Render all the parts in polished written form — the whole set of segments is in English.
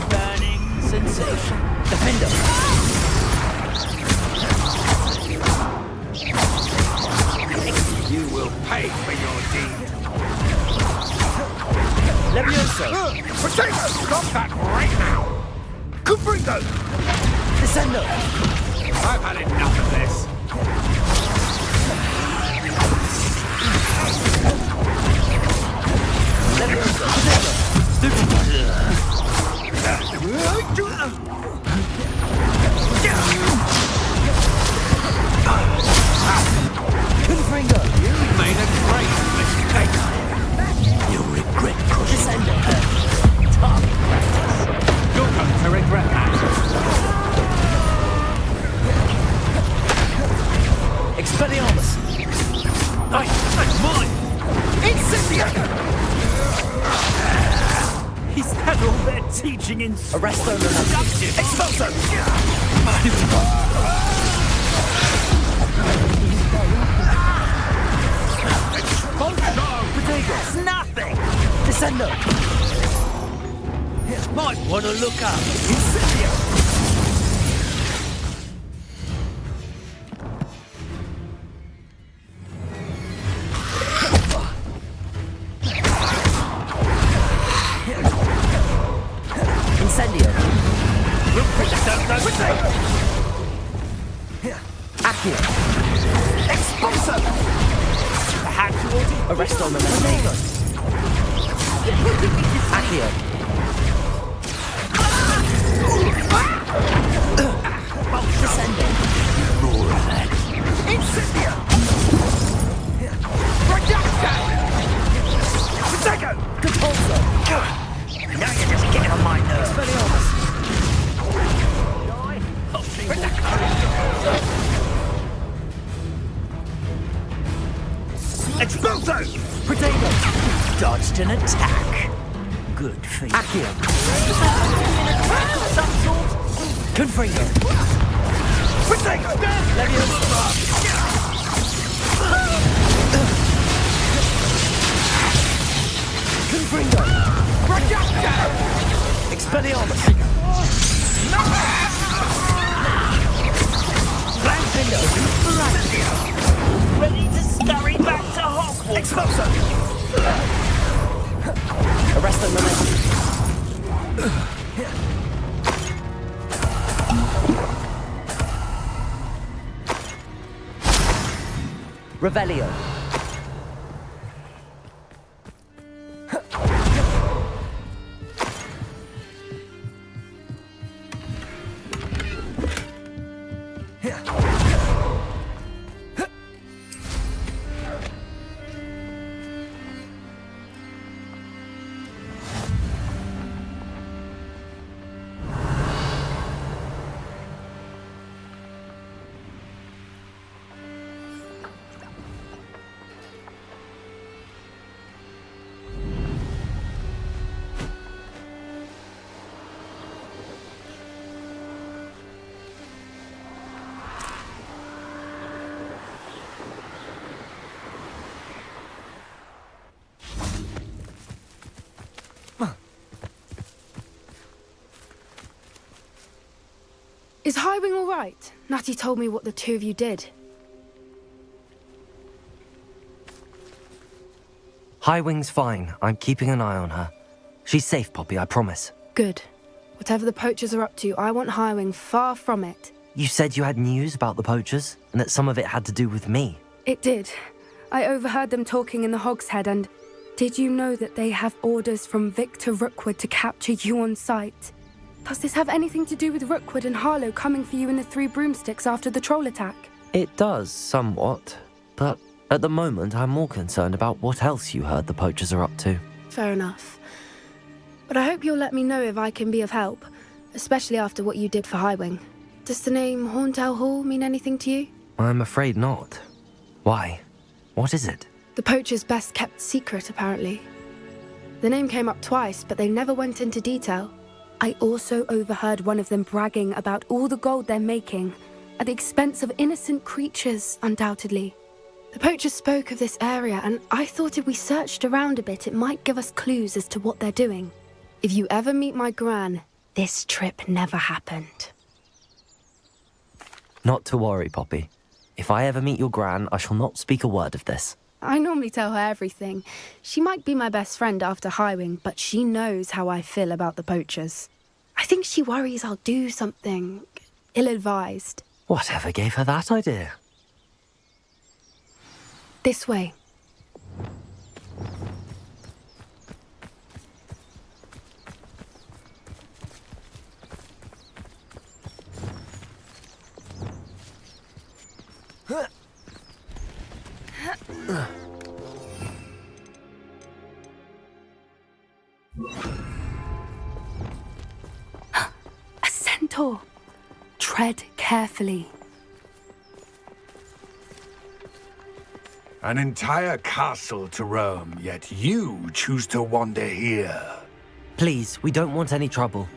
Burning sensation. Defender. You will pay for your deed. Levioso. Potato! Stop that right now! Cubrigo! Descendo. I've had enough of this. Levioso. Confringo. You made a great mistake. You'll regret Descendo. Target practice. You're going to regret that. Expelliarmus. That's mine! Incendio. Is that all they're teaching in Arresto Memento. Expulso. It's nothing! Descendo. Might want to look up. Incendio. Incendio. Accio. Expulso. Arresto Memento. Accio. Descendo. Incendio! Reduction! Potato! Compulso. Now you're just getting on my nerves. Expelliarmus. Expulso! Potato. Dodged an attack. Good for you. Accio. Some sort. Confringo. Potato! Levioso. Confringo. Reduction! Expelliarmus. Blanfindo. Ready to scurry back to Hogwarts. Expulso. Arresto Memento. Revelio. Is Highwing all right? Natty told me what the two of you did. Highwing's fine. I'm keeping an eye on her. She's safe, Poppy, I promise. Good. Whatever the poachers are up to, I want Highwing far from it. You said you had news about the poachers, and that some of it had to do with me. It did. I overheard them talking in the Hogshead, and did you know that they have orders from Victor Rookwood to capture you on sight? Does this have anything to do with Rookwood and Harlow coming for you in the Three Broomsticks after the troll attack? It does, somewhat. But at the moment, I'm more concerned about what else you heard the poachers are up to. Fair enough. But I hope you'll let me know if I can be of help, especially after what you did for Highwing. Does the name Horntail Hall mean anything to you? I'm afraid not. Why? What is it? The poacher's best kept secret, apparently. The name came up twice, but they never went into detail. I also overheard one of them bragging about all the gold they're making, at the expense of innocent creatures, undoubtedly. The poachers spoke of this area, and I thought if we searched around a bit, it might give us clues as to what they're doing. If you ever meet my gran, this trip never happened. Not to worry, Poppy. If I ever meet your gran, I shall not speak a word of this. I normally tell her everything. She might be my best friend after Highwing, but she knows how I feel about the poachers. I think she worries I'll do something ill-advised. Whatever gave her that idea? This way. A centaur. Tread carefully. An entire castle to roam, yet you choose to wander here. Please, we don't want any trouble.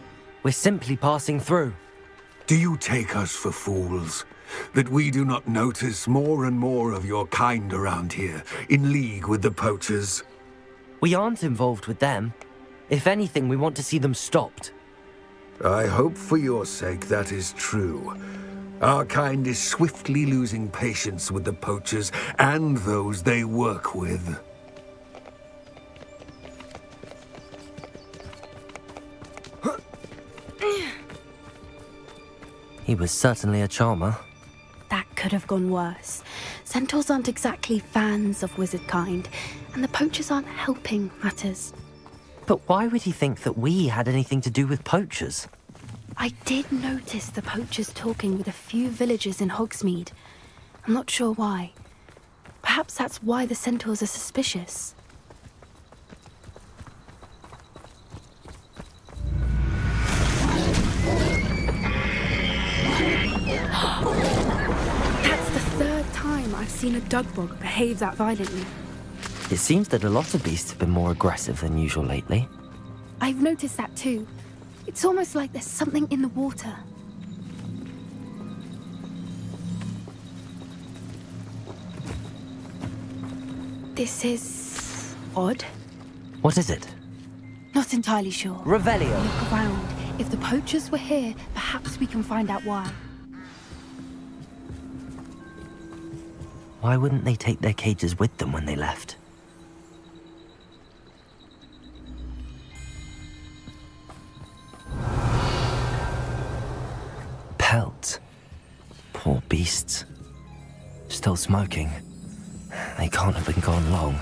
We're simply passing through. Do you take us for fools? That we do not notice more and more of your kind around here, in league with the poachers? We aren't involved with them. If anything, we want to see them stopped. I hope for your sake that is true. Our kind is swiftly losing patience with the poachers and those they work with. He was certainly a charmer. That could have gone worse. Centaurs aren't exactly fans of wizard kind, and the poachers aren't helping matters. But why would he think that we had anything to do with poachers? I did notice the poachers talking with a few villagers in Hogsmeade. I'm not sure why. Perhaps that's why the centaurs are suspicious. That's the third time I've seen a dugbog behave that violently. It seems that a lot of beasts have been more aggressive than usual lately. I've noticed that too. It's almost like there's something in the water. This is odd. What is it? Not entirely sure. Revelio. Look around. If the poachers were here, perhaps we can find out why. Why wouldn't they take their cages with them when they left? Pelts. Poor beasts. Still smoking. They can't have been gone long.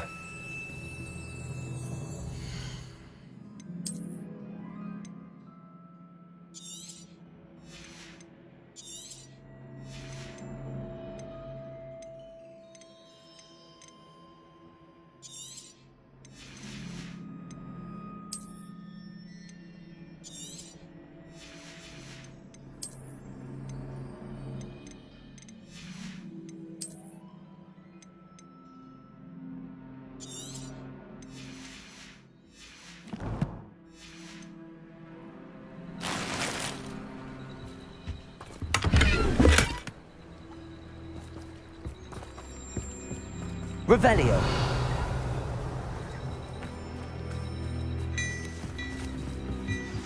Revelio.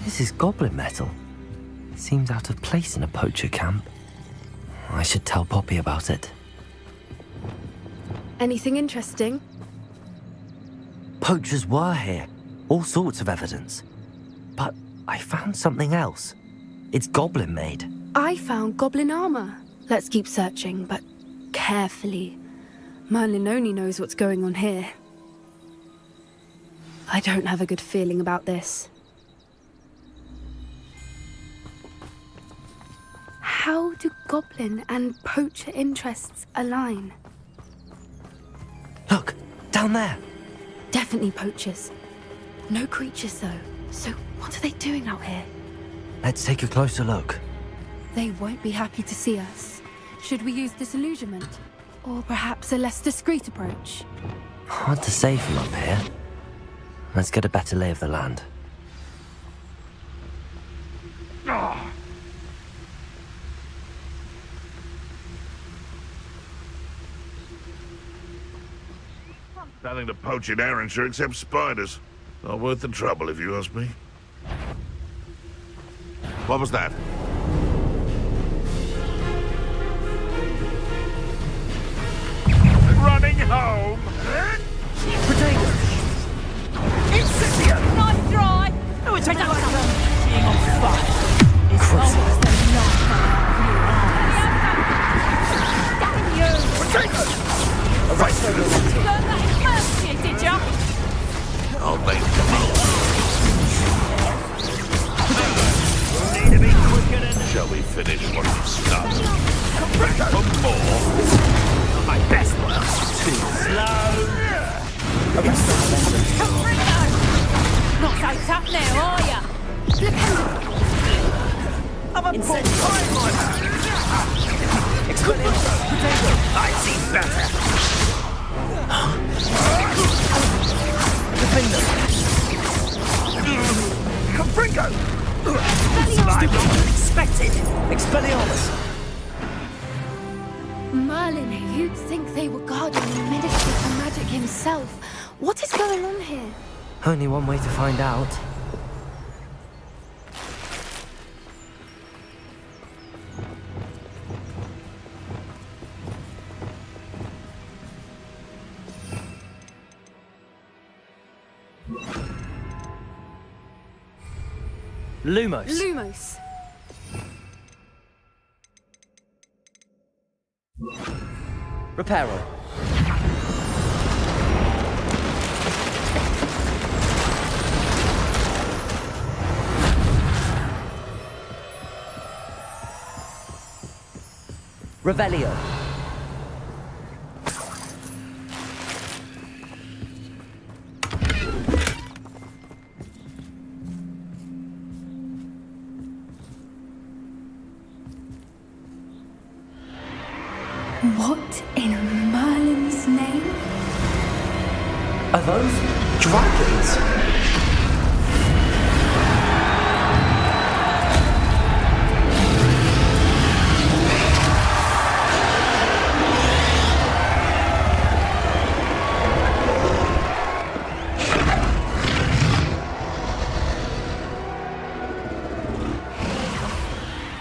This is goblin metal. Seems out of place in a poacher camp. I should tell Poppy about it. Anything interesting? Poachers were here. All sorts of evidence. But I found something else. It's goblin made. I found goblin armor. Let's keep searching, but carefully. Merlin only knows what's going on here. I don't have a good feeling about this. How do goblin and poacher interests align? Look, down there. Definitely poachers. No creatures though. So what are they doing out here? Let's take a closer look. They won't be happy to see us. Should we use disillusionment? Or perhaps a less discreet approach? Hard to say from up here. Let's get a better lay of the land. Nothing to poach in Arrynshire except spiders. Not worth the trouble, if you ask me. What was that? Running home! Potato! Incendio! Knife dry! Oh, it's being on fire. It's almost a knock Damn you! Arrest the lunatic. You learned that in first year, did ya? I'll make them all. Need to be quicker than Shall we finish what we've started? For more? my best work. Too slow. Arrest the lunatic. Not so tough now, are ya? Expelliarmus. Potato. I see better. Defender. Confringo! I'm not expected. Expelliarmus. Merlin, you'd think they were guarding the Ministry for Magic himself. What is going on here? Only one way to find out. Lumos. Lumos. Reparo. Revelio. What in Merlin's name? Are those dragons?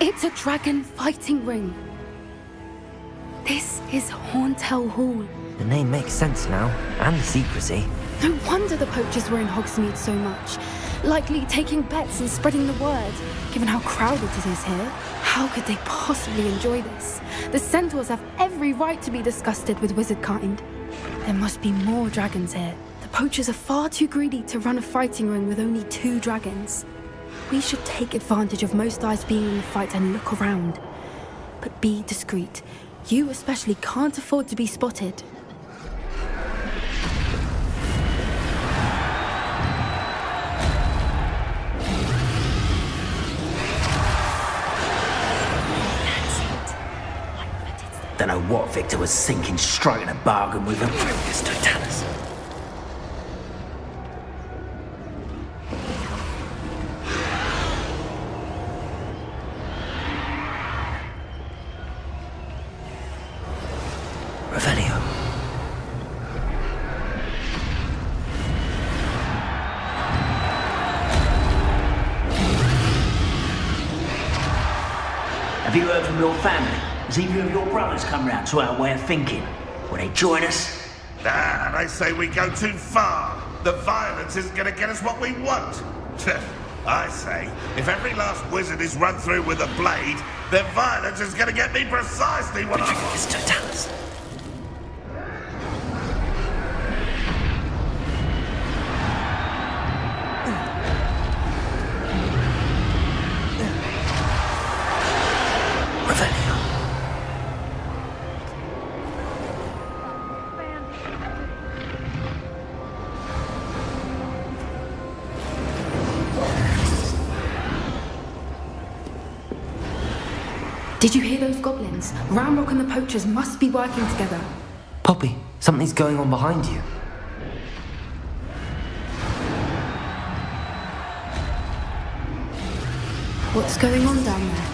It's a dragon fighting ring. This is Horntail Hall. The name makes sense now, and the secrecy. No wonder the poachers were in Hogsmeade so much. Likely taking bets and spreading the word, given how crowded it is here. How could they possibly enjoy this? The centaurs have every right to be disgusted with wizard kind. There must be more dragons here. The poachers are far too greedy to run a fighting ring with only 2 dragons. We should take advantage of most eyes being in the fight and look around. But be discreet. You especially can't afford to be spotted. Don't know what Victor was thinking, striking a bargain with them. It's Totalis. Revelio. Have you heard from your family? Has either of your brothers come round to our way of thinking? Will they join us? Nah, they say we go too far. The violence isn't going to get us what we want. I say, if every last wizard is run through with a blade, then violence is going to get me precisely what I want. It's Totalis. Revelio. Did you hear those goblins? Ramrock and the poachers must be working together. Poppy, something's going on behind you. What's going on down there?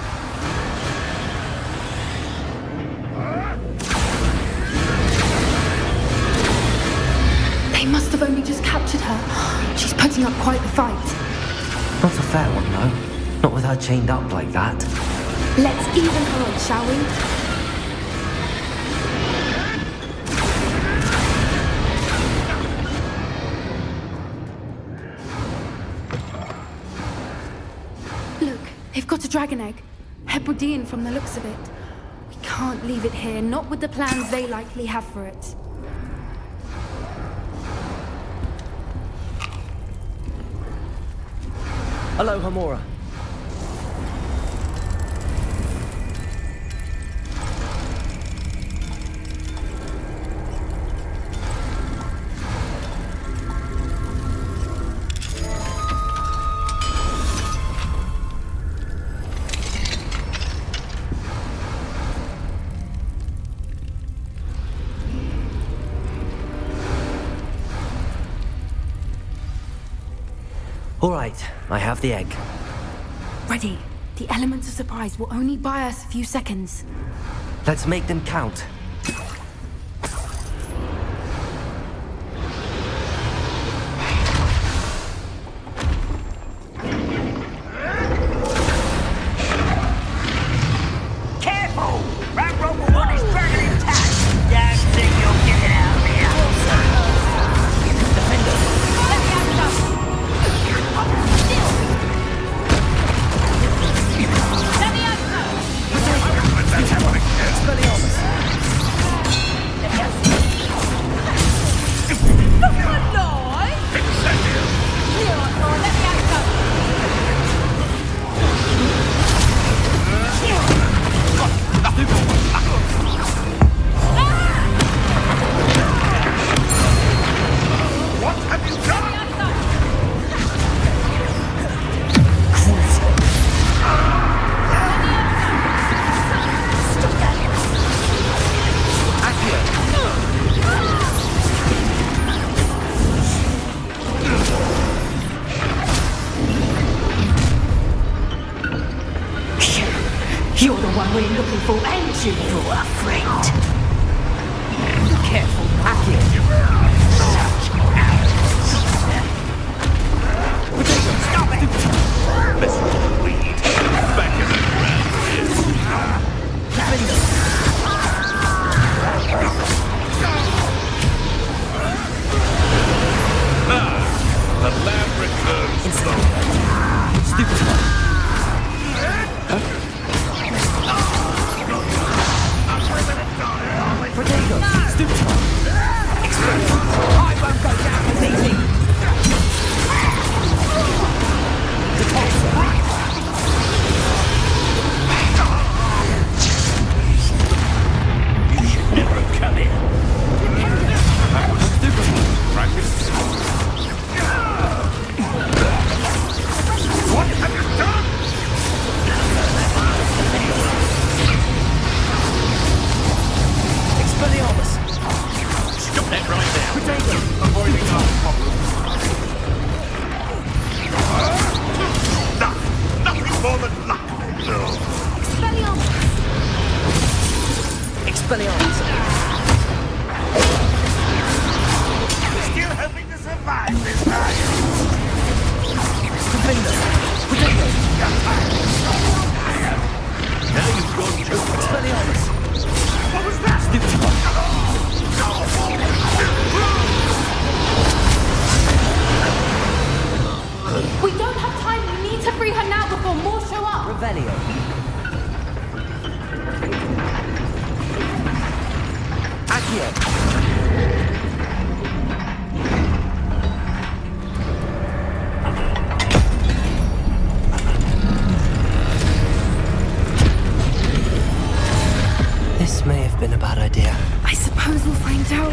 captured her. She's putting up quite the fight. Not a fair one, though. Not with her chained up like that. Let's even her on, shall we? Look, they've got a dragon egg. Hebridean from the looks of it. We can't leave it here, not with the plans they likely have for it. Hello, Hamora. All right, I have the egg. Ready. The elements of surprise will only buy us a few seconds. Let's make them count. Careful! That rope will want his dragon intact. Don't think you'll get it out of here. What have you done? You're the one we're looking for, ain't you, your friend? Careful, Listen to the weed. Back in the ground. The lab returns slowly. Stupid one. Stupid one. I won't go down as easy. You should never have come in. Practice. What have you done? Expelliarmus. Stop that right there. Avoiding our problem. Nothing more than luck. Expelliarmus. Still hoping to survive this night. Defender. Potato. Now you've gone joking. Expelliarmus. What was that? Stupid one. We don't have time. We need to free her now before more show up. Revelio. Accio. This may have been a bad idea. I suppose we'll find out.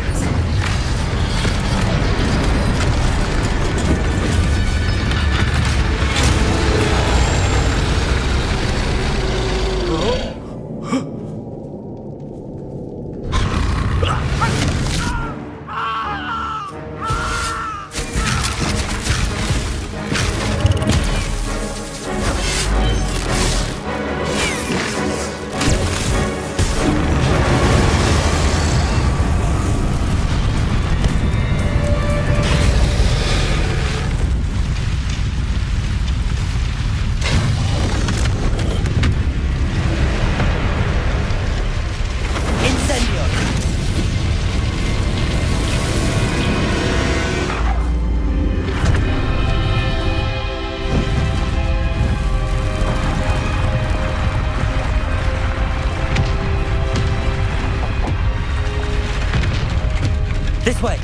This way!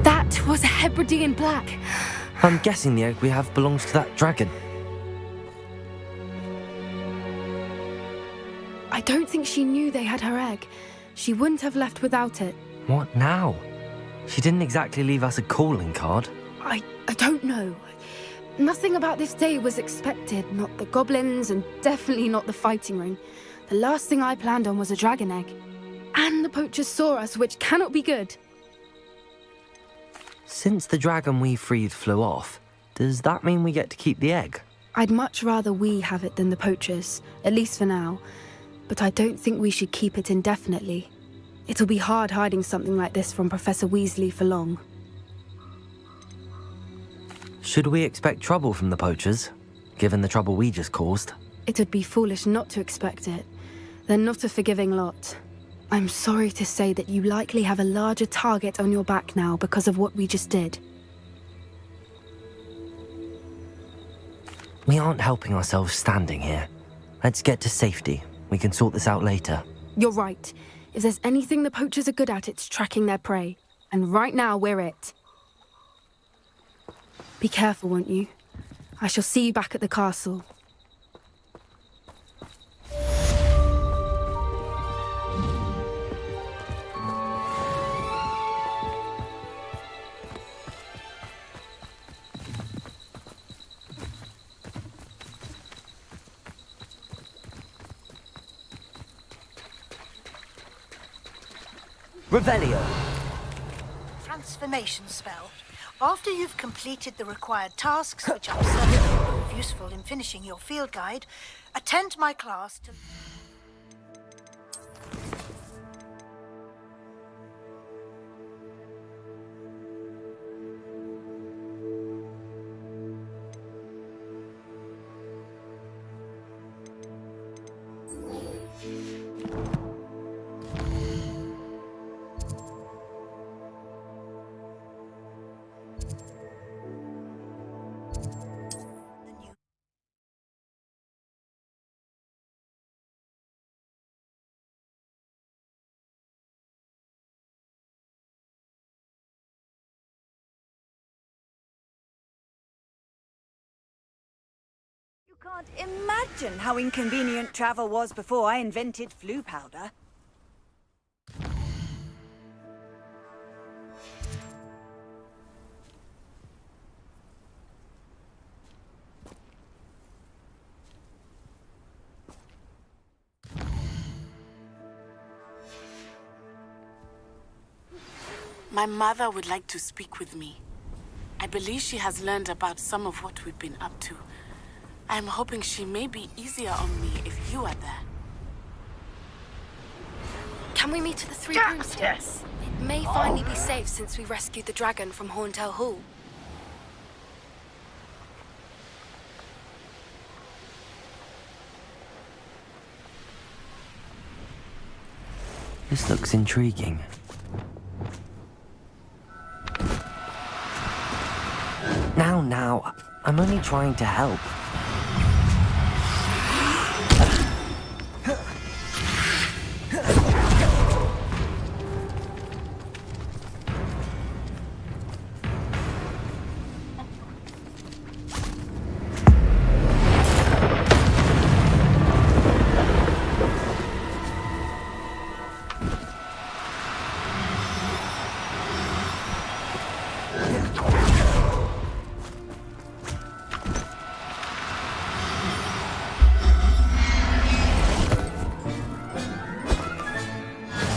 That was a Hebridean black. I'm guessing the egg we have belongs to that dragon. I don't think she knew they had her egg. She wouldn't have left without it. What now? She didn't exactly leave us a calling card. I don't know. Nothing about this day was expected. Not the goblins, and definitely not the fighting ring. The last thing I planned on was a dragon egg. And the poachers saw us, which cannot be good. Since the dragon we freed flew off, does that mean we get to keep the egg? I'd much rather we have it than the poachers, at least for now. But I don't think we should keep it indefinitely. It'll be hard hiding something like this from Professor Weasley for long. Should we expect trouble from the poachers, given the trouble we just caused? It would be foolish not to expect it. They're not a forgiving lot. I'm sorry to say that you likely have a larger target on your back now because of what we just did. We aren't helping ourselves standing here. Let's get to safety. We can sort this out later. You're right. If there's anything the poachers are good at, it's tracking their prey. And right now, we're it. Be careful, won't you? I shall see you back at the castle. Revelio! Transformation spell. After you've completed the required tasks, which I'm certain will prove useful in finishing your field guide, attend my class to... You can't imagine how inconvenient travel was before I invented flu powder. My mother would like to speak with me. I believe she has learned about some of what we've been up to. I'm hoping she may be easier on me if you are there. Can we meet at the Three Broomsticks? It may finally be safe since we rescued the dragon from Horntail Hall. This looks intriguing. Now, I'm only trying to help.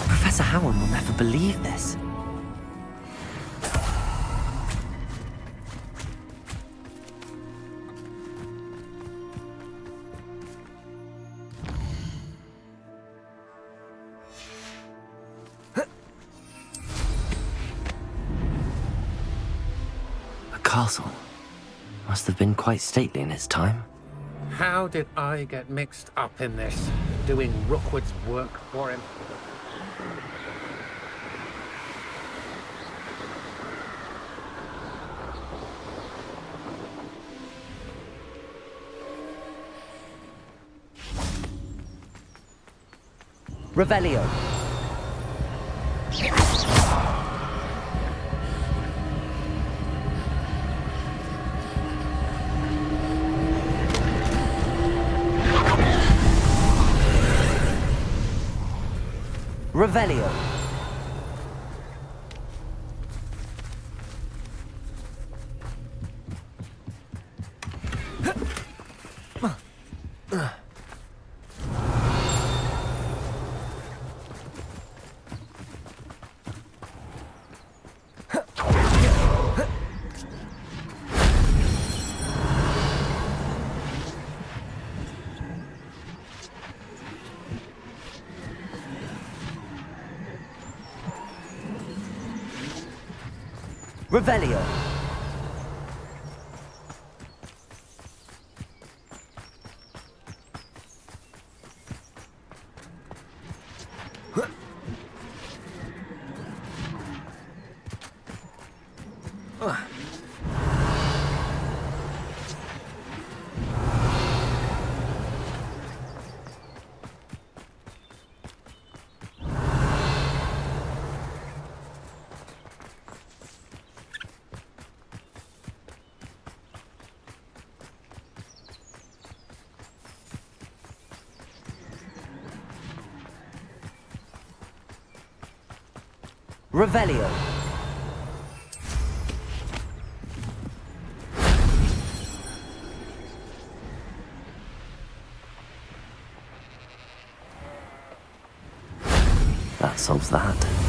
Professor Howard will never believe this. A castle. Must have been quite stately in its time. How did I get mixed up in this? doing Rookwood's work for him. Revelio. Revelio. Revelio. Revelio. That solves that.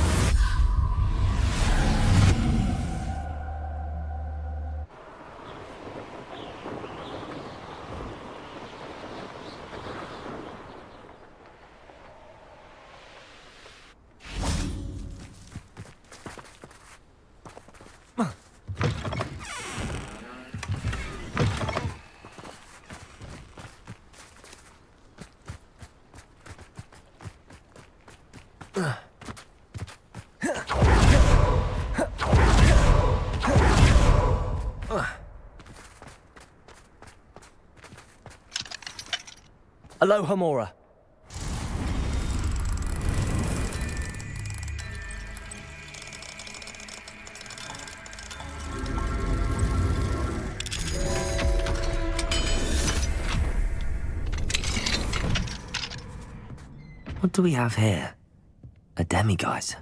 Aloha Mora. What do we have here? A demiguise.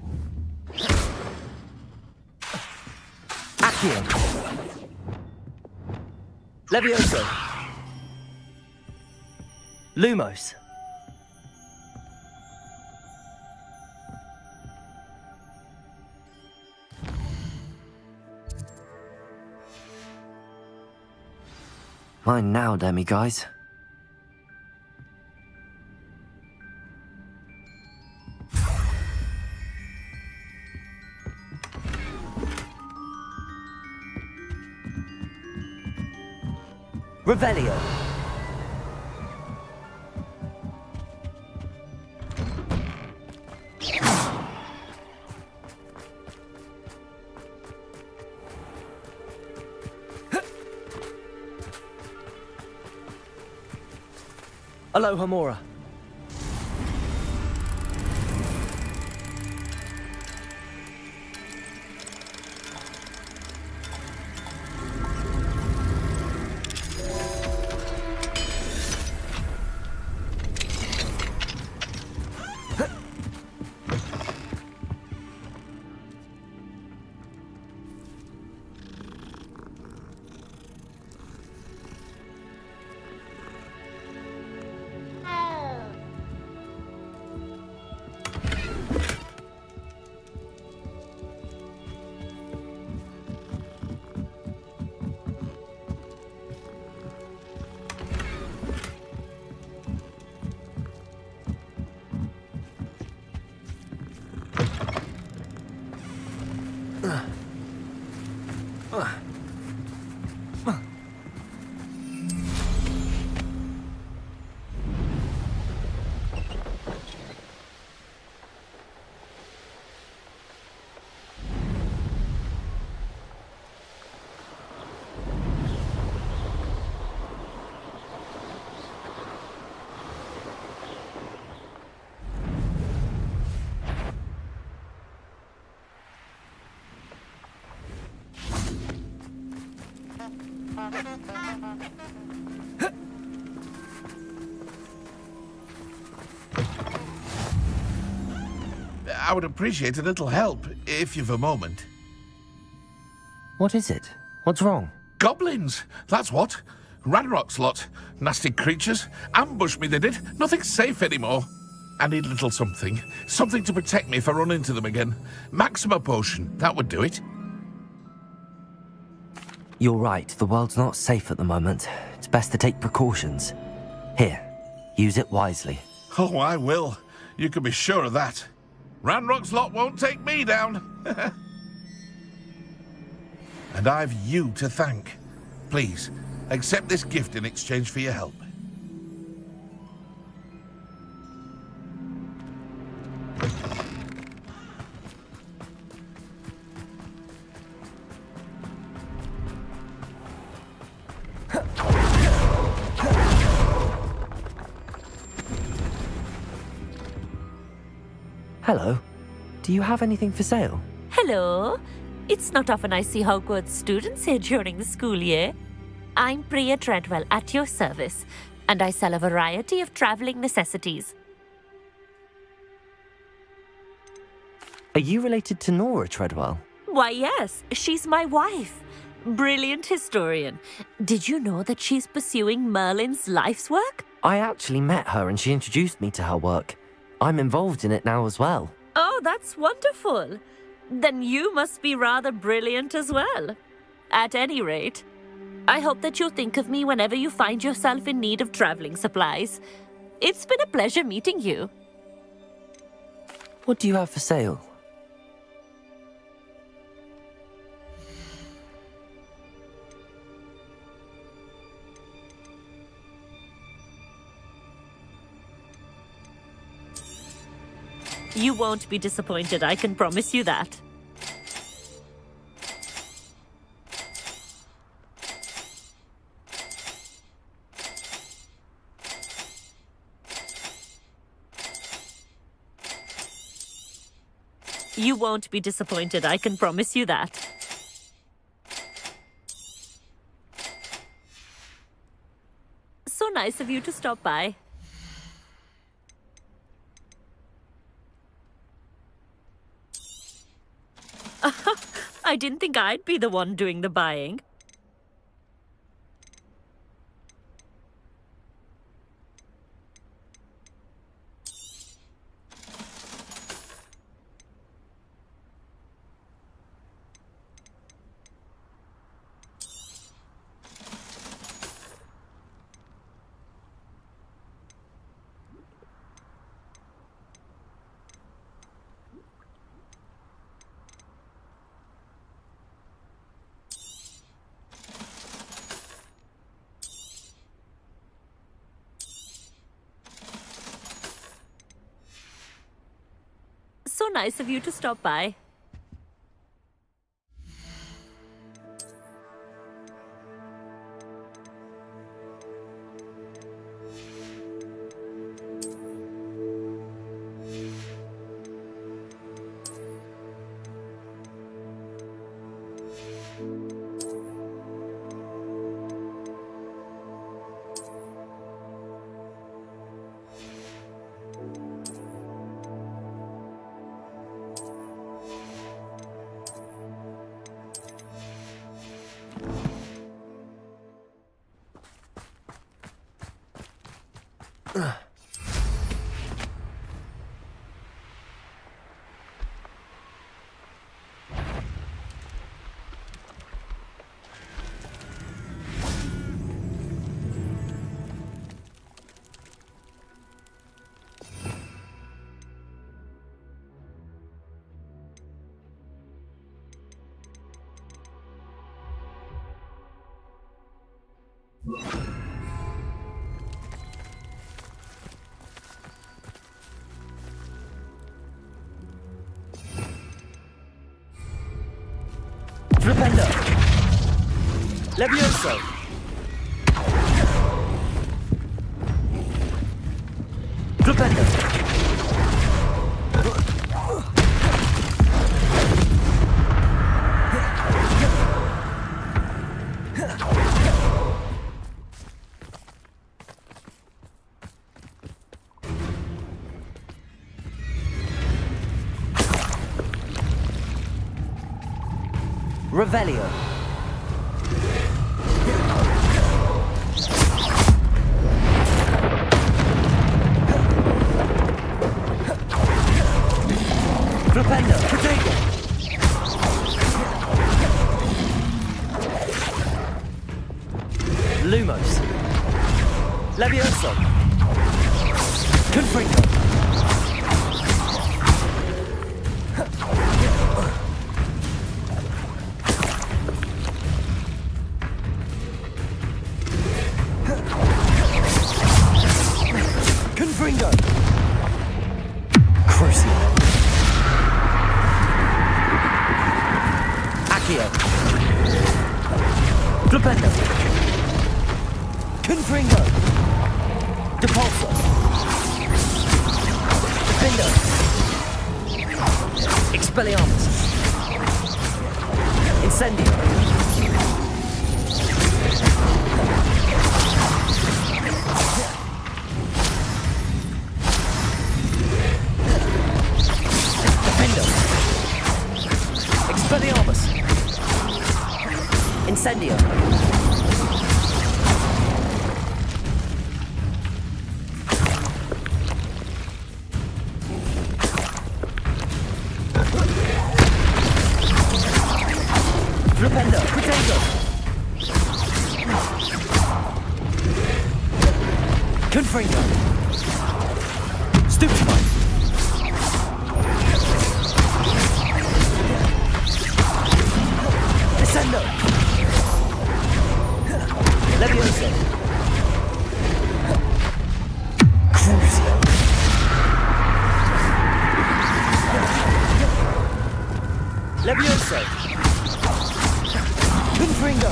Accio. Levioso. Lumos. Mine now, demiguise. Revelio. Aloha Mora. I would appreciate a little help, if you've a moment. What is it? What's wrong? Goblins! That's what. Ranrock's lot. Nasty creatures. Ambushed me, they did. Nothing's safe anymore. I need a little something. Something to protect me if I run into them again. Maxima potion. That would do it. You're right. The world's not safe at the moment. It's best to take precautions. Here, use it wisely. Oh, I will. You can be sure of that. Ranrock's lot won't take me down. And I've you to thank. Please, accept this gift in exchange for your help. Hello. Do you have anything for sale? Hello. It's not often I see Hogwarts students here during the school year. I'm Priya Treadwell at your service, and I sell a variety of traveling necessities. Are you related to Nora Treadwell? Why, yes, she's my wife. Brilliant historian. Did you know that she's pursuing Merlin's life's work? I actually met her and she introduced me to her work. I'm involved in it now as well. Oh, that's wonderful. Then you must be rather brilliant as well. At any rate, I hope that you'll think of me whenever you find yourself in need of traveling supplies. It's been a pleasure meeting you. What do you have for sale? You won't be disappointed, I can promise you that. You won't be disappointed, I can promise you that. So nice of you to stop by. I didn't think I'd be the one doing the buying. So nice of you to stop by. Flipendo! Levioso! Flipendo! Revelio. Flipendo. Potato. Lumos. Levioso. Confringo. Confringo. Crucio. Accio. Flipendo. Confringo. Depulso. Defendo. Expelliarmus. Incendio. Defendo. Expelliarmus. Incendio. Flipendo. Potato. Confringo. Stupefy. Descendo. Levioso. Crucio. Levioso. Confringo.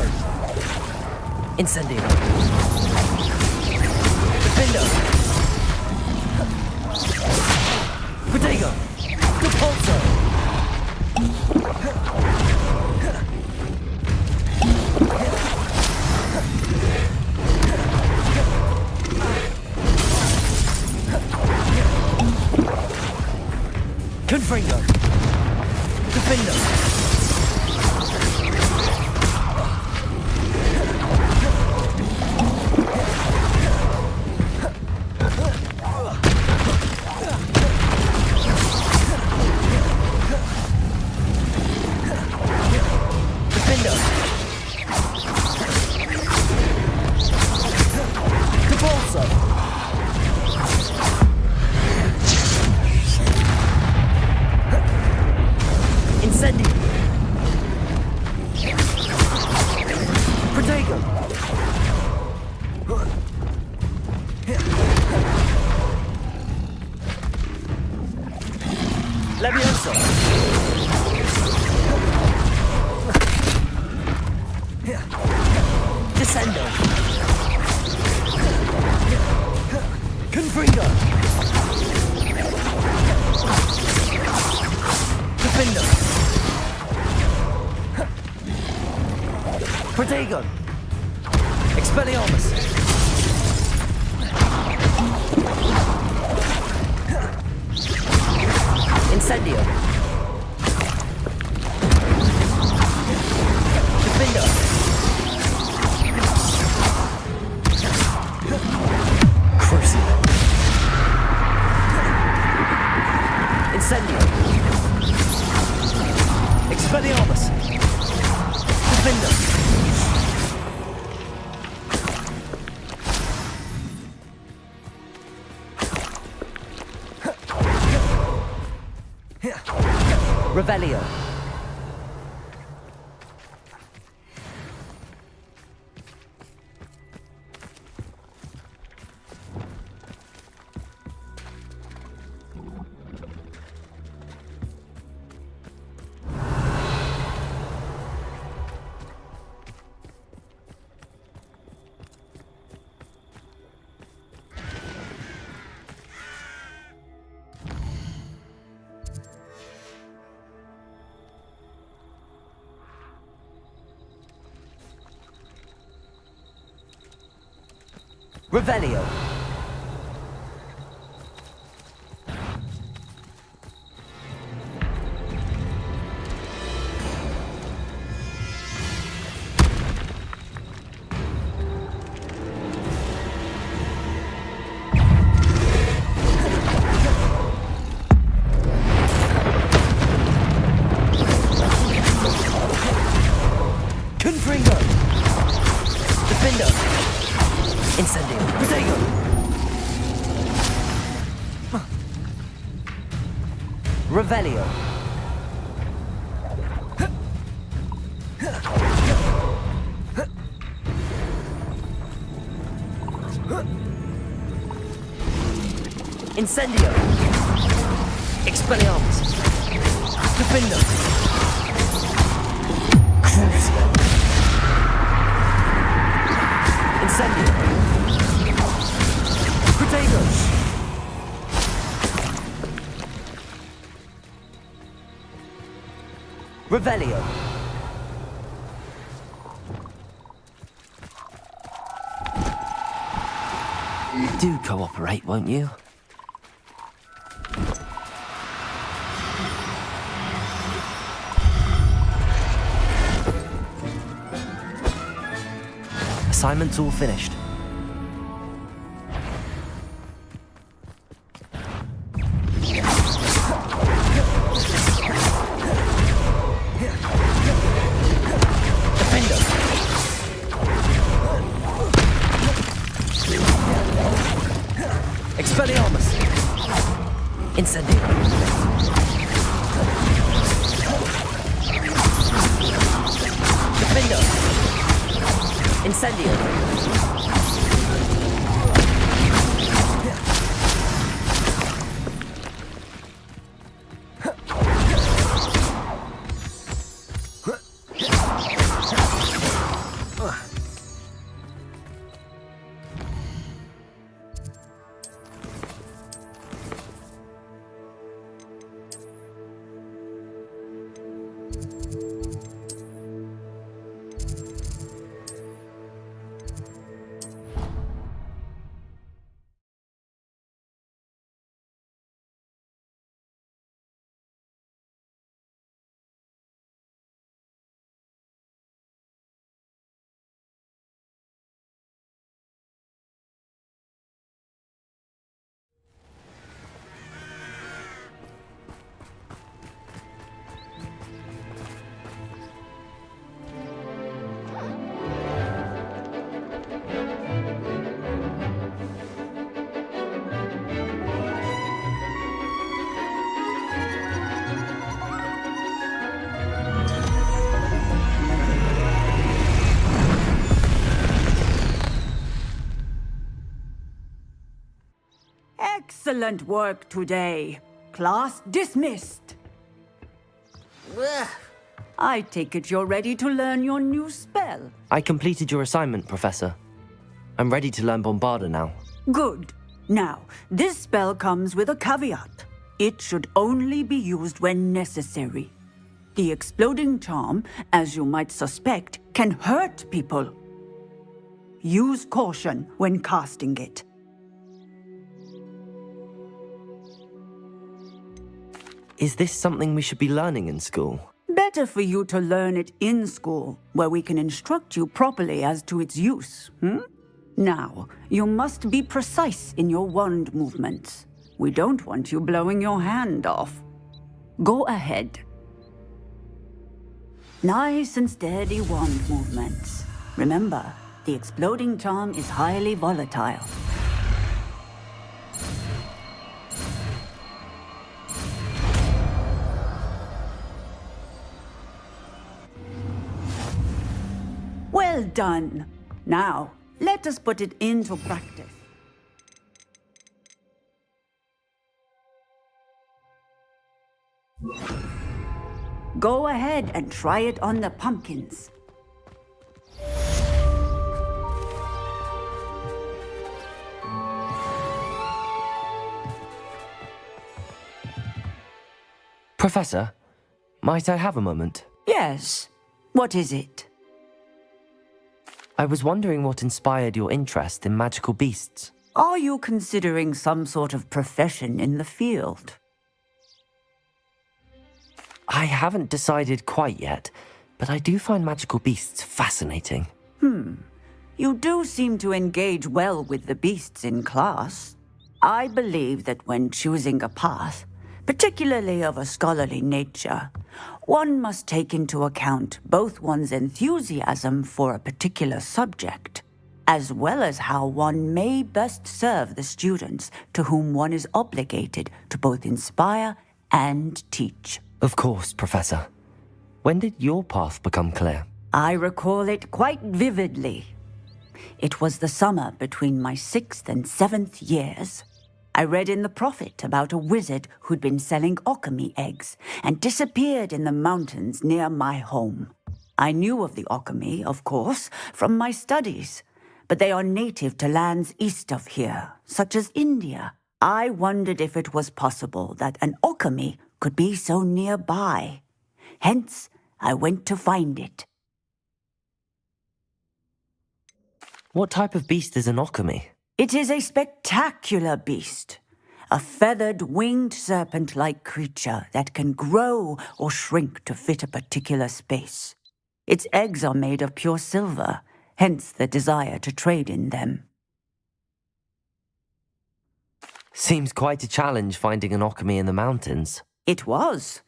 Incendio. Defendo. Protego. Depulso. Confringo. Defendo. Defendo. Depulso. Incendio. Protego. Levioso. Descendo. Confringo. Defendo. Protego. Expelliarmus. Incendio. Defendo. Crucio. Incendio. Expelliarmus. Defendo. Revelio. Revelio. Incendio. Protego. Revelio. Incendio. Expelliarmus. Defender. Crucio. Incendio. Protego. Revelio. Do cooperate, won't you? Assignment's all finished. Expelliarmus! Incendio! Defender! Incendio! Excellent work today. Class dismissed. I take it you're ready to learn your new spell. I completed your assignment, Professor. I'm ready to learn Bombarda now. Good. Now, this spell comes with a caveat. It should only be used when necessary. The exploding charm, as you might suspect, can hurt people. Use caution when casting it. Is this something we should be learning in school? Better for you to learn it in school, where we can instruct you properly as to its use, Now, you must be precise in your wand movements. We don't want you blowing your hand off. Go ahead. Nice and steady wand movements. Remember, the exploding charm is highly volatile. Well done. Now, let us put it into practice. Go ahead and try it on the pumpkins. Professor, might I have a moment? Yes. What is it? I was wondering what inspired your interest in magical beasts. Are you considering some sort of profession in the field? I haven't decided quite yet, but I do find magical beasts fascinating. You do seem to engage well with the beasts in class. I believe that when choosing a path, particularly of a scholarly nature, one must take into account both one's enthusiasm for a particular subject as well as how one may best serve the students to whom one is obligated to both inspire and teach. Of course, Professor. When did your path become clear? I recall it quite vividly. It was the summer between my 6th and 7th years. I read in the Prophet about a wizard who'd been selling alchemy eggs and disappeared in the mountains near my home. I knew of the alchemy, of course, from my studies, but they are native to lands east of here, such as India. I wondered if it was possible that an alchemy could be so nearby. Hence, I went to find it. What type of beast is an alchemy? It is a spectacular beast. A feathered, winged serpent-like creature that can grow or shrink to fit a particular space. Its eggs are made of pure silver, hence the desire to trade in them. Seems quite a challenge finding an alchemy in the mountains. It was.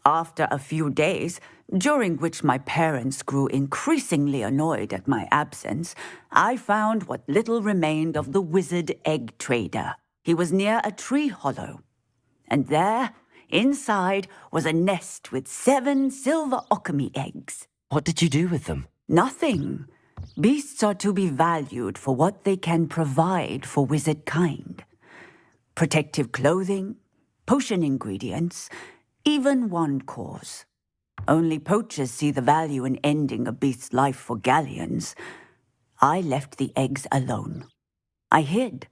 After a few days, during which my parents grew increasingly annoyed at my absence, I found what little remained of the wizard egg trader. He was near a tree hollow, and there, inside, was a nest with 7 silver alchemy eggs. What did you do with them? Nothing. Beasts are to be valued for what they can provide for wizard kind. Protective clothing, potion ingredients, even wand cores. Only poachers see the value in ending a beast's life for galleons. I left the eggs alone. I hid,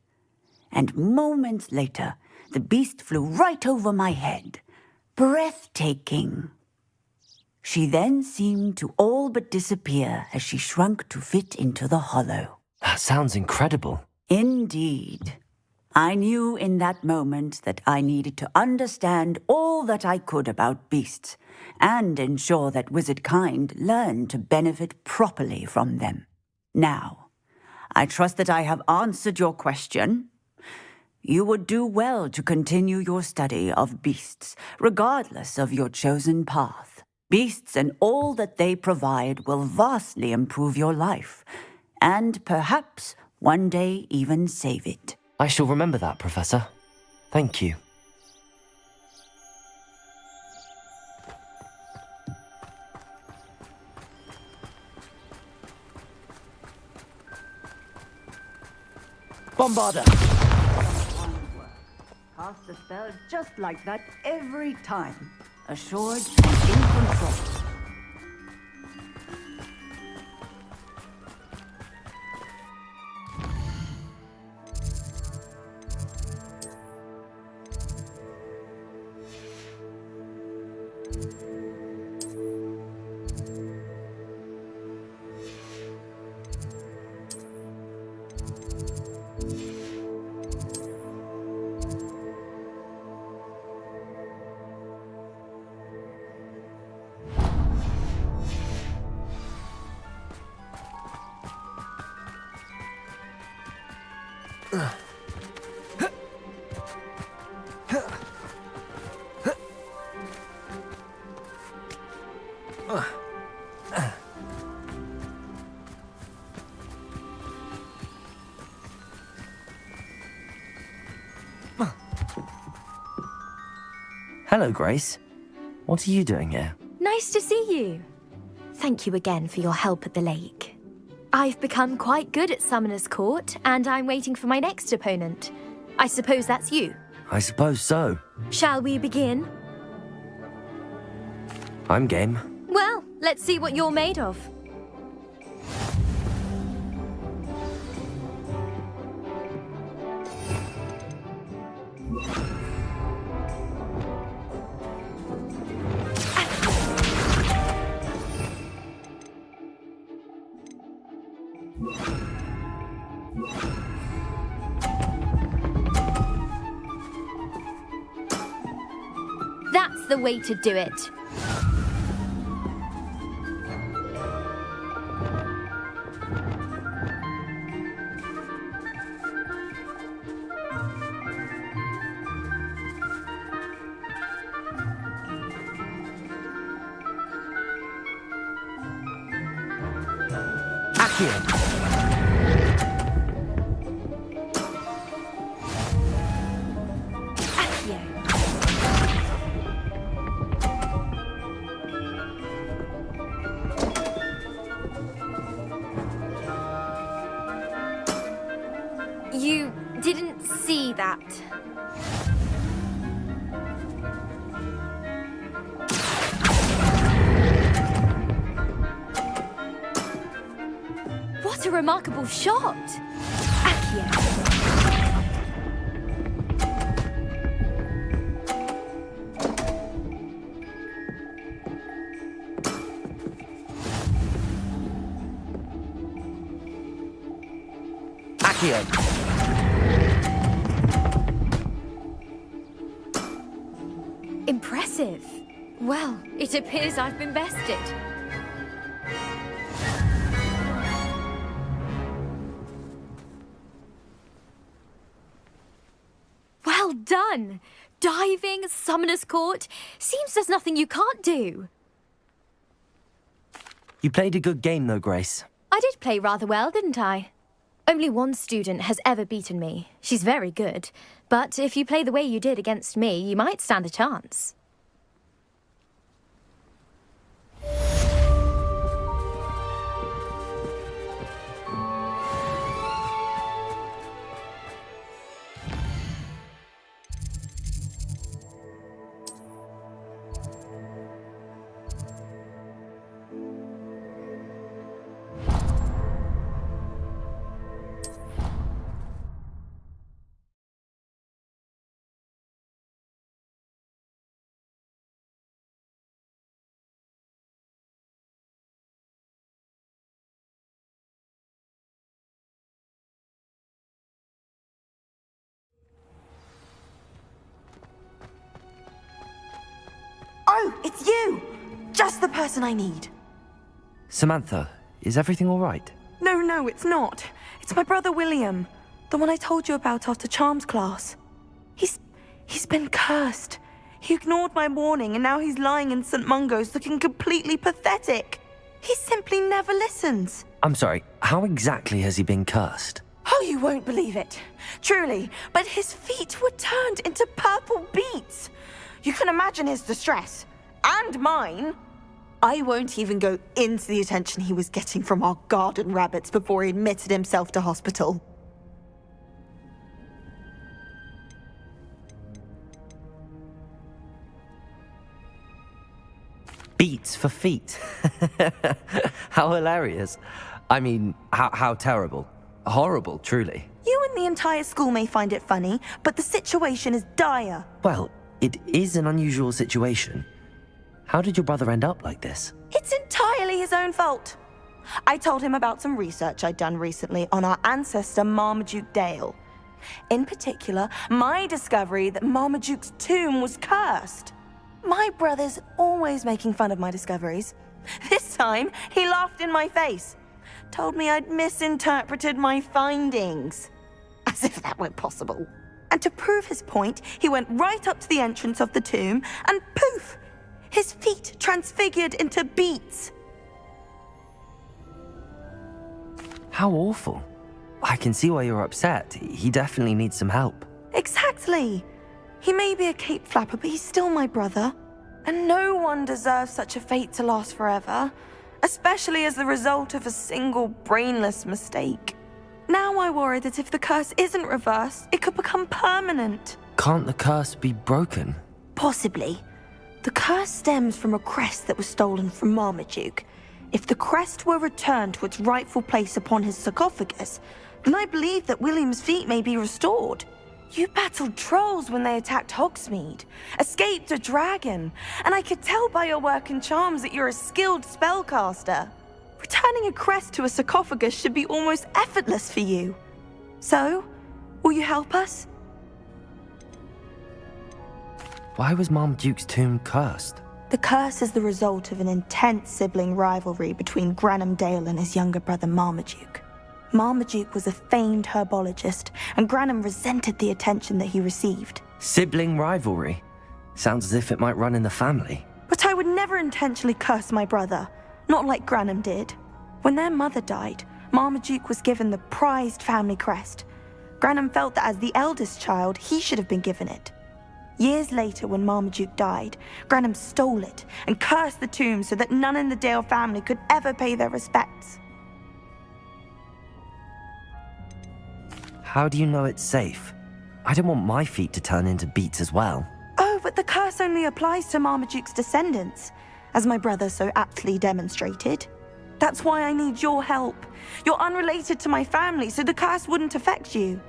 and moments later, the beast flew right over my head. Breathtaking. She then seemed to all but disappear as she shrunk to fit into the hollow. That sounds incredible. Indeed. I knew in that moment that I needed to understand all that I could about beasts and ensure that wizard kind learned to benefit properly from them. Now, I trust that I have answered your question. You would do well to continue your study of beasts, regardless of your chosen path. Beasts and all that they provide will vastly improve your life, and perhaps one day even save it. I shall remember that, Professor. Thank you. Bombarder! Cast the spell just like that every time. Assured and in control. Hello, Grace. What are you doing here? Nice to see you. Thank you again for your help at the lake. I've become quite good at Summoner's Court, and I'm waiting for my next opponent. I suppose that's you. I suppose so. Shall we begin? I'm game. Well, let's see what you're made of. That's the way to do it. Accio! You didn't see that. What a remarkable shot! Accio. Impressive. Well, it appears I've been bested. Well done! Diving, Summoner's Court. Seems there's nothing you can't do. You played a good game though, Grace. I did play rather well, didn't I? Only one student has ever beaten me. She's very good. But if you play the way you did against me, you might stand a chance. Oh, it's you! Just the person I need. Samantha, is everything all right? No, it's not. It's my brother William. The one I told you about after Charms class. He's been cursed. He ignored my warning and now he's lying in St. Mungo's looking completely pathetic. He simply never listens. I'm sorry, how exactly has he been cursed? Oh, you won't believe it. Truly, but his feet were turned into purple beets. You can imagine his distress. And mine. I won't even go into the attention he was getting from our garden rabbits before he admitted himself to hospital. Beats for feet. How hilarious. I mean, how terrible. Horrible, truly. You and the entire school may find it funny, but the situation is dire. Well, it is an unusual situation. How did your brother end up like this? It's entirely his own fault. I told him about some research I'd done recently on our ancestor Marmaduke Dale. In particular, my discovery that Marmaduke's tomb was cursed. My brother's always making fun of my discoveries. This time, he laughed in my face. Told me I'd misinterpreted my findings. As if that were possible. And to prove his point, he went right up to the entrance of the tomb and poof! His feet transfigured into beets. How awful. I can see why you're upset. He definitely needs some help. Exactly. He may be a cape flapper, but he's still my brother. And no one deserves such a fate to last forever, especially as the result of a single brainless mistake. Now I worry that if the curse isn't reversed, it could become permanent. Can't the curse be broken? Possibly. The curse stems from a crest that was stolen from Marmaduke. If the crest were returned to its rightful place upon his sarcophagus, then I believe that William's feet may be restored. You battled trolls when they attacked Hogsmeade, escaped a dragon, and I could tell by your work and charms that you're a skilled spellcaster. Returning a crest to a sarcophagus should be almost effortless for you. So, will you help us? Why was Marmaduke's tomb cursed? The curse is the result of an intense sibling rivalry between Granham Dale and his younger brother Marmaduke. Marmaduke was a famed herbologist, and Granham resented the attention that he received. Sibling rivalry? Sounds as if it might run in the family. But I would never intentionally curse my brother, not like Granham did. When their mother died, Marmaduke was given the prized family crest. Granham felt that as the eldest child, he should have been given it. Years later, when Marmaduke died, Granham stole it and cursed the tomb so that none in the Dale family could ever pay their respects. How do you know it's safe? I don't want my feet to turn into beets as well. Oh, but the curse only applies to Marmaduke's descendants, as my brother so aptly demonstrated. That's why I need your help. You're unrelated to my family, so the curse wouldn't affect you.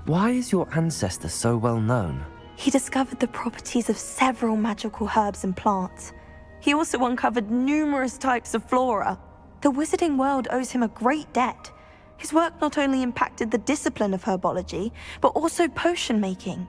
Why is your ancestor so well known? He discovered the properties of several magical herbs and plants. He also uncovered numerous types of flora. The wizarding world owes him a great debt. His work not only impacted the discipline of herbology, but also potion making.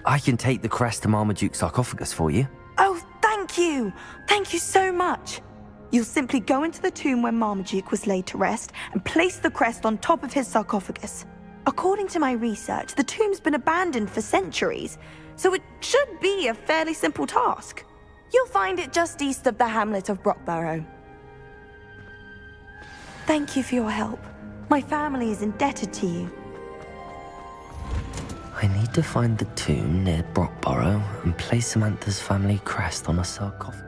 I can take the crest to Marmaduke's sarcophagus for you. Oh, thank you! Thank you so much! You'll simply go into the tomb where Marmaduke was laid to rest and place the crest on top of his sarcophagus. According to my research, the tomb's been abandoned for centuries, so it should be a fairly simple task. You'll find it just east of the hamlet of Brockborough. Thank you for your help. My family is indebted to you. I need to find the tomb near Brockborough and place Samantha's family crest on a sarcophagus.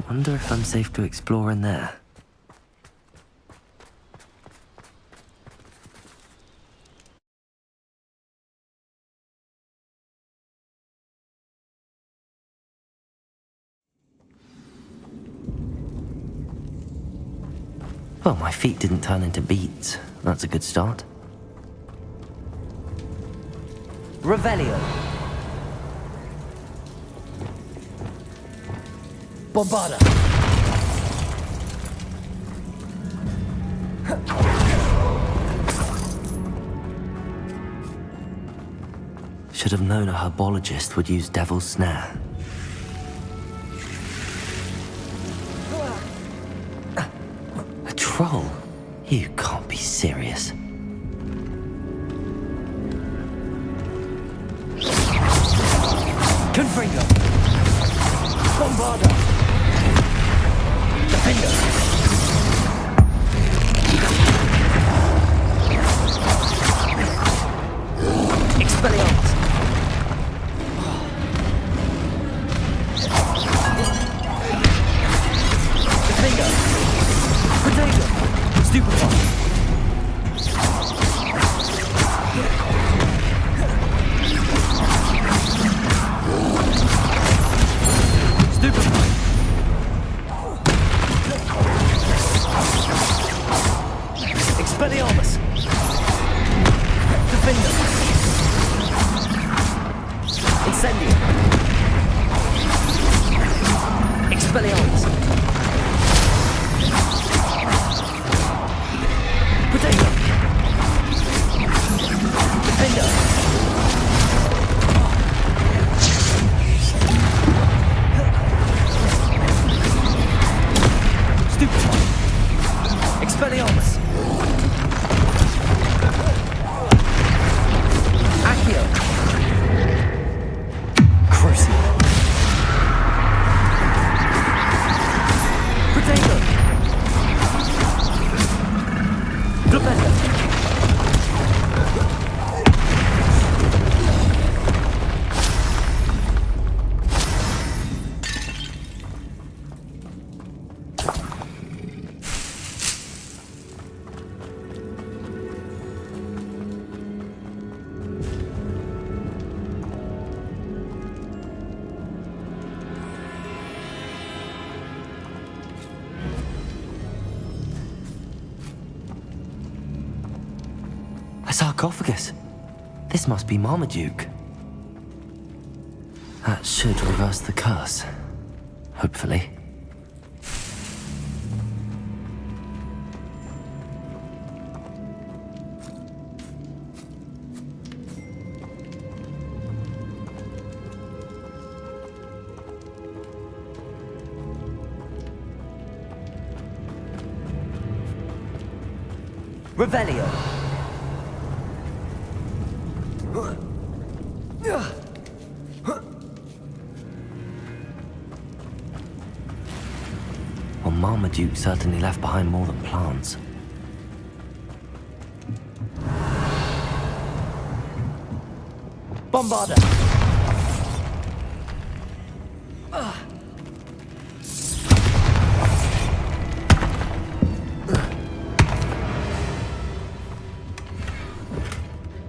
Wonder if I'm safe to explore in there. Well, my feet didn't turn into beets. That's a good start. Revelio. Bombarda. Should have known a herbologist would use Devil's Snare. A troll? You can't be serious. Confringo. Bombarda. Defender. Expelliarmus. Defender. Potato. Stupefy. Incendio. Expelliarmus. Potato. Defender. Stupefy. Expelliarmus. Accio. Crucio. Potato. Glabella. A sarcophagus. This must be Marmaduke. That should reverse the curse. Hopefully. Revelio. Well, Marmaduke certainly left behind more than plants. Bombarda.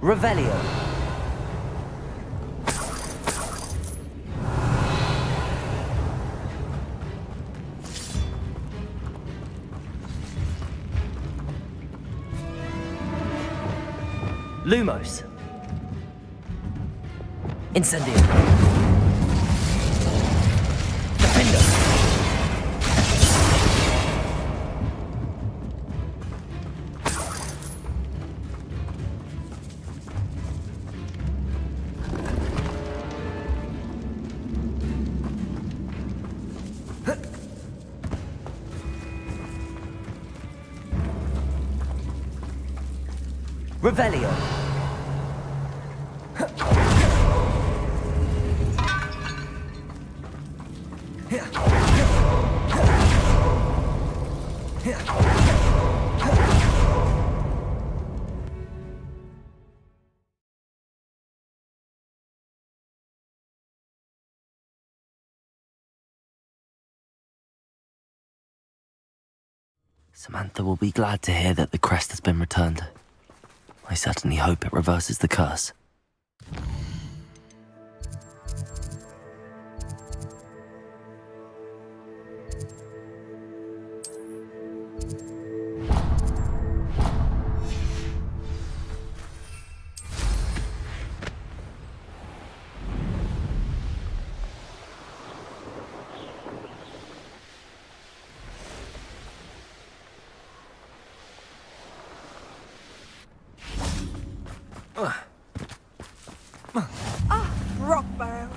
Revelio. Lumos. Incendio. Defender. Revelio. Samantha will be glad to hear that the crest has been returned. I certainly hope it reverses the curse. Rock barrel.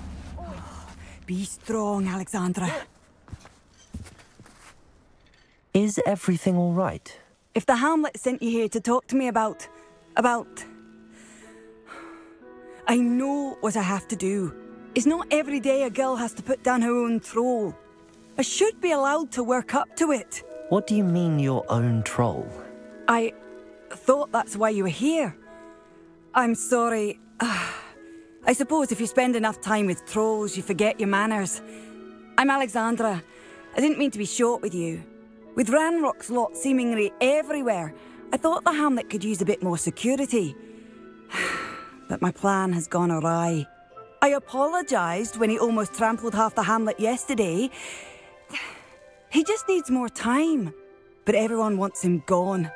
Be strong, Alexandra. Is everything all right? If the Hamlet sent you here to talk to me about... I know what I have to do. It's not every day a girl has to put down her own troll. I should be allowed to work up to it. What do you mean, your own troll? I thought that's why you were here. I'm sorry. I suppose if you spend enough time with trolls, you forget your manners. I'm Alexandra. I didn't mean to be short with you. With Ranrock's lot seemingly everywhere, I thought the Hamlet could use a bit more security. But my plan has gone awry. I apologised when he almost trampled half the Hamlet yesterday. He just needs more time. But everyone wants him gone.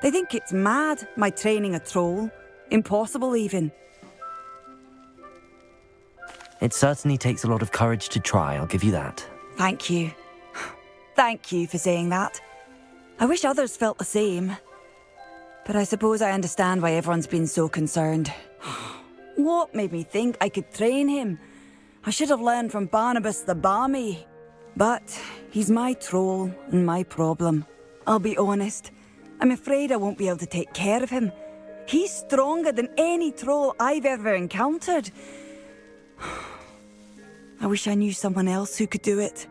They think it's mad, my training a troll. Impossible, even. It certainly takes a lot of courage to try, I'll give you that. Thank you. Thank you for saying that. I wish others felt the same. But I suppose I understand why everyone's been so concerned. What made me think I could train him? I should have learned from Barnabas the Barmy. But he's my troll and my problem. I'll be honest. I'm afraid I won't be able to take care of him. He's stronger than any troll I've ever encountered. I wish I knew someone else who could do it.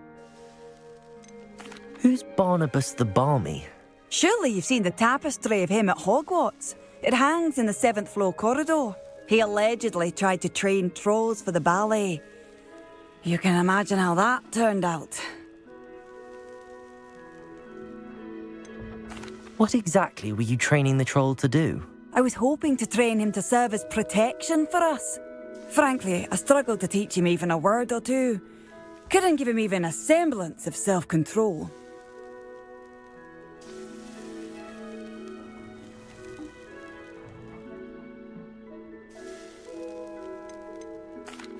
Who's Barnabas the Barmy? Surely you've seen the tapestry of him at Hogwarts. It hangs in the 7th floor corridor. He allegedly tried to train trolls for the ballet. You can imagine how that turned out. What exactly were you training the troll to do? I was hoping to train him to serve as protection for us. Frankly, I struggled to teach him even a word or two. Couldn't give him even a semblance of self-control.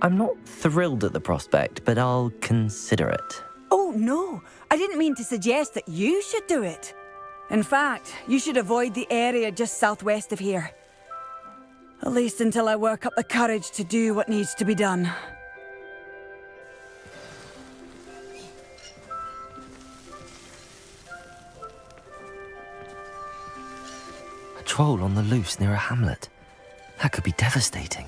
I'm not thrilled at the prospect, but I'll consider it. Oh, no. I didn't mean to suggest that you should do it. In fact, you should avoid the area just southwest of here. At least until I work up the courage to do what needs to be done. A troll on the loose near a hamlet. That could be devastating.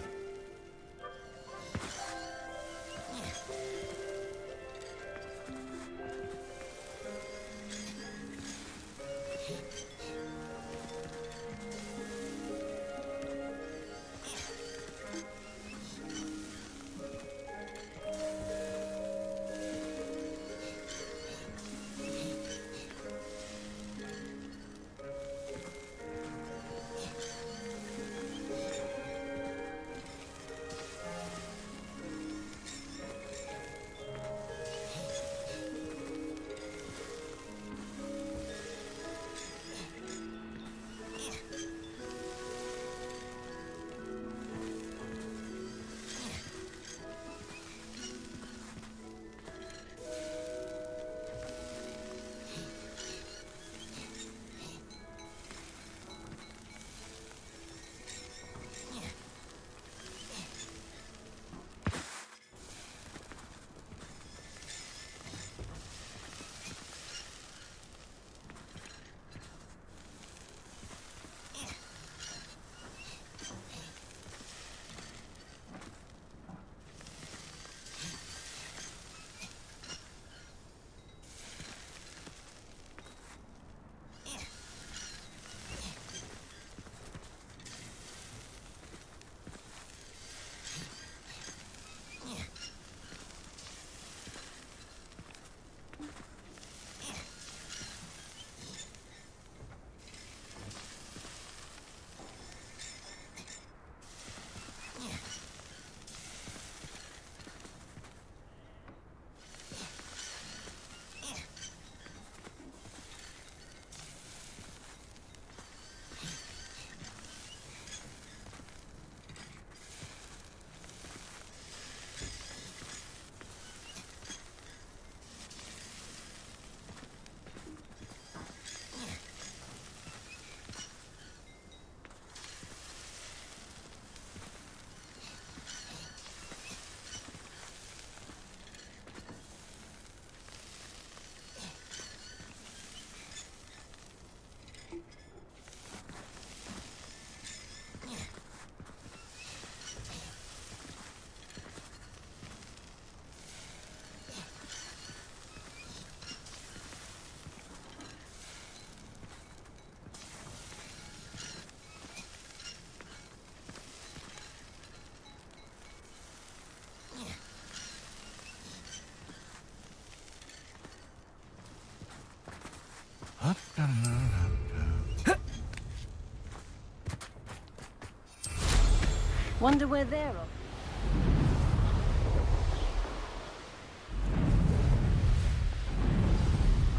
Wonder where they're off.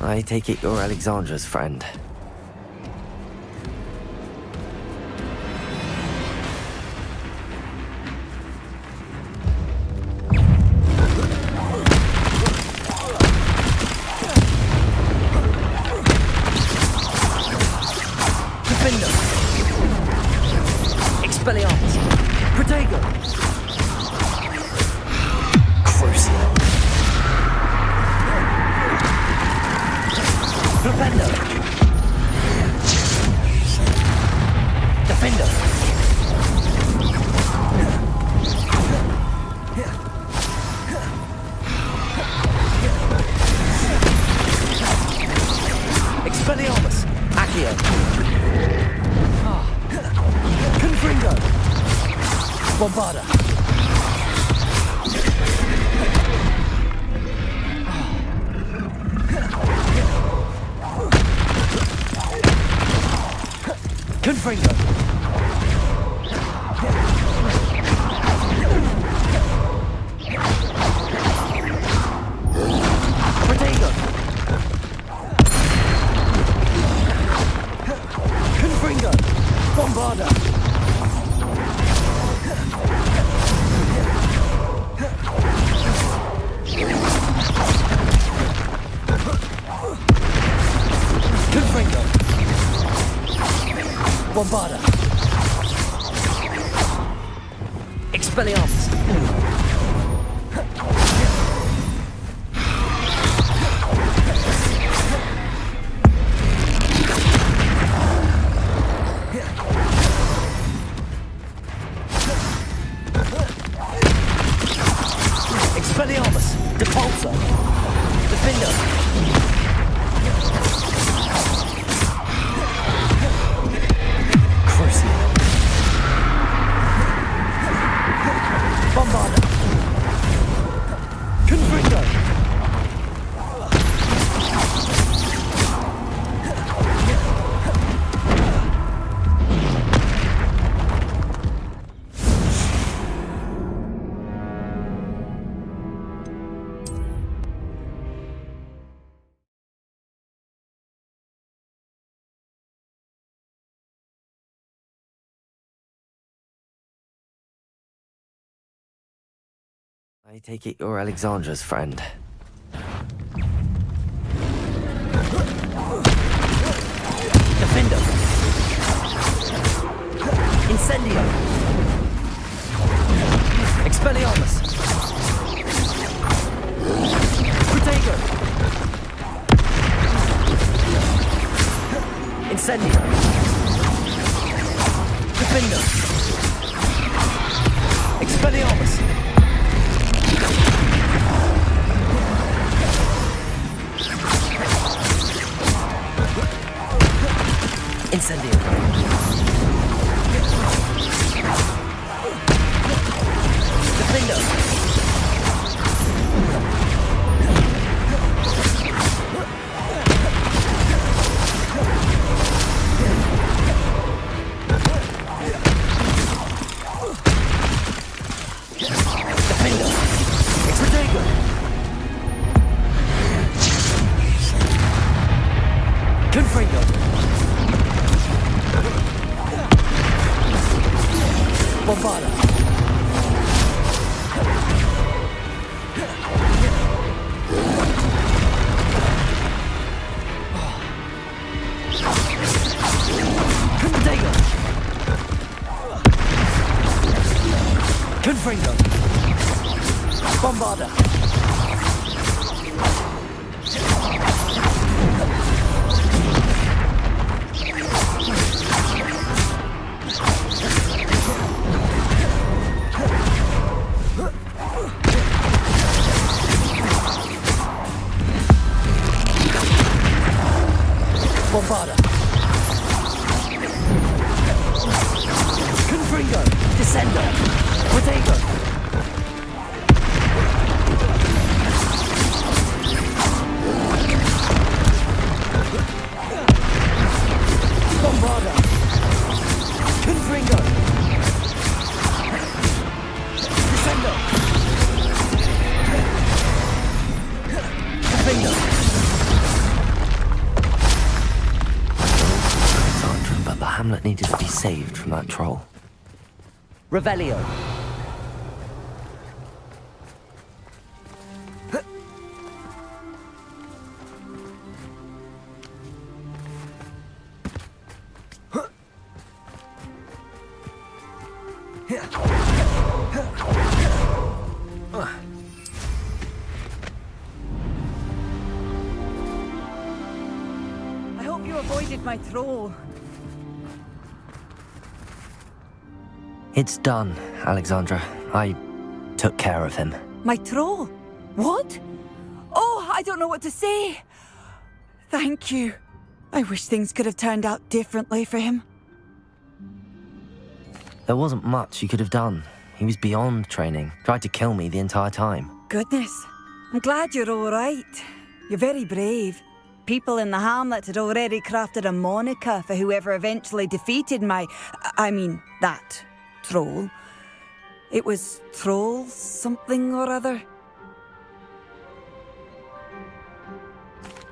I take it you're Alexandra's friend. Bombarda! Confringo! Protego! Confringo! Bombarda! Confringo! Bombarda! Expelliarmus! Expelliarmus! Depulsor! Defender! Crucible! Bombarda! Confringo! I take it you're Alexandra's friend. Defender! Incendio! Expelliarmus! Protego! Incendio! Defender! Expelliarmus! Incendio! Defender! Defender! Protego! Confringo! Bombarda! Protego! Confringo! Bombarda! Bombarda! Confringo! Descendo! Protego! Bombarda! Confringo! Descendo! Confringo! But the hamlet needed to be saved from that troll. Revelio! I hope you avoided my troll. It's done, Alexandra. I took care of him. My troll? What? Oh, I don't know what to say. Thank you. I wish things could have turned out differently for him. There wasn't much you could have done. He was beyond training, tried to kill me the entire time. Goodness. I'm glad you're all right. You're very brave. People in the hamlet had already crafted a moniker for whoever eventually defeated that troll. It was Troll something or other.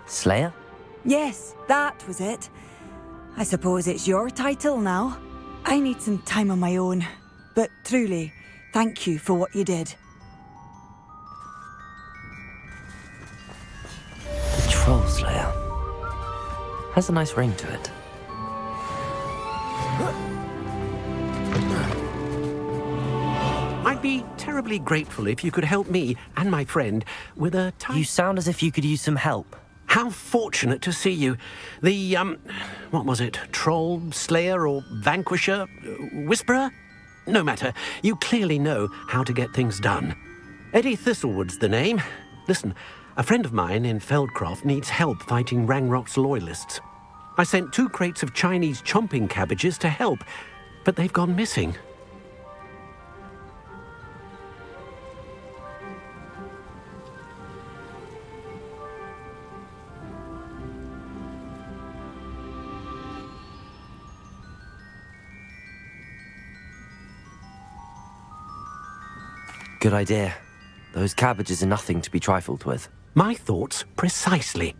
Slayer? Yes, that was it. I suppose it's your title now. I need some time on my own. But truly, thank you for what you did. The Troll Slayer. Has a nice ring to it. I'd be terribly grateful if you could help me and my friend with a You sound as if you could use some help. How fortunate to see you. The, what was it? Troll, Slayer, or Vanquisher? Whisperer? No matter. You clearly know how to get things done. Eddie Thistlewood's the name. Listen, a friend of mine in Feldcroft needs help fighting Rangrock's loyalists. I sent 2 crates of Chinese chomping cabbages to help, but they've gone missing. Good idea. Those cabbages are nothing to be trifled with. My thoughts precisely.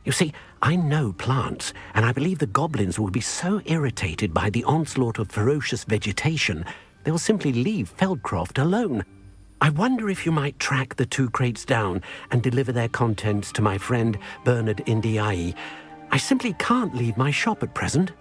You see, I know plants, and I believe the goblins will be so irritated by the onslaught of ferocious vegetation, they'll simply leave Feldcroft alone. I wonder if you might track the 2 crates down and deliver their contents to my friend Bernard Indiai. I simply can't leave my shop at present.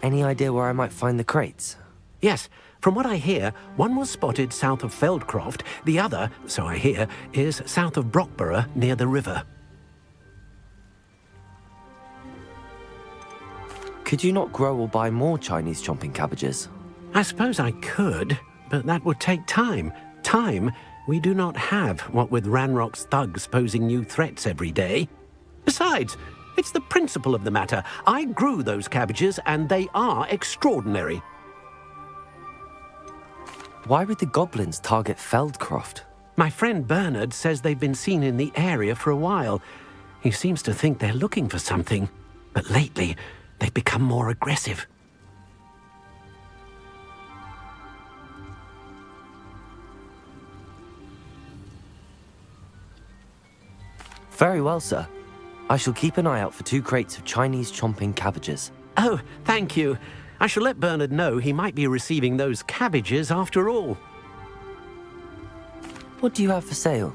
Any idea where I might find the crates? Yes, from what I hear, one was spotted south of Feldcroft, the other, so I hear, is south of Brockborough near the river. Could you not grow or buy more Chinese chomping cabbages? I suppose I could, but that would take time. Time we do not have, what with Ranrock's thugs posing new threats every day. Besides, it's the principle of the matter. I grew those cabbages, and they are extraordinary. Why would the goblins target Feldcroft? My friend Bernard says they've been seen in the area for a while. He seems to think they're looking for something, but lately they've become more aggressive. Very well, sir. I shall keep an eye out for 2 crates of Chinese chomping cabbages. Oh, thank you. I shall let Bernard know he might be receiving those cabbages after all. What do you have for sale?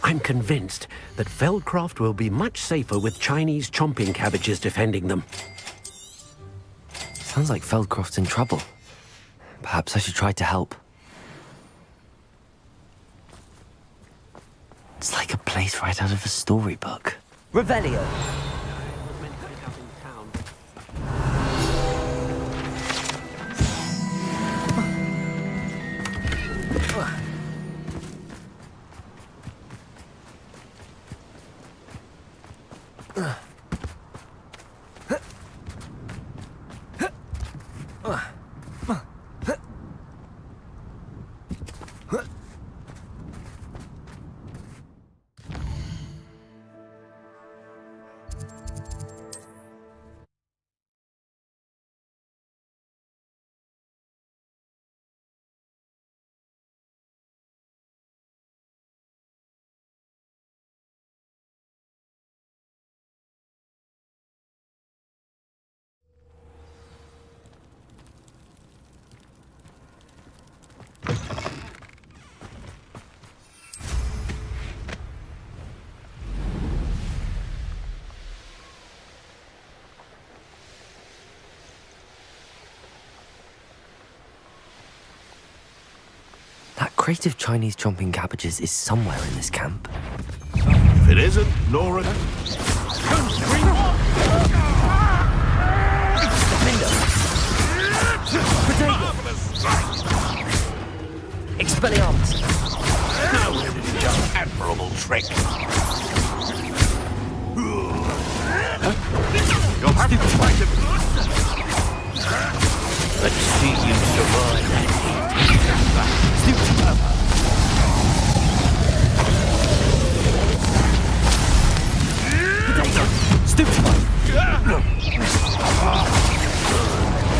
I'm convinced that Feldcroft will be much safer with Chinese chomping cabbages defending them. Sounds like Feldcroft's in trouble. Perhaps I should try to help. It's like a place right out of a storybook. Revelio! crate of Chinese chomping cabbages is somewhere in this camp. If it isn't, Nora... Expelliarmus! Now where did he just admirable trick? You'll have to fight him. Let's see you survive that Stupid one!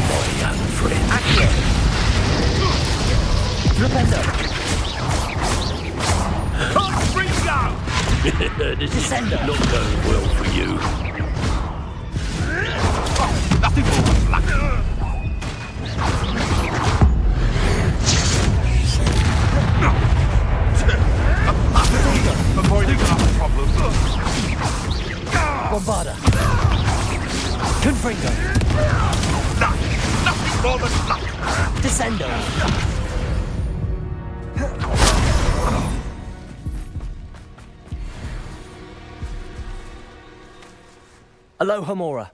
my young friend. Accio! Flipendo! This is Descendo. not going well for you. Nothing more than luck. Avoiding our problems. Bombarda! Confringo! Nothing more than luck. Descendo! Aloha Mora.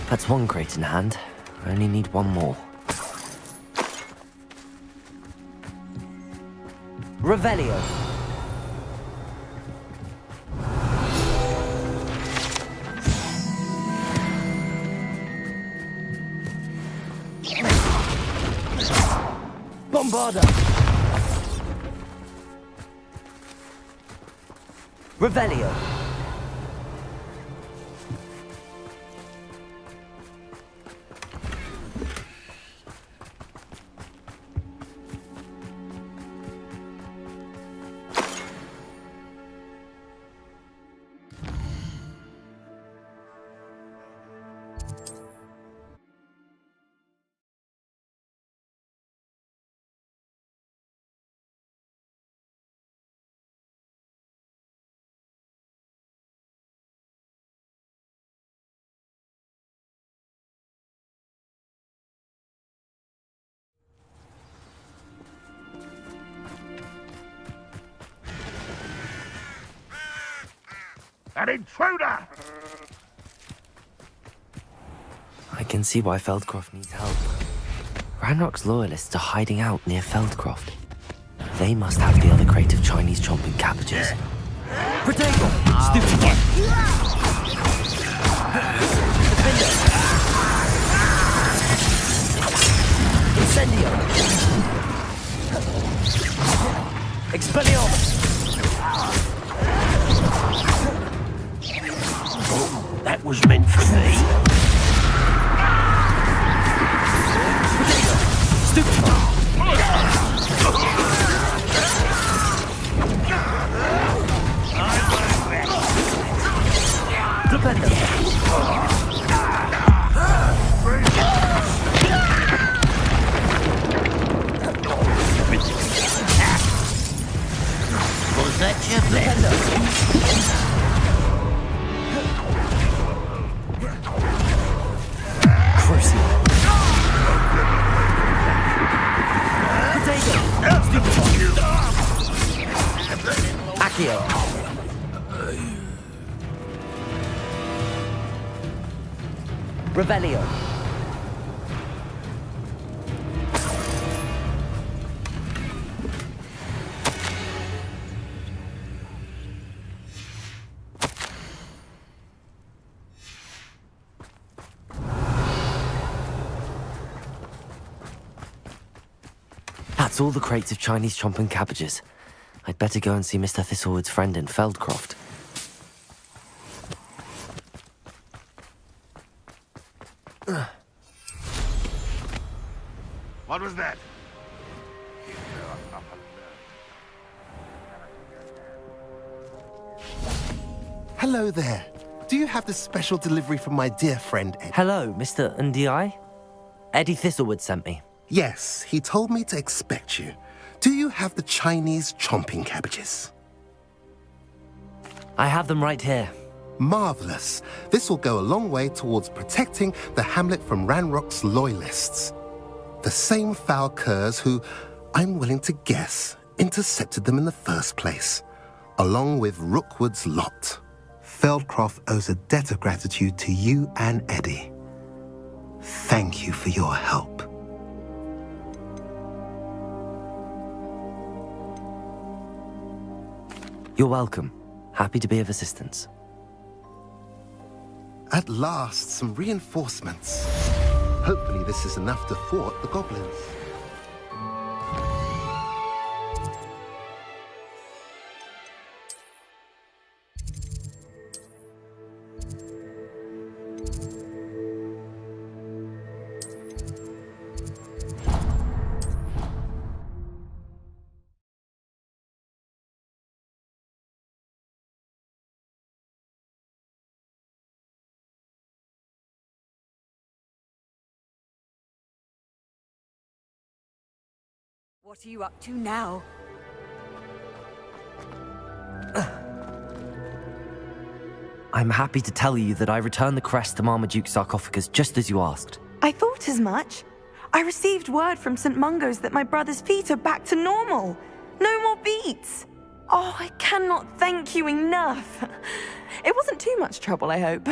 That's one crate in hand. I only need one more. Revelio. Bombarda. Revelio. An intruder! I can see why Feldcroft needs help. Ranrock's loyalists are hiding out near Feldcroft. They must have the other crate of Chinese chomping cabbages. Protego! Stupid one! Defender! Incendio! Expelliarmus! That was meant for me. Stupid one! Flipendo! Was that your Flipendo? Crucio! Potato! Stupid one! Accio! Revelio. That's all the crates of Chinese chomping cabbages. I'd better go and see Mr. Thistlewood's friend in Feldcroft. What was that? Hello there. do you have the special delivery from my dear friend Eddie? Hello, Mr. Ndi. Eddie Thistlewood sent me. Yes, he told me to expect you. Do you have the Chinese chomping cabbages? I have them right here. Marvelous. This will go a long way towards protecting the hamlet from Ranrock's loyalists. The same foul curs who, I'm willing to guess, intercepted them in the first place, along with Rookwood's lot. Feldcroft owes a debt of gratitude to you and Eddie. Thank you for your help. You're welcome. Happy to be of assistance. At last, some reinforcements. Hopefully this is enough to thwart the goblins. What are you up to now? I'm happy to tell you that I returned the crest to Marmaduke's sarcophagus just as you asked. I thought as much. I received word from St. Mungo's that my brother's feet are back to normal. No more beats. Oh, I cannot thank you enough. It wasn't too much trouble, I hope.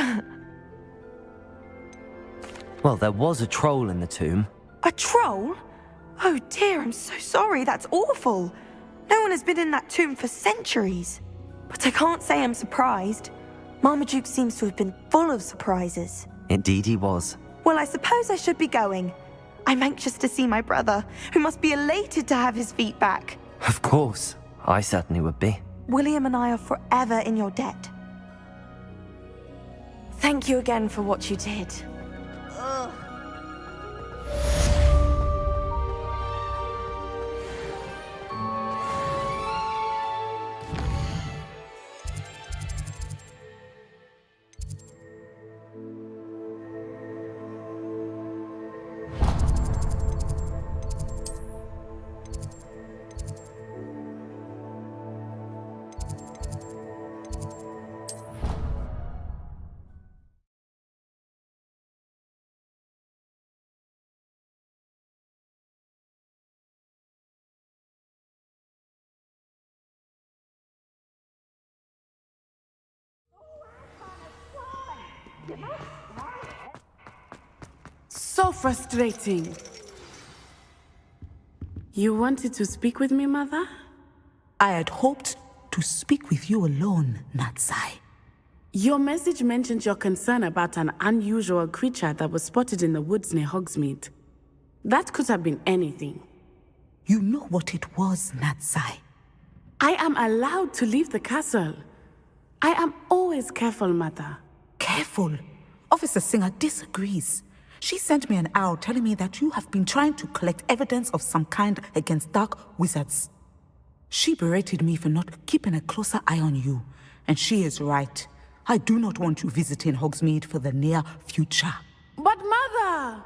Well, there was a troll in the tomb. A troll? Oh dear, I'm so sorry. That's awful. No one has been in that tomb for centuries. But I can't say I'm surprised. Marmaduke seems to have been full of surprises. Indeed he was. Well, I suppose I should be going. I'm anxious to see my brother, who must be elated to have his feet back. Of course. I certainly would be. William and I are forever in your debt. Thank you again for what you did. Ugh. So frustrating. You wanted to speak with me, Mother? I had hoped to speak with you alone, Natsai. Your message mentioned your concern about an unusual creature that was spotted in the woods near Hogsmeade. That could have been anything. You know what it was, Natsai. I am allowed to leave the castle. I am always careful, Mother. Careful? Officer Singer disagrees. She sent me an owl telling me that you have been trying to collect evidence of some kind against dark wizards. She berated me for not keeping a closer eye on you, and she is right. I do not want you visiting Hogsmeade for the near future. But Mother!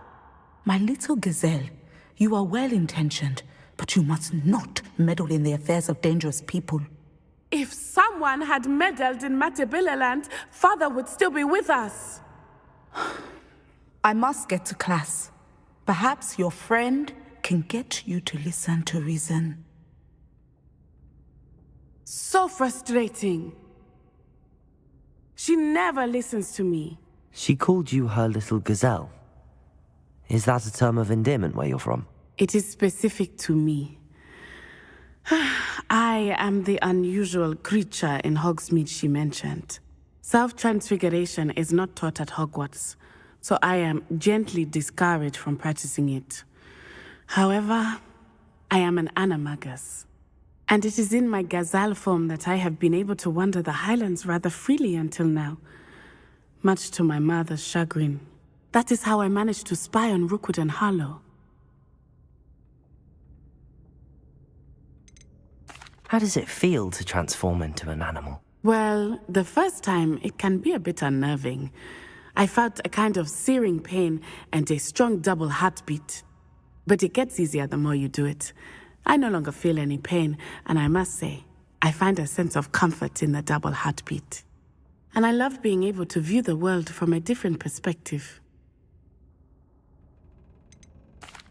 My little gazelle, you are well-intentioned, but you must not meddle in the affairs of dangerous people. If someone had meddled in Matabeleland, Father would still be with us. I must get to class. Perhaps your friend can get you to listen to reason. So frustrating. She never listens to me. She called you her little gazelle. Is that a term of endearment where you're from? It is specific to me. I am the unusual creature in Hogsmeade she mentioned. Self-transfiguration is not taught at Hogwarts, so I am gently discouraged from practicing it. However, I am an animagus, and it is in my gazelle form that I have been able to wander the Highlands rather freely until now, much to my mother's chagrin. That is how I managed to spy on Rookwood and Harlow. How does it feel to transform into an animal? Well, the first time, it can be a bit unnerving. I felt a kind of searing pain and a strong double heartbeat. But it gets easier the more you do it. I no longer feel any pain, and I must say, I find a sense of comfort in the double heartbeat. And I love being able to view the world from a different perspective.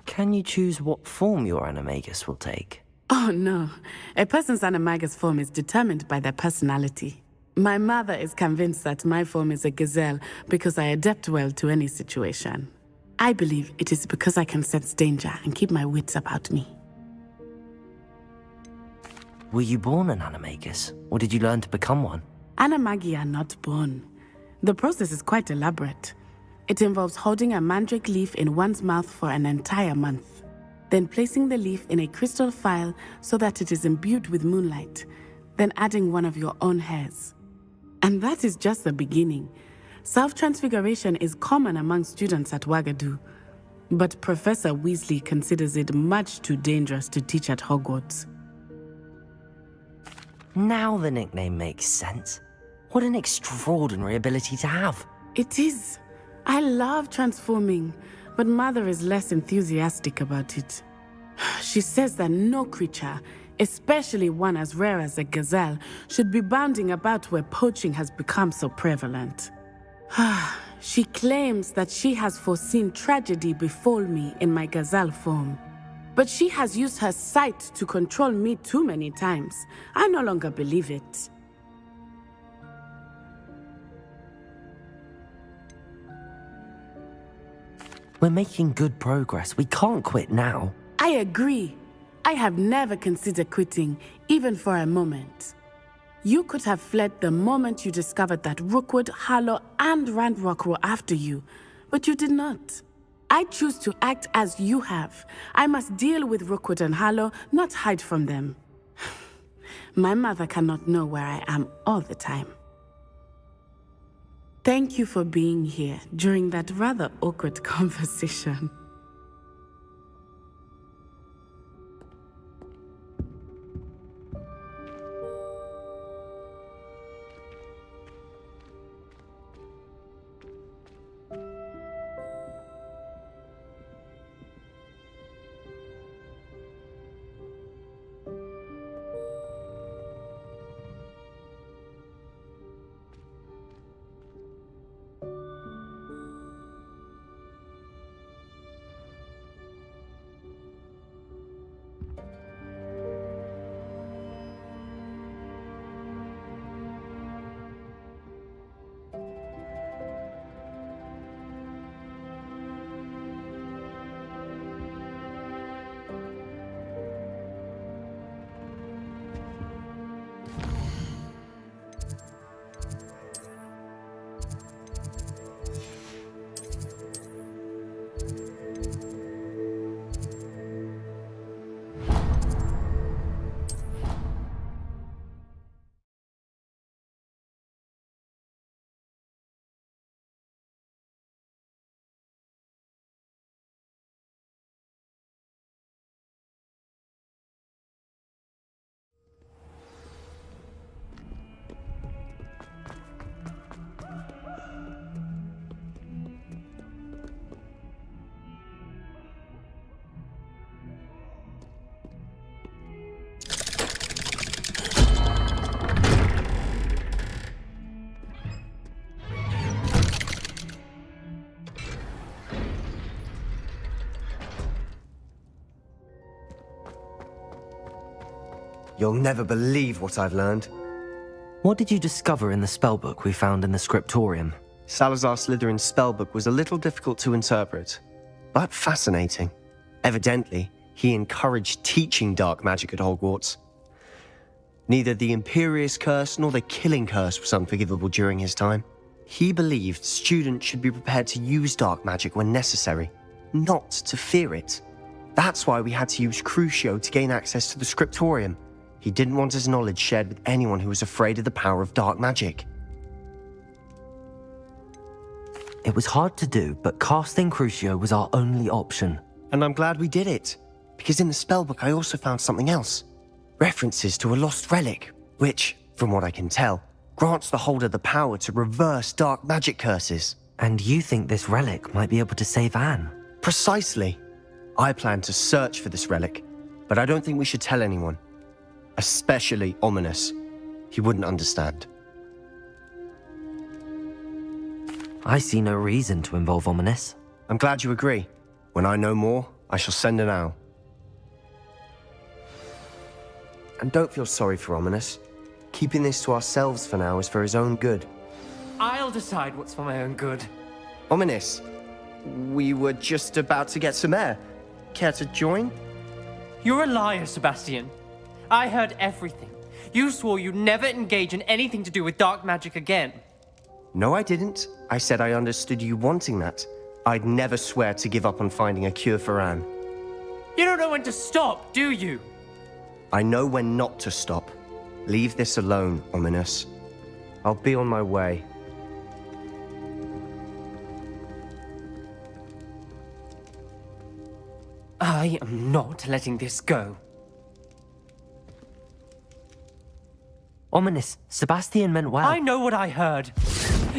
Can you choose what form your animagus will take? Oh no, a person's animagus form is determined by their personality. My mother is convinced that my form is a gazelle because I adapt well to any situation. I believe it is because I can sense danger and keep my wits about me. Were you born an animagus, or did you learn to become one? Animagi are not born. The process is quite elaborate. It involves holding a mandrake leaf in one's mouth for an entire month, then placing the leaf in a crystal phial so that it is imbued with moonlight, then adding one of your own hairs. And that is just the beginning. Self-transfiguration is common among students at Ouagadougou, but Professor Weasley considers it much too dangerous to teach at Hogwarts. Now the nickname makes sense. What an extraordinary ability to have. It is. I love transforming, but Mother is less enthusiastic about it. She says that no creature, especially one as rare as a gazelle, should be bounding about where poaching has become so prevalent. She claims that she has foreseen tragedy befall me in my gazelle form. But she has used her sight to control me too many times. I no longer believe it. We're making good progress. We can't quit now. I agree. I have never considered quitting, even for a moment. You could have fled the moment you discovered that Rookwood, Harlow, and Ranrock were after you, but you did not. I choose to act as you have. I must deal with Rookwood and Harlow, not hide from them. My mother cannot know where I am all the time. Thank you for being here during that rather awkward conversation. You'll never believe what I've learned. What did you discover in the spellbook we found in the scriptorium? Salazar Slytherin's spellbook was a little difficult to interpret, but fascinating. Evidently, he encouraged teaching dark magic at Hogwarts. Neither the Imperious Curse nor the Killing Curse was unforgivable during his time. He believed students should be prepared to use dark magic when necessary, not to fear it. That's why we had to use Crucio to gain access to the scriptorium. He didn't want his knowledge shared with anyone who was afraid of the power of dark magic. It was hard to do, but casting Crucio was our only option. And I'm glad we did it, because in the spellbook I also found something else. References to a lost relic, which, from what I can tell, grants the holder the power to reverse dark magic curses. And you think this relic might be able to save Anne? Precisely. I plan to search for this relic, but I don't think we should tell anyone. Especially Ominous. He wouldn't understand. I see no reason to involve Ominous. I'm glad you agree. When I know more, I shall send an owl. And don't feel sorry for Ominous. Keeping this to ourselves for now is for his own good. I'll decide what's for my own good. Ominous, we were just about to get some air. Care to join? You're a liar, Sebastian. I heard everything. You swore you'd never engage in anything to do with dark magic again. No, I didn't. I said I understood you wanting that. I'd never swear to give up on finding a cure for Anne. You don't know when to stop, do you? I know when not to stop. Leave this alone, Ominous. I'll be on my way. I am not letting this go. Ominous, Sebastian meant well. I know what I heard.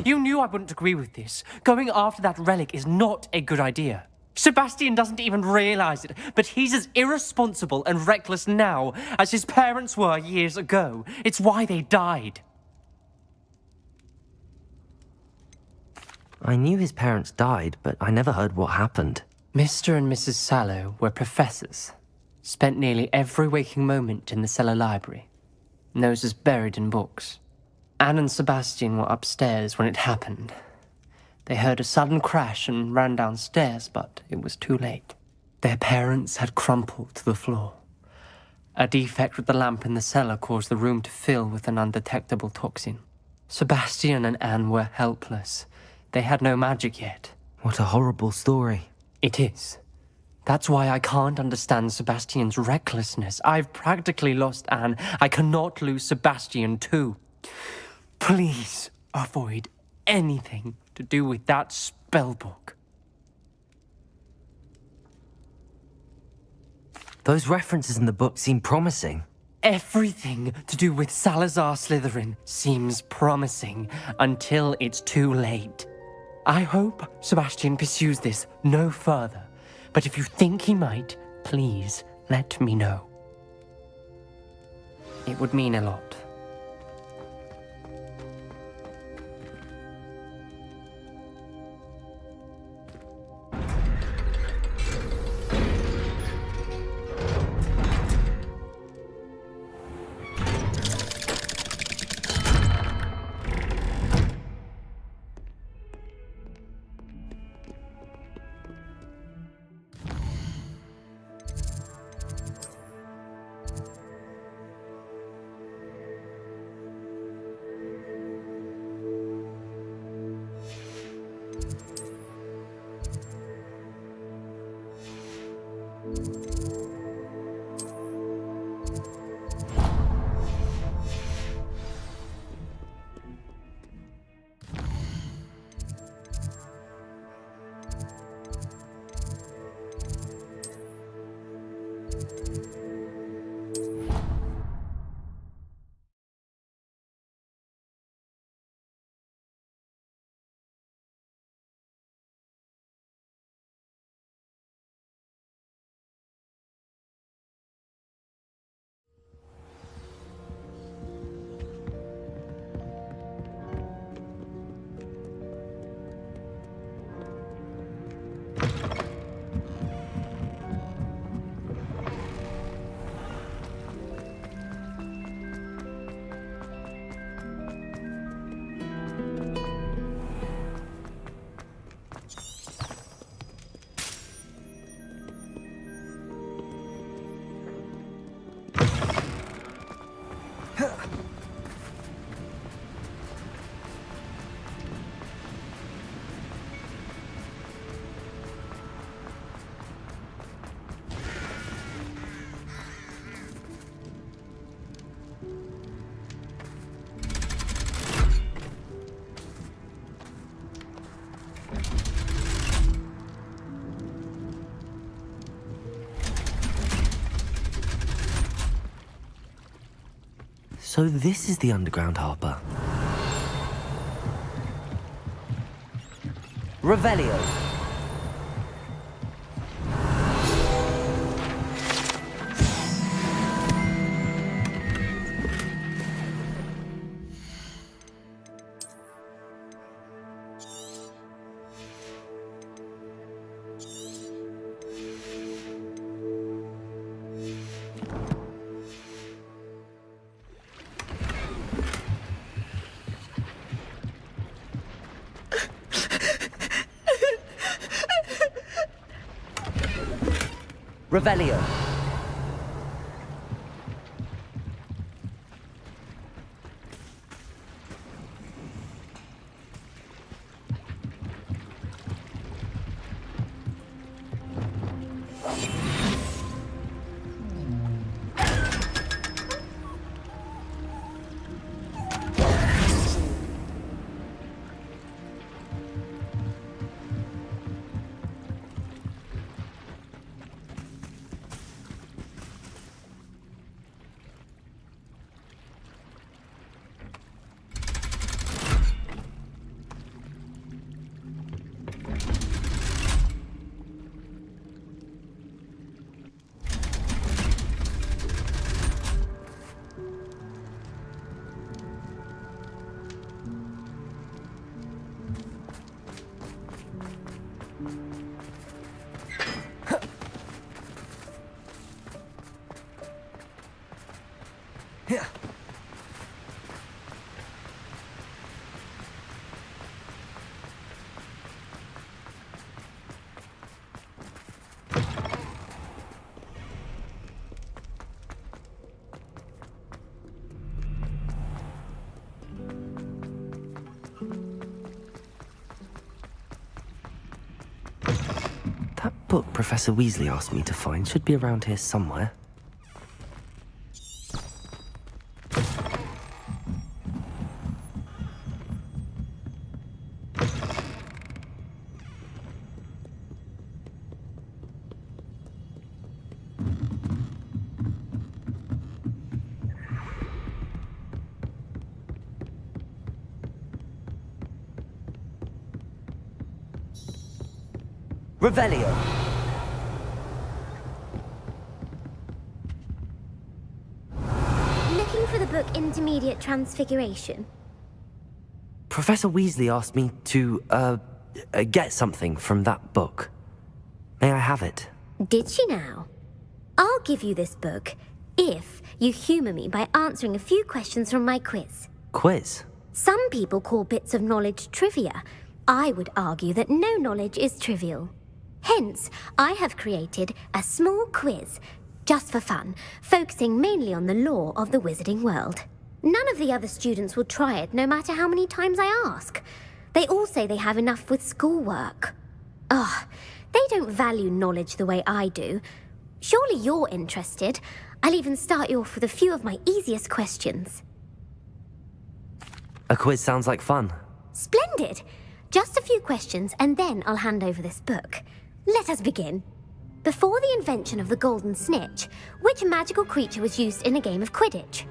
You knew I wouldn't agree with this. Going after that relic is not a good idea. Sebastian doesn't even realize it, but he's as irresponsible and reckless now as his parents were years ago. It's why they died. I knew his parents died, but I never heard what happened. Mr. and Mrs. Sallow were professors. Spent nearly every waking moment in the cellar library. Noses buried in books. Anne and Sebastian were upstairs when it happened. They heard a sudden crash and ran downstairs, but it was too late. Their parents had crumpled to the floor. A defect with the lamp in the cellar caused the room to fill with an undetectable toxin. Sebastian and Anne were helpless. They had no magic yet. What a horrible story. It is. That's why I can't understand Sebastian's recklessness. I've practically lost Anne. I cannot lose Sebastian too. Please avoid anything to do with that spellbook. Those references in the book seem promising. Everything to do with Salazar Slytherin seems promising until it's too late. I hope Sebastian pursues this no further, but if you think he might, please let me know. It would mean a lot. So this is the underground harbour. Revelio. Revelio. That book Professor Weasley asked me to find should be around here somewhere. Revelio. Looking for the book Intermediate Transfiguration? Professor Weasley asked me to, get something from that book. May I have it? Did she now? I'll give you this book if you humour me by answering a few questions from my quiz. Quiz? Some people call bits of knowledge trivia. I would argue that no knowledge is trivial. Hence, I have created a small quiz, just for fun, focusing mainly on the lore of the wizarding world. None of the other students will try it, no matter how many times I ask. They all say they have enough with schoolwork. Ugh, they don't value knowledge the way I do. Surely you're interested. I'll even start you off with a few of my easiest questions. A quiz sounds like fun. Splendid! Just a few questions, and then I'll hand over this book. Let us begin. Before the invention of the golden snitch, which magical creature was used in a game of Quidditch?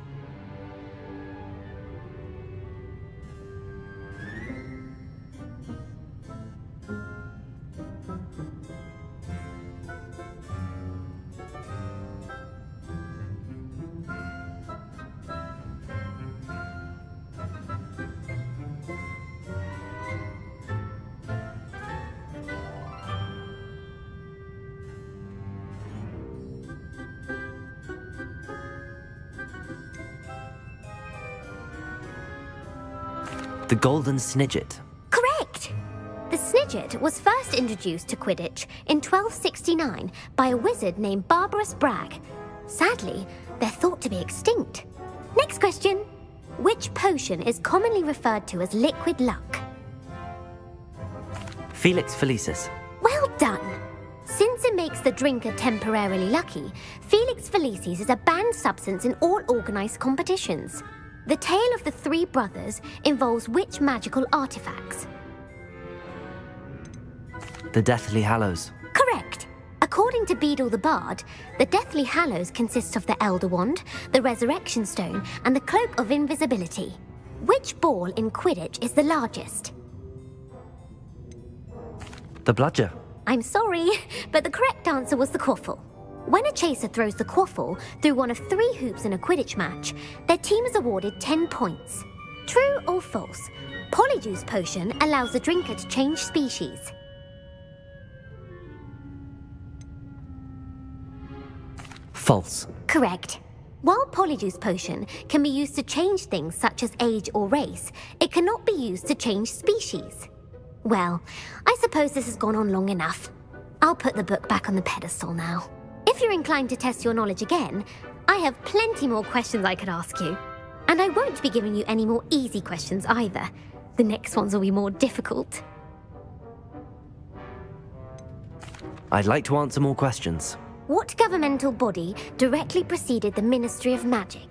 The Golden Snidget. Correct! The Snidget was first introduced to Quidditch in 1269 by a wizard named Barbarous Bragg. Sadly, they're thought to be extinct. Next question. Which potion is commonly referred to as liquid luck? Felix Felicis. Well done! Since it makes the drinker temporarily lucky, Felix Felicis is a banned substance in all organised competitions. The tale of the three brothers involves which magical artifacts? The Deathly Hallows. Correct. According to Beedle the Bard, the Deathly Hallows consists of the Elder Wand, the Resurrection Stone, and the Cloak of Invisibility. Which ball in Quidditch is the largest? The bludger. I'm sorry, but the correct answer was the quaffle. When a chaser throws the quaffle through one of 3 hoops in a Quidditch match, their team is awarded 10 points. True or false? Polyjuice potion allows the drinker to change species. False. Correct. While Polyjuice potion can be used to change things such as age or race, it cannot be used to change species. Well, I suppose this has gone on long enough. I'll put the book back on the pedestal now. If you're inclined to test your knowledge again, I have plenty more questions I could ask you. And I won't be giving you any more easy questions either. The next ones will be more difficult. I'd like to answer more questions. What governmental body directly preceded the Ministry of Magic?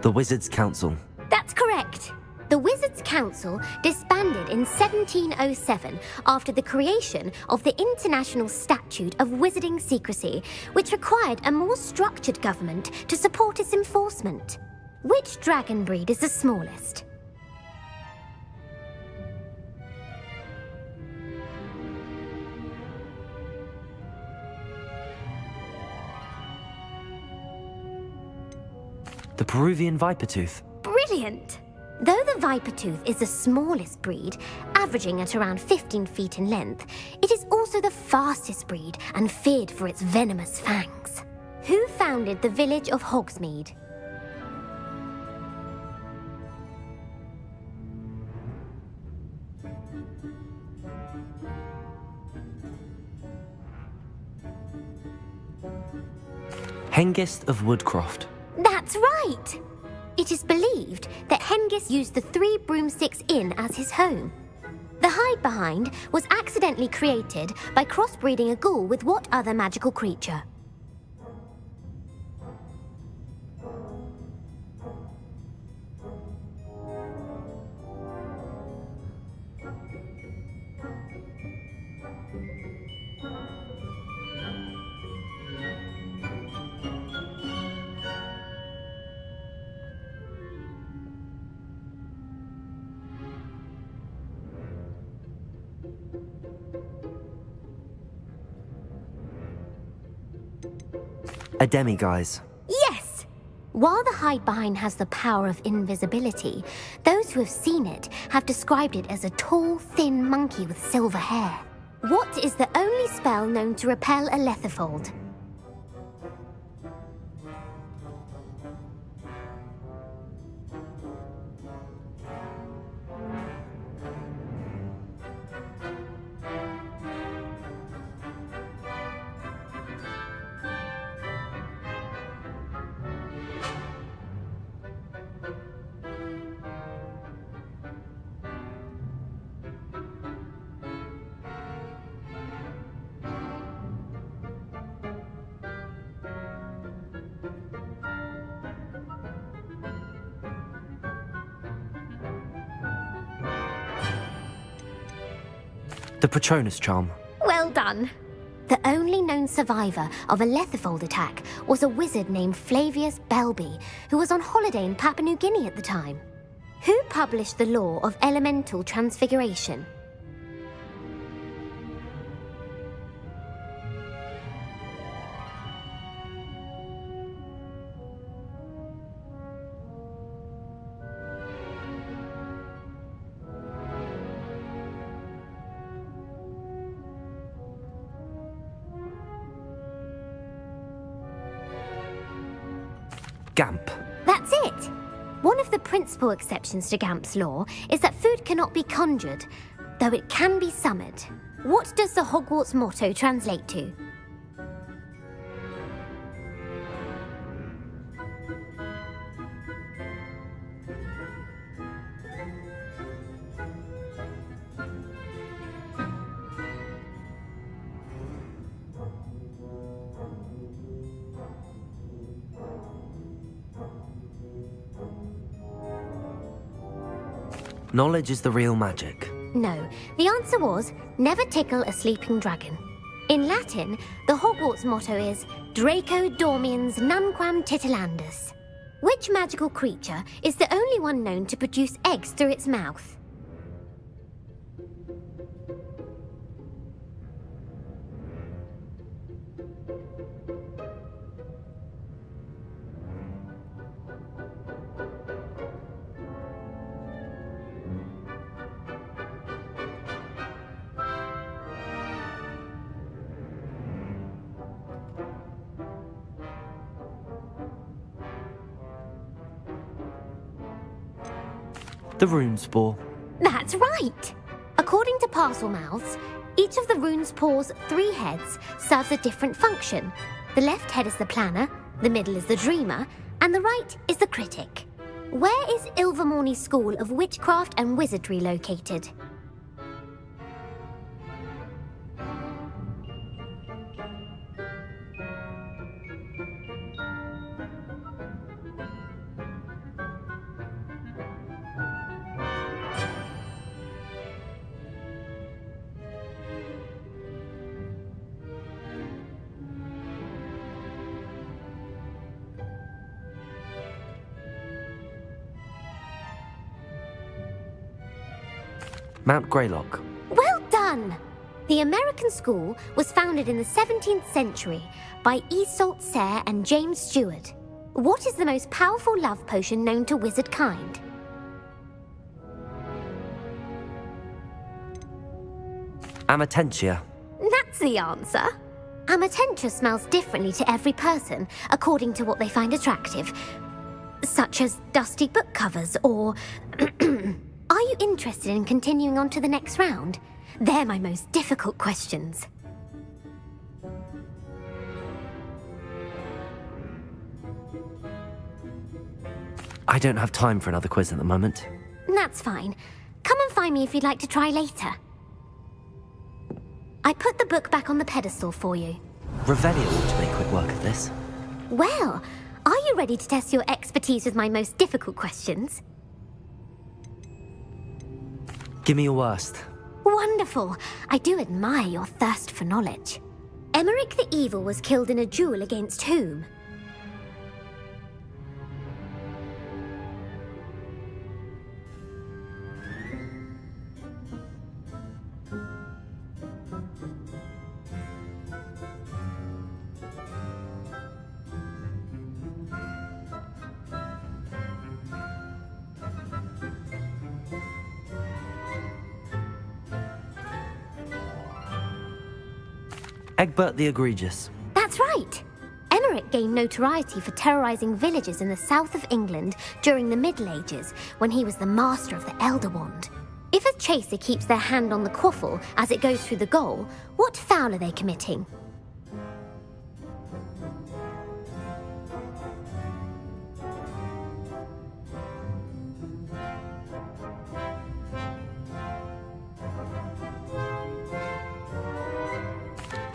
The Wizards' Council. That's correct. The Wizards' Council disbanded in 1707 after the creation of the International Statute of Wizarding Secrecy, which required a more structured government to support its enforcement. Which dragon breed is the smallest? The Peruvian Vipertooth. Brilliant! Though the Vipertooth is the smallest breed, averaging at around 15 feet in length, it is also the fastest breed and feared for its venomous fangs. Who founded the village of Hogsmeade? Hengist of Woodcroft. That's right! It is believed that Hengist used the 3 Broomsticks Inn as his home. The hide-behind was accidentally created by crossbreeding a ghoul with what other magical creature? A demiguise. Yes! While the hide-behind has the power of invisibility, those who have seen it have described it as a tall, thin monkey with silver hair. What is the only spell known to repel a lethifold? The Patronus Charm. Well done! The only known survivor of a lethifold attack was a wizard named Flavius Belby, who was on holiday in Papua New Guinea at the time. Who published the law of elemental transfiguration? Gamp. That's it! One of the principal exceptions to Gamp's law is that food cannot be conjured, though it can be summoned. What does the Hogwarts motto translate to? Knowledge is the real magic. No, the answer was never tickle a sleeping dragon. In Latin, the Hogwarts motto is Draco dormiens nunquam titilandus. Which magical creature is the only one known to produce eggs through its mouth? The rune spore. That's right! According to parcel mouths, each of the rune's paws' 3 heads serves a different function. The left head is the planner, the middle is the dreamer, and the right is the critic. Where is Ilvermorny School of Witchcraft and Wizardry located? Mount Greylock. Well done! The American school was founded in the 17th century by Iseult Sayre and James Stewart. What is the most powerful love potion known to wizard kind? Amatentia. That's the answer. Amatentia smells differently to every person, according to what they find attractive, such as dusty book covers or... Are you interested in continuing on to the next round? They're my most difficult questions. I don't have time for another quiz at the moment. That's fine. Come and find me if you'd like to try later. I put the book back on the pedestal for you. Revelio ought to make quick work of this. Well, are you ready to test your expertise with my most difficult questions? Give me your worst. Wonderful. I do admire your thirst for knowledge. Emmerich the Evil was killed in a duel against whom? Egbert the Egregious. That's right. Emmerich gained notoriety for terrorizing villages in the south of England during the Middle Ages, when he was the master of the Elder Wand. If a chaser keeps their hand on the quaffle as it goes through the goal, what foul are they committing?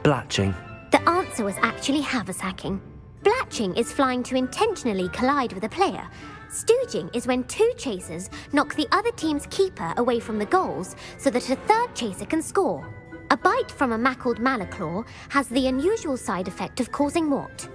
Blatching. The answer was actually haversacking. Blatching is flying to intentionally collide with a player. Stooging is when 2 chasers knock the other team's keeper away from the goals so that a 3rd chaser can score. A bite from a mackled malaclaw has the unusual side effect of causing what?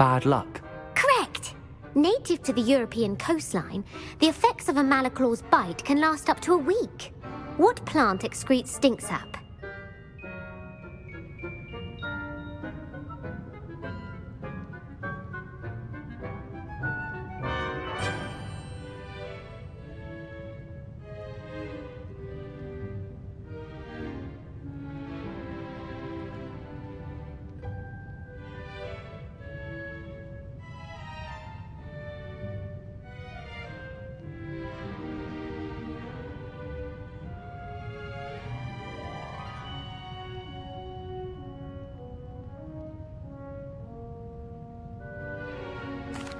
bad luck? Correct. Native to the European coastline, the effects of a malaclaw's bite can last up to a week. What plant excretes stink sap?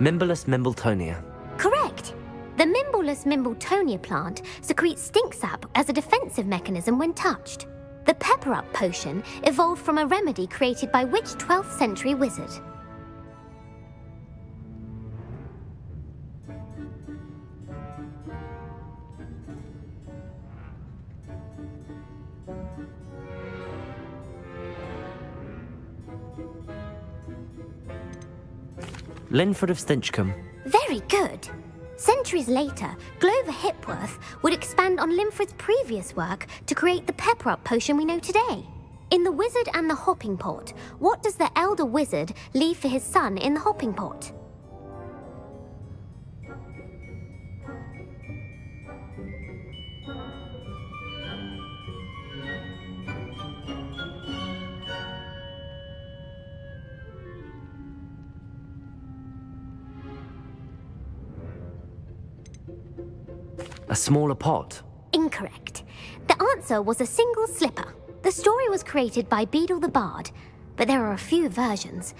Mimbolus mimbletonia. Correct. The Mimbolus mimbletonia plant secretes stink sap as a defensive mechanism when touched. The Pepper Up potion evolved from a remedy created by which 12th century wizard? Linford of Stinchcombe. Very good. Centuries later, Glover Hipworth would expand on Linford's previous work to create the Pepper Up potion we know today. In The Wizard and the Hopping Pot, what does the elder wizard leave for his son in the hopping pot? A smaller pot. Incorrect. The answer was a single slipper. The story was created by Beadle the Bard, but there are a few versions.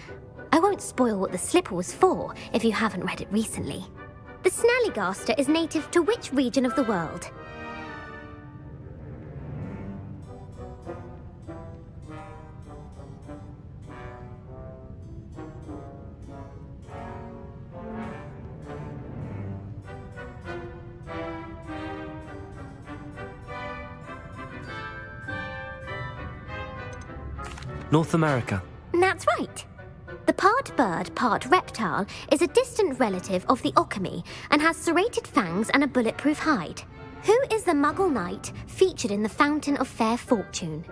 I won't spoil what the slipper was for if you haven't read it recently. The Snallygaster is native to which region of the world? North America. That's right. The part bird, part reptile is a distant relative of the Occamy and has serrated fangs and a bulletproof hide. Who is the Muggle knight featured in the Fountain of Fair Fortune?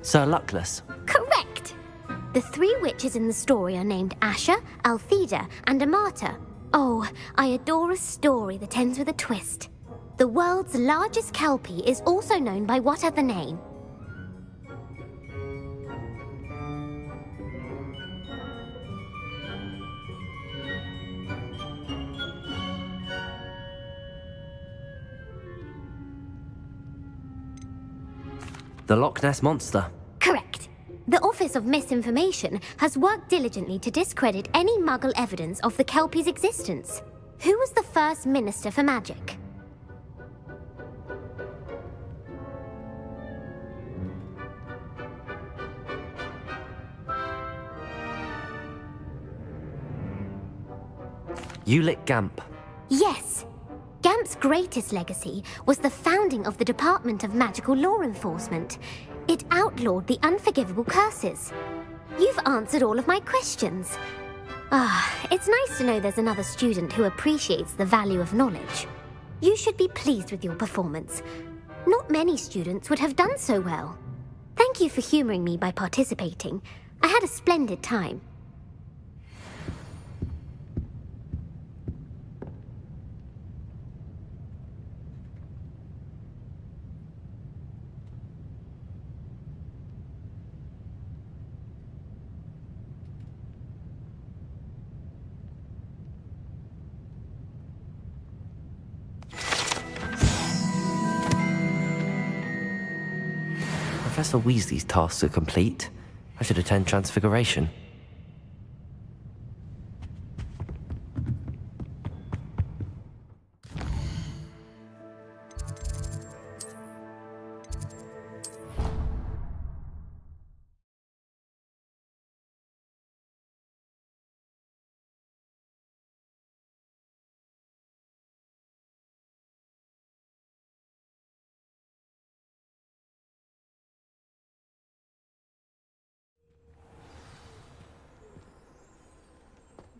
Sir Luckless. Correct! The three witches in the story are named Asher, Altheda, and Amata. Oh, I adore a story that ends with a twist. The world's largest kelpie is also known by what other name? The Loch Ness Monster. Correct. The Office of Misinformation has worked diligently to discredit any Muggle evidence of the Kelpie's existence. Who was the first Minister for Magic? Ulick Gamp. Yes. Gamp's greatest legacy was the founding of the Department of Magical Law Enforcement. It outlawed the unforgivable curses. You've answered all of my questions. It's nice to know there's another student who appreciates the value of knowledge. You should be pleased with your performance. Not many students would have done so well. Thank you for humoring me by participating. I had a splendid time. Professor Weasley's tasks are complete. I should attend Transfiguration.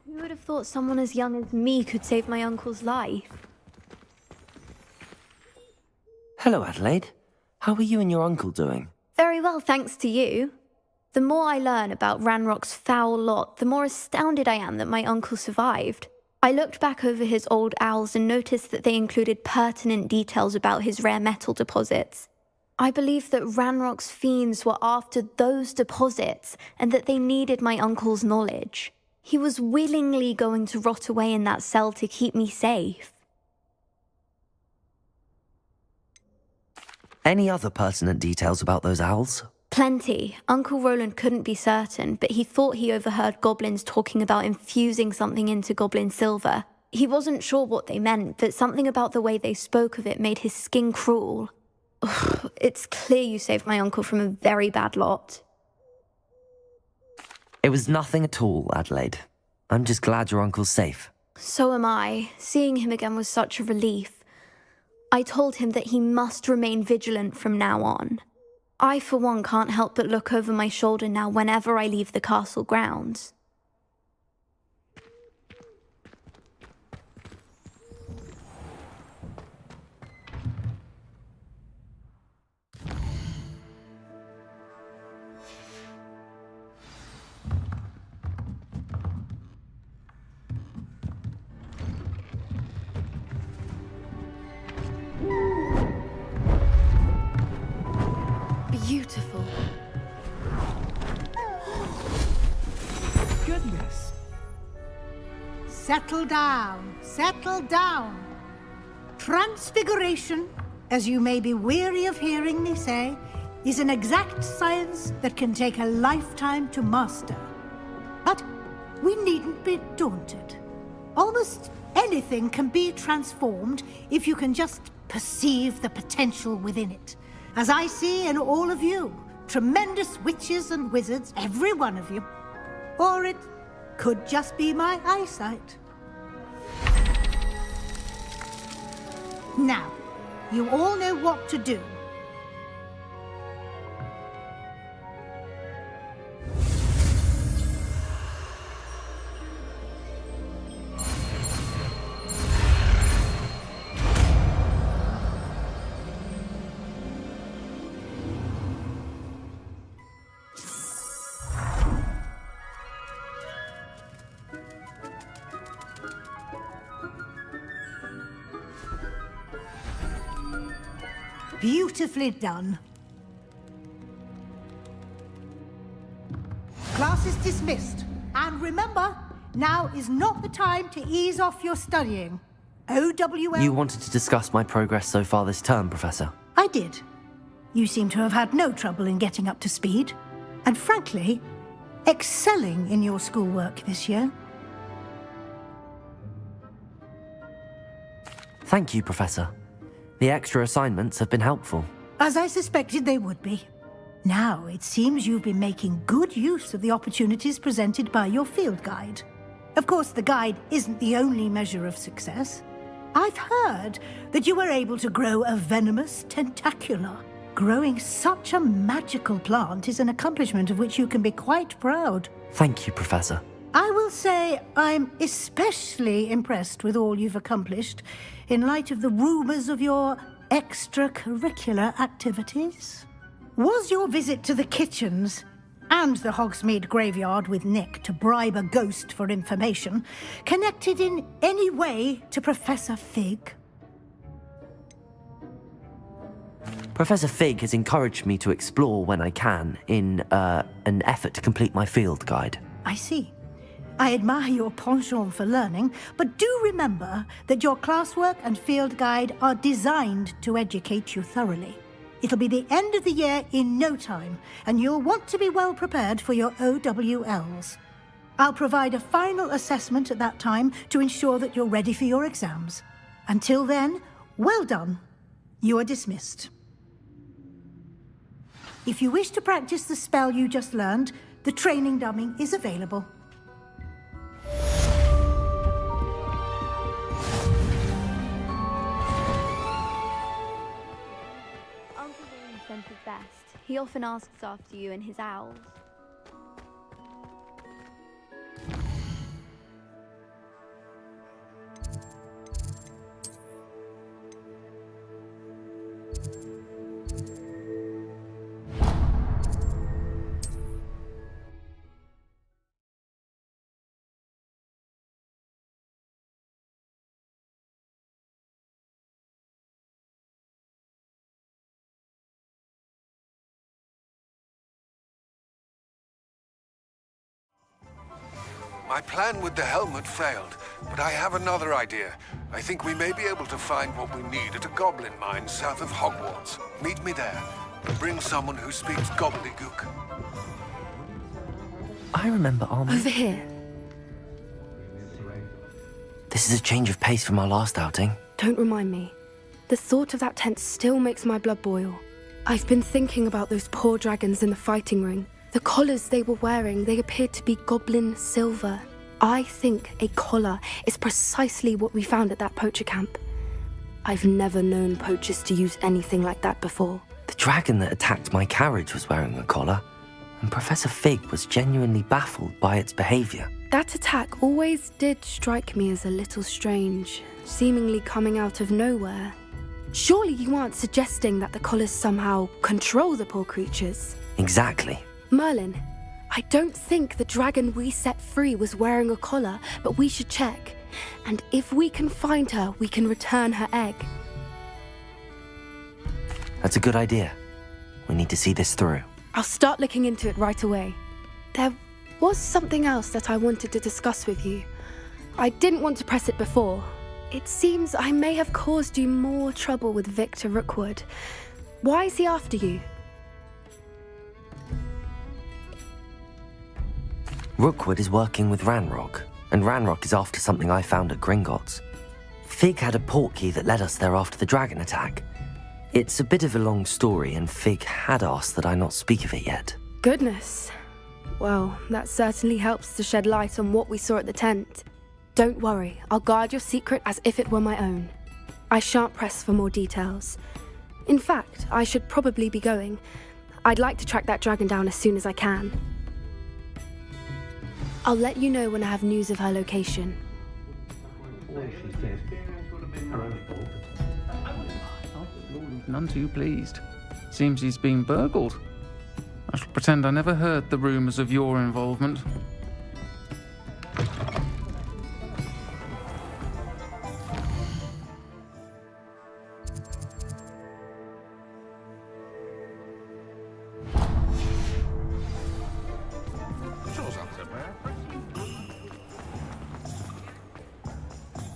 Who would have thought someone as young as me could save my uncle's life? Hello, Adelaide. How are you and your uncle doing? Very well, thanks to you. The more I learn about Ranrock's foul lot, the more astounded I am that my uncle survived. I looked back over his old owls and noticed that they included pertinent details about his rare metal deposits. I believe that Ranrock's fiends were after those deposits and that they needed my uncle's knowledge. He was willingly going to rot away in that cell to keep me safe. Any other pertinent details about those owls? Plenty. Uncle Roland couldn't be certain, but he thought he overheard goblins talking about infusing something into goblin silver. He wasn't sure what they meant, but something about the way they spoke of it made his skin crawl. Ugh, it's clear you saved my uncle from a very bad lot. It was nothing at all, Adelaide. I'm just glad your uncle's safe. So am I. Seeing him again was such a relief. I told him that he must remain vigilant from now on. I, for one, can't help but look over my shoulder now whenever I leave the castle grounds. Beautiful. Goodness. Settle down, settle down. Transfiguration, as you may be weary of hearing me say, is an exact science that can take a lifetime to master. But we needn't be daunted. Almost anything can be transformed if you can just perceive the potential within it. As I see in all of you, tremendous witches and wizards, every one of you. Or it could just be my eyesight. Now, you all know what to do. Beautifully done. Class is dismissed. And remember, now is not the time to ease off your studying. OWL... You wanted to discuss my progress so far this term, Professor. I did. You seem to have had no trouble in getting up to speed. And frankly, excelling in your schoolwork this year. Thank you, Professor. The extra assignments have been helpful. As I suspected they would be. Now, it seems you've been making good use of the opportunities presented by your field guide. Of course, the guide isn't the only measure of success. I've heard that you were able to grow a venomous tentacula. Growing such a magical plant is an accomplishment of which you can be quite proud. Thank you, Professor. I will say I'm especially impressed with all you've accomplished in light of the rumors of your extracurricular activities? Was your visit to the kitchens and the Hogsmeade graveyard with Nick to bribe a ghost for information connected in any way to Professor Fig? Professor Fig has encouraged me to explore when I can in an effort to complete my field guide. I see. I admire your penchant for learning, but do remember that your classwork and field guide are designed to educate you thoroughly. It'll be the end of the year in no time, and you'll want to be well prepared for your OWLs. I'll provide a final assessment at that time to ensure that you're ready for your exams. Until then, well done. You are dismissed. If you wish to practice the spell you just learned, the training dummy is available. Uncle William sent his best. He often asks after you and his owls. My plan with the helmet failed, but I have another idea. I think we may be able to find what we need at a goblin mine south of Hogwarts. Meet me there. Bring someone who speaks gobbledygook. I remember Army. Over here. This is a change of pace from our last outing. Don't remind me. The thought of that tent still makes my blood boil. I've been thinking about those poor dragons in the fighting ring. The collars they were wearing, they appeared to be goblin silver. I think a collar is precisely what we found at that poacher camp. I've never known poachers to use anything like that before. The dragon that attacked my carriage was wearing a collar, and Professor Fig was genuinely baffled by its behavior. That attack always did strike me as a little strange, seemingly coming out of nowhere. Surely you aren't suggesting that the collars somehow control the poor creatures? Exactly. Merlin, I don't think the dragon we set free was wearing a collar, but we should check. And if we can find her, we can return her egg. That's a good idea. We need to see this through. I'll start looking into it right away. There was something else that I wanted to discuss with you. I didn't want to press it before. It seems I may have caused you more trouble with Victor Rookwood. Why is he after you? Rookwood is working with Ranrock, and Ranrock is after something I found at Gringotts. Fig had a portkey that led us there after the dragon attack. It's a bit of a long story, and Fig had asked that I not speak of it yet. Goodness. Well, that certainly helps to shed light on what we saw at the tent. Don't worry, I'll guard your secret as if it were my own. I shan't press for more details. In fact, I should probably be going. I'd like to track that dragon down as soon as I can. I'll let you know when I have news of her location. None too pleased. Seems he's been burgled. I shall pretend I never heard the rumours of your involvement.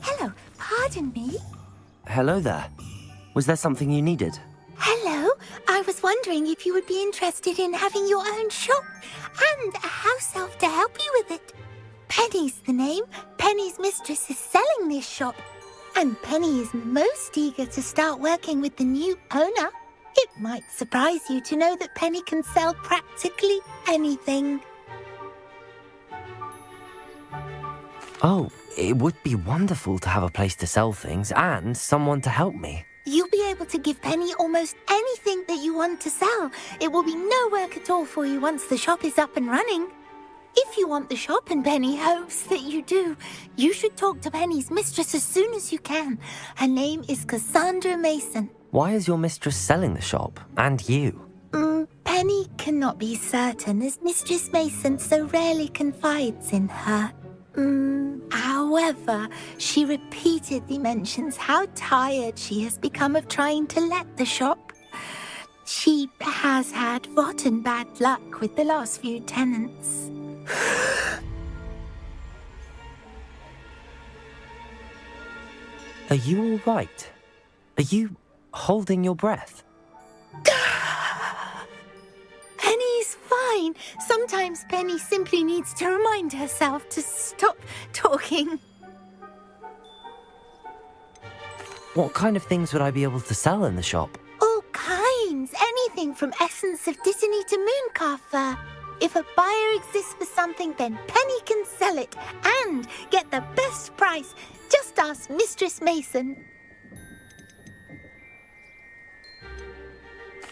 Hello, pardon me? Hello there. Was there something you needed? Hello, I was wondering if you would be interested in having your own shop and a house elf to help you with it. Penny's the name. Penny's mistress is selling this shop, and Penny is most eager to start working with the new owner. It might surprise you to know that Penny can sell practically anything. Oh, it would be wonderful to have a place to sell things and someone to help me. You'll be able to give Penny almost anything that you want to sell. It will be no work at all for you once the shop is up and running. If you want the shop and Penny hopes that you do, you should talk to Penny's mistress as soon as you can. Her name is Cassandra Mason. Why is your mistress selling the shop? And you? Penny cannot be certain, as Mistress Mason so rarely confides in her. However, she repeatedly mentions how tired she has become of trying to let the shop. She has had rotten bad luck with the last few tenants. Are you all right? Are you holding your breath? Penny's fine. Sometimes Penny simply needs to remind herself to stop talking. What kind of things would I be able to sell in the shop? All kinds. Anything from essence of Dittany to mooncalf fur. If a buyer exists for something, then Penny can sell it and get the best price. Just ask Mistress Mason.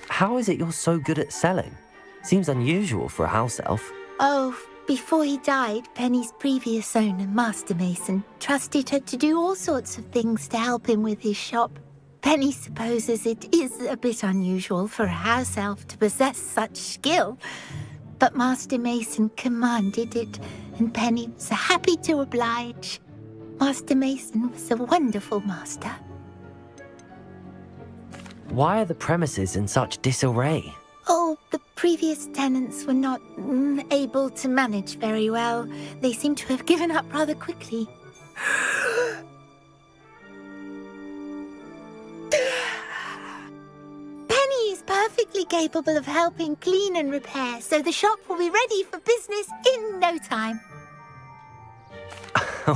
How is it you're so good at selling? Seems unusual for a house elf. Oh, before he died, Penny's previous owner, Master Mason, trusted her to do all sorts of things to help him with his shop. Penny supposes it is a bit unusual for a house elf to possess such skill, but Master Mason commanded it, and Penny was happy to oblige. Master Mason was a wonderful master. Why are the premises in such disarray? Oh, the previous tenants were not able to manage very well. They seem to have given up rather quickly. Penny is perfectly capable of helping clean and repair, so the shop will be ready for business in no time.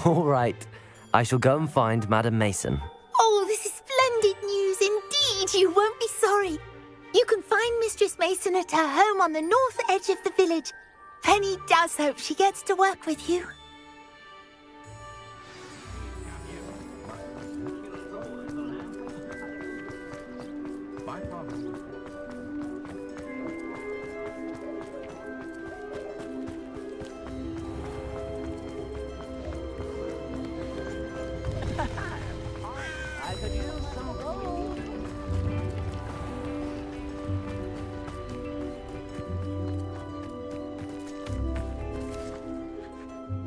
All right. I shall go and find Madam Mason. Oh, this is splendid news indeed. You won't be sorry. You can find Mistress Mason at her home on the north edge of the village. Penny does hope she gets to work with you.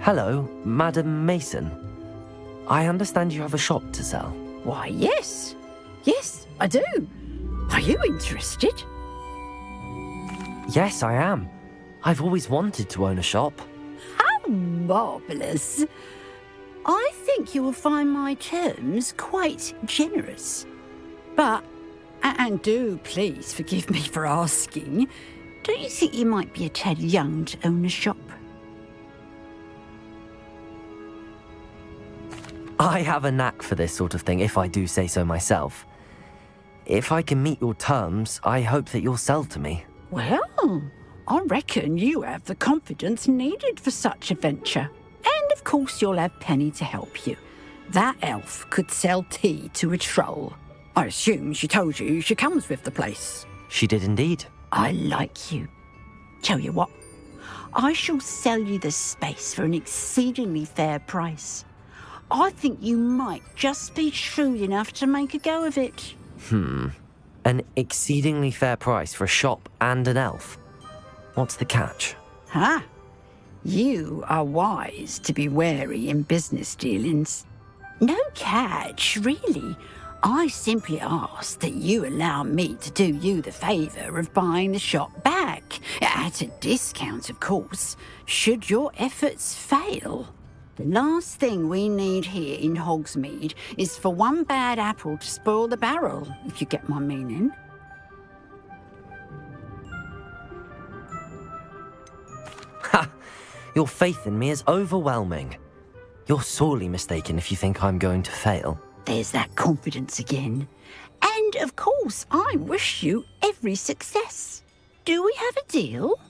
Hello, Madam Mason. I understand you have a shop to sell. Why, yes. Yes, I do. Are you interested? Yes, I am. I've always wanted to own a shop. How marvellous. I think you will find my terms quite generous. But, and do please forgive me for asking, don't you think you might be a tad young to own a shop? I have a knack for this sort of thing, if I do say so myself. If I can meet your terms, I hope that you'll sell to me. Well, I reckon you have the confidence needed for such a venture. And of course you'll have Penny to help you. That elf could sell tea to a troll. I assume she told you she comes with the place. She did indeed. I like you. Tell you what, I shall sell you the space for an exceedingly fair price. I think you might just be shrewd enough to make a go of it. An exceedingly fair price for a shop and an elf. What's the catch? Huh? You are wise to be wary in business dealings. No catch, really. I simply ask that you allow me to do you the favour of buying the shop back. At a discount, of course, should your efforts fail. The last thing we need here in Hogsmeade is for one bad apple to spoil the barrel, if you get my meaning. Ha! Your faith in me is overwhelming. You're sorely mistaken if you think I'm going to fail. There's that confidence again. And, of course, I wish you every success. Do we have a deal?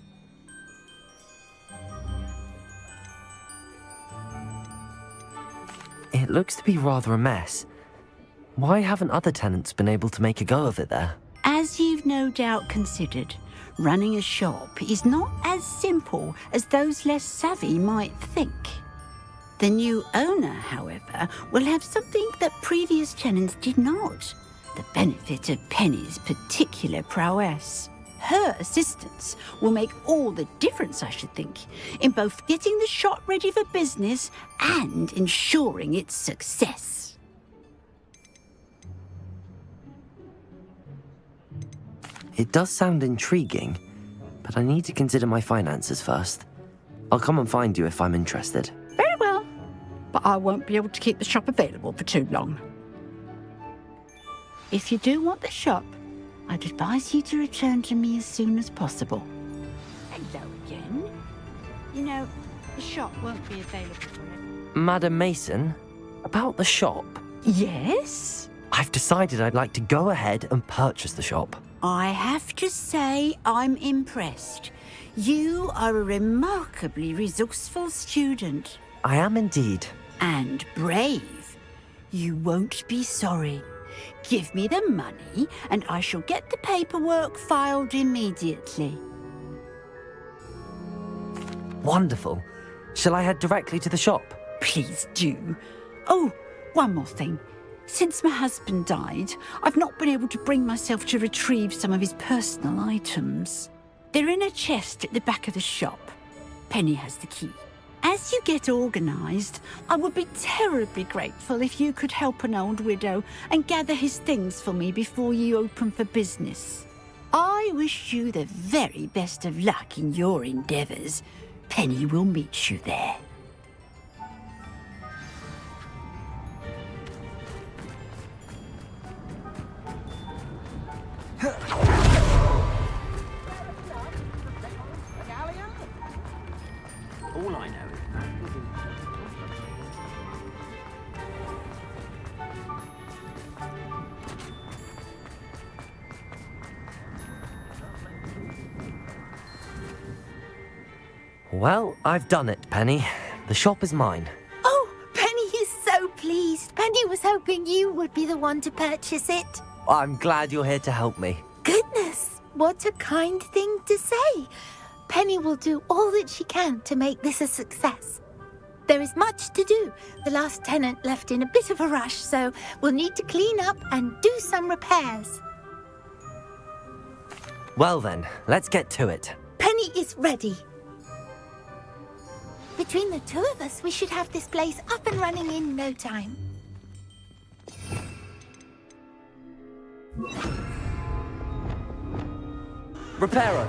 It looks to be rather a mess. Why haven't other tenants been able to make a go of it there? As you've no doubt considered, running a shop is not as simple as those less savvy might think. The new owner, however, will have something that previous tenants did not. the benefit of Penny's particular prowess. Her assistance will make all the difference, I should think, in both getting the shop ready for business and ensuring its success. It does sound intriguing, but I need to consider my finances first. I'll come and find you if I'm interested. Very well, but I won't be able to keep the shop available for too long. If you do want the shop, I'd advise you to return to me as soon as possible. Hello again. You know, the shop won't be available forever. Madam Mason, about the shop. Yes? I've decided I'd like to go ahead and purchase the shop. I have to say I'm impressed. You are a remarkably resourceful student. I am indeed. And brave. You won't be sorry. Give me the money, and I shall get the paperwork filed immediately. Wonderful. Shall I head directly to the shop? Please do. Oh, one more thing. Since my husband died, I've not been able to bring myself to retrieve some of his personal items. They're in a chest at the back of the shop. Penny has the key. As you get organised, I would be terribly grateful if you could help an old widow and gather his things for me before you open for business. I wish you the very best of luck in your endeavours. Penny will meet you there. All I know is Well, I've done it, Penny. The shop is mine. Oh, Penny is so pleased. Penny was hoping you would be the one to purchase it. I'm glad you're here to help me. Goodness, what a kind thing to say. Penny will do all that she can to make this a success. There is much to do. The last tenant left in a bit of a rush, so we'll need to clean up and do some repairs. Well then, let's get to it. Penny is ready. Between the two of us, we should have this place up and running in no time. Reparo.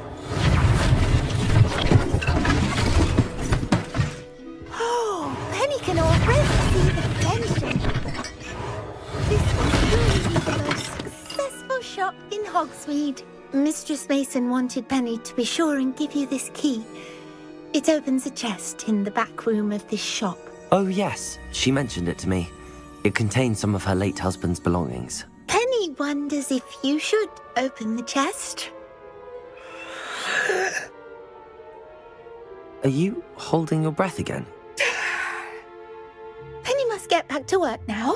Oh, Penny can already see the potential. This will really be the most successful shop in Hogsmeade. Mistress Mason wanted Penny to be sure and give you this key. It opens a chest in the back room of this shop. Oh yes, she mentioned it to me. It contains some of her late husband's belongings. Penny wonders if you should open the chest. Are you holding your breath again? Penny must get back to work now.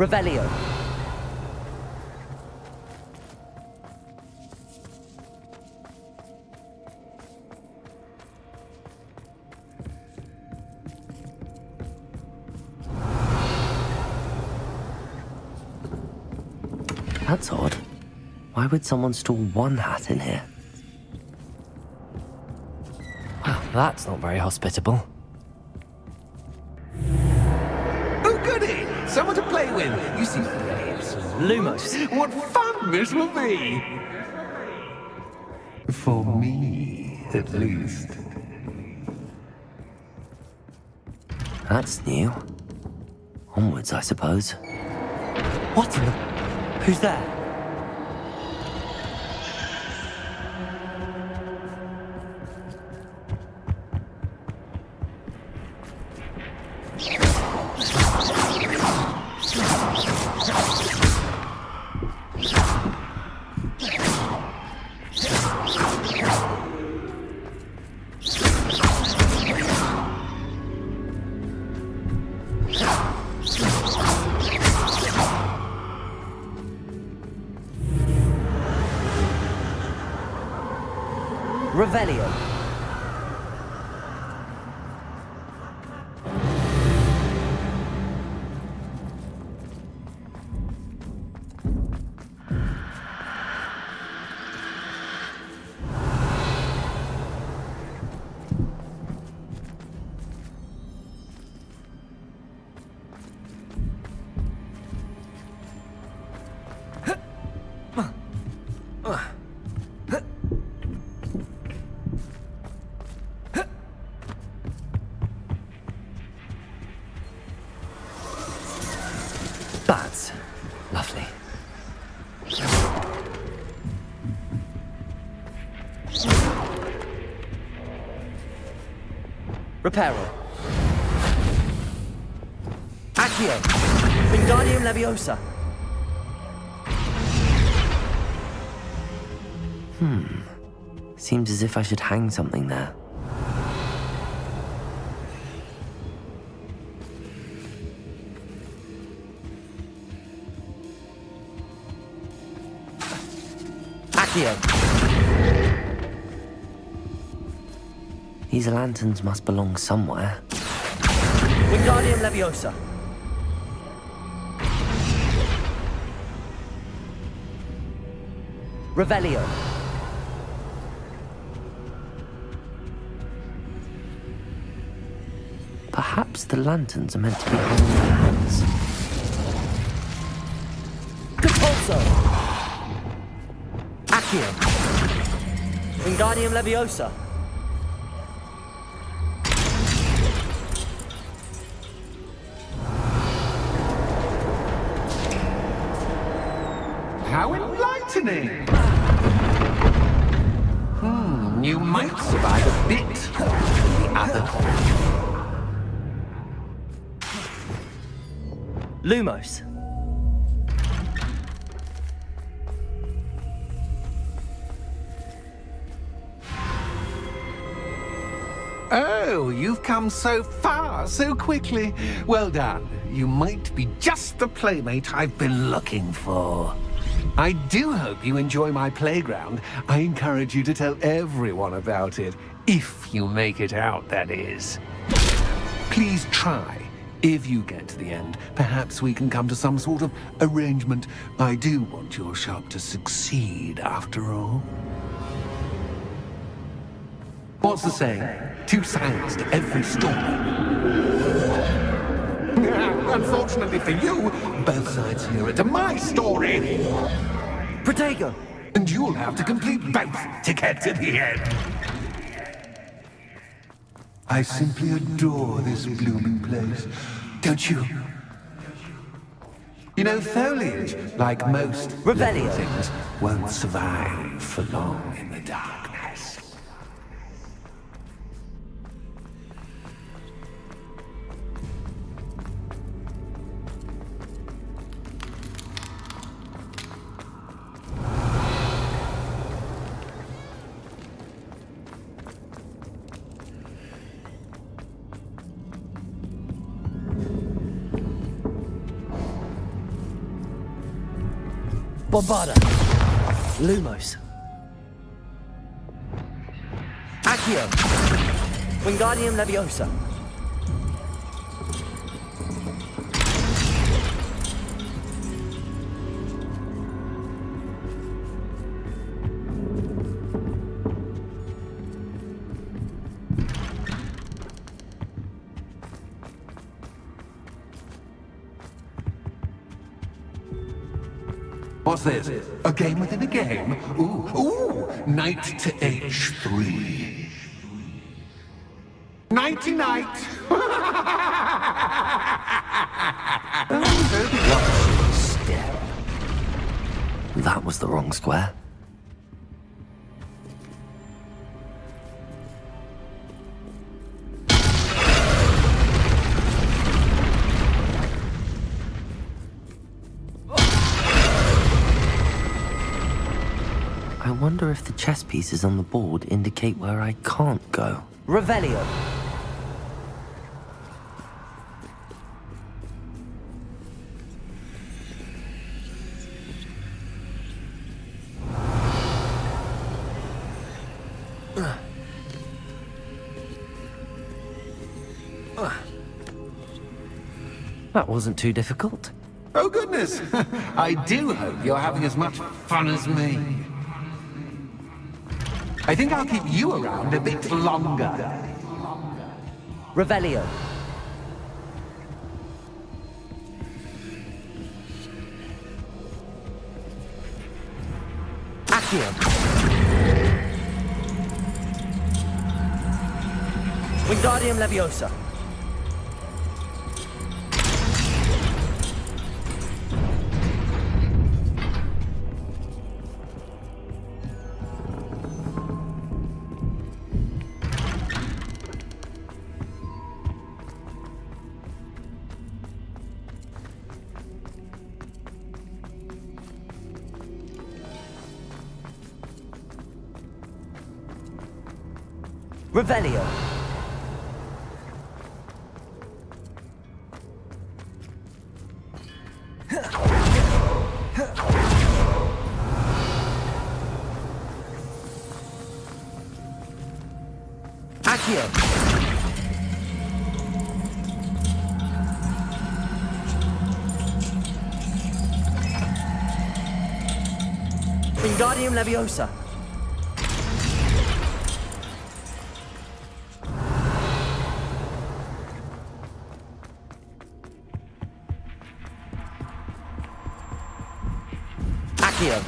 Revelio. That's odd. Why would someone store one hat in here? Well, That's not very hospitable. Oh, goody! Someone to play with. You seem brave. Lumos. What fun this will be! For me, at least. That's new. Onwards, I suppose. What in the... Who's there? Revelio. That's lovely. Reparo. Accio. Wingardium Leviosa. Seems as if I should hang something there. Accio. These lanterns must belong somewhere. Wingardium Leviosa. Revelio. Perhaps the lanterns are meant to be hung in their hands. Compulso! Accio! Wingardium Leviosa! How enlightening! You might survive a bit than the other. Lumos. Oh, you've come so far so quickly. Well done. You might be just the playmate I've been looking for. I do hope you enjoy my playground. I encourage you to tell everyone about it. If you make it out, that is. Please try. If you get to the end, perhaps we can come to some sort of arrangement. I do want your shop to succeed, after all. What's the saying? 2 sides to every story. Unfortunately for you, both sides hear it to my story. Protego! And you'll have to complete both to get to the end. I simply adore this blooming place, don't you? You know, foliage, like most Revelio. things, won't survive for long in the darkness. Bombarda. Lumos. Accio. Wingardium Leviosa. What's this? A game within a game? Ooh, knight to h3. Nighty-night! Step. That was the wrong square. I wonder if the chess pieces on the board indicate where I can't go. Revelio. That wasn't too difficult. Oh goodness! I do hope you're having as much fun as me. I think I'll keep you around a bit longer. Revelio. Accio. Wingardium Leviosa. Revelio. Accio. Wingardium Leviosa. Accio.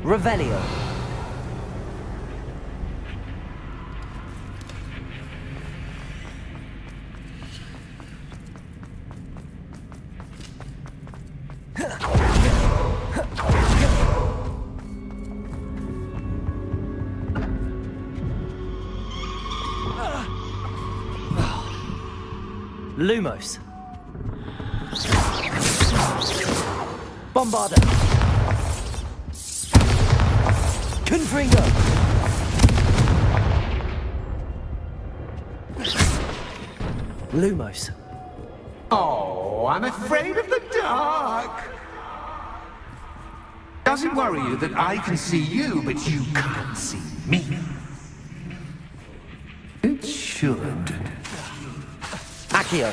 Revelio. Lumos. Bombarda. Confringo. Lumos. Oh, I'm afraid of the dark. Does it worry you that I can see you, but you can't see me? It should. Accio.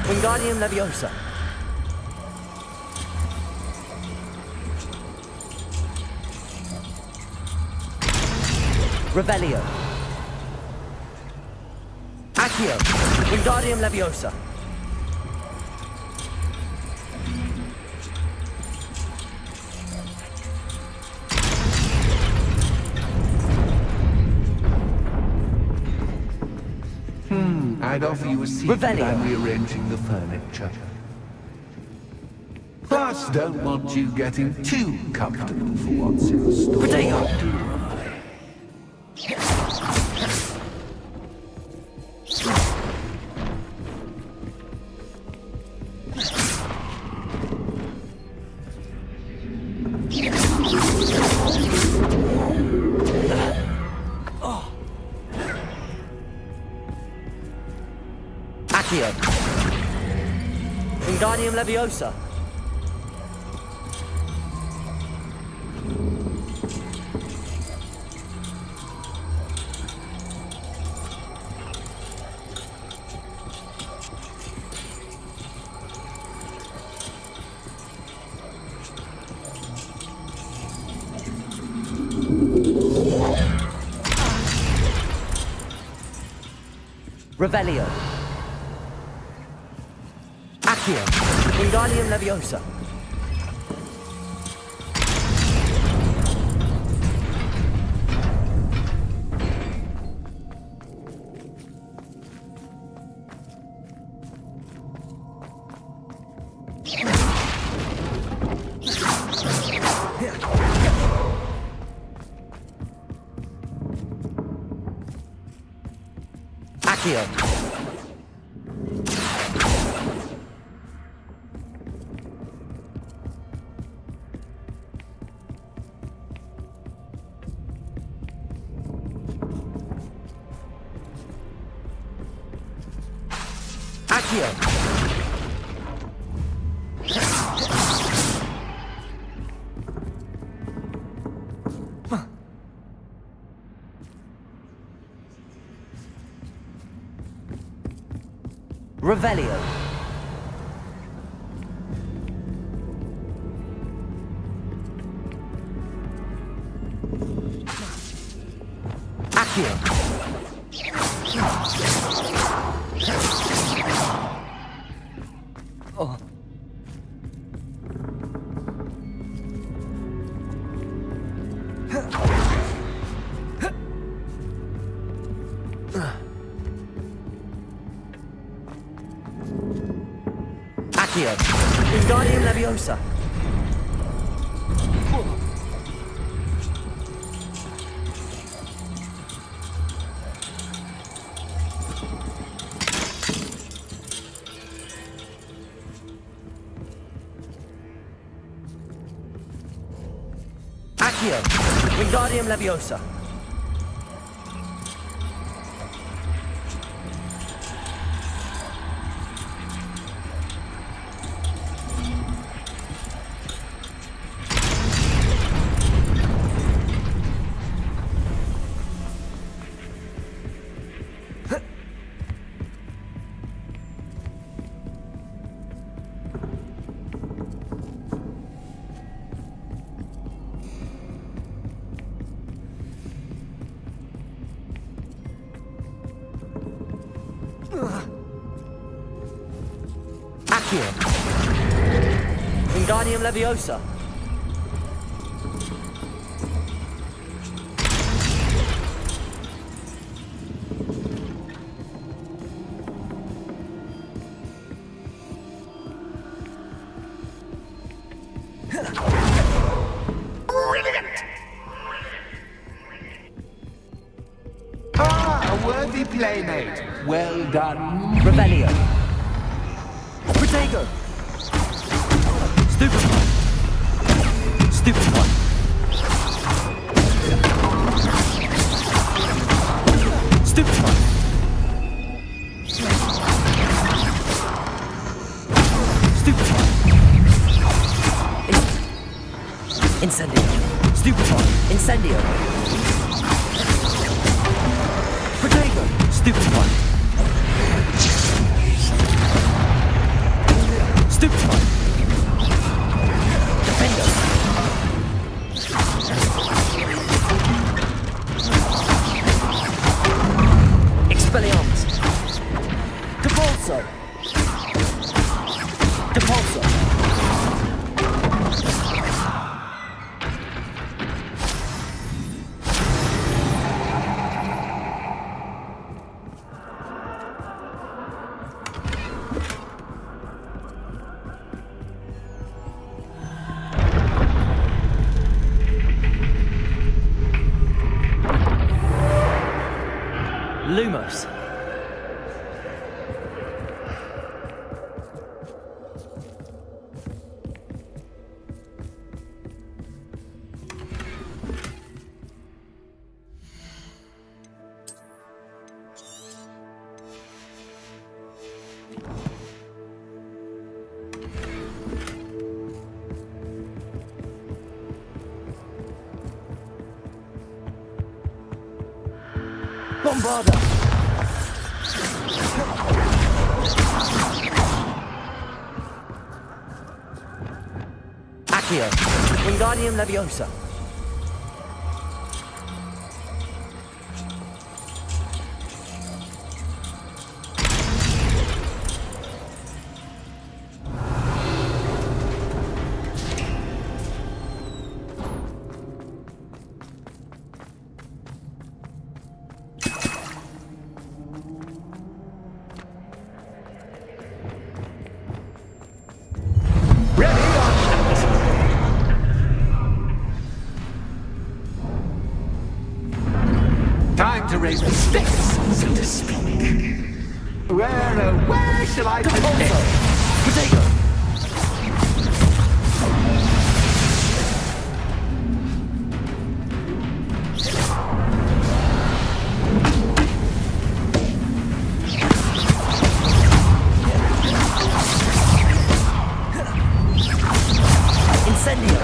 Wingardium Leviosa. Revelio. Accio. Wingardium Leviosa. I'd offer you a seat, but I'm rearranging the furniture. Plus, don't want you getting too comfortable for what's in the store. Protego. Accio. Wingardium Leviosa. Revelio. Accio. Wingardium Leviosa. Accio. Accio. Revelio. Accio. Oh. Accio. Wingardium Leviosa. Accio. Wingardium Leviosa. Accio. Wingardium Leviosa. Brilliant! Ah, a worthy playmate. Well done. Revelio. Protego. Stupefy. Stupefy. Stupefy. Stupefy. Incendio. Stupefy. Incendio. Protego. Stupefy. Stupefy. Defender. Expelliarmus. Depulso. Depulso. Lumos. Bombarda! Accio! Wingardium Leviosa! Time to raise the stakes, so to speak. Where shall I begin? Potato! Incendio!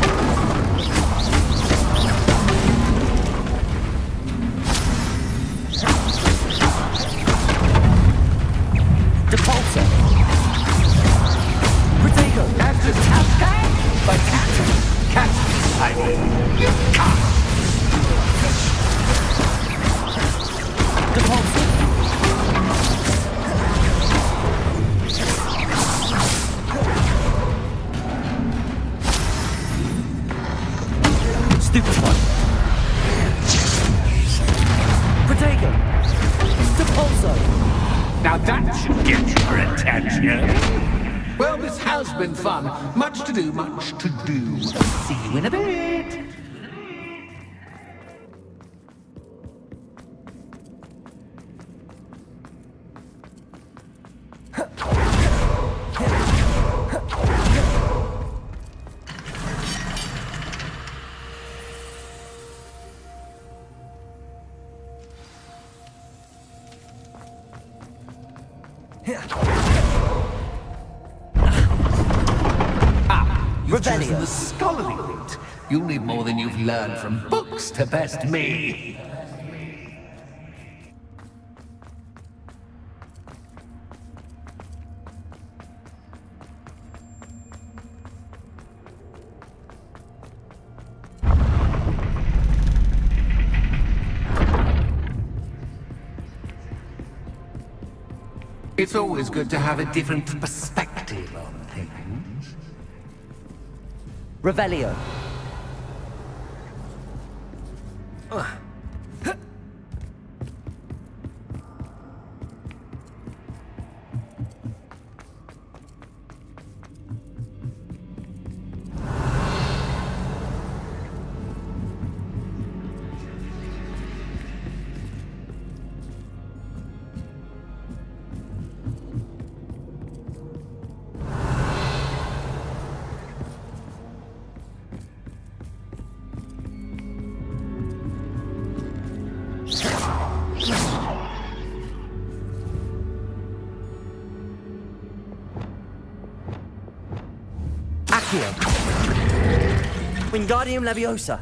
Depulso! Protego! After Cascade? By Catch! I will. You can't! Depulso! Stupefy! Protego! Depulso! Now that should get your attention. Well, this has been fun. Much to do, much to do. See you in a bit. You've chosen the scholarly route. You'll need more than you've learned from books to best me. It's always good to have a different perspective on things. Revelio. Accio. Wingardium Leviosa.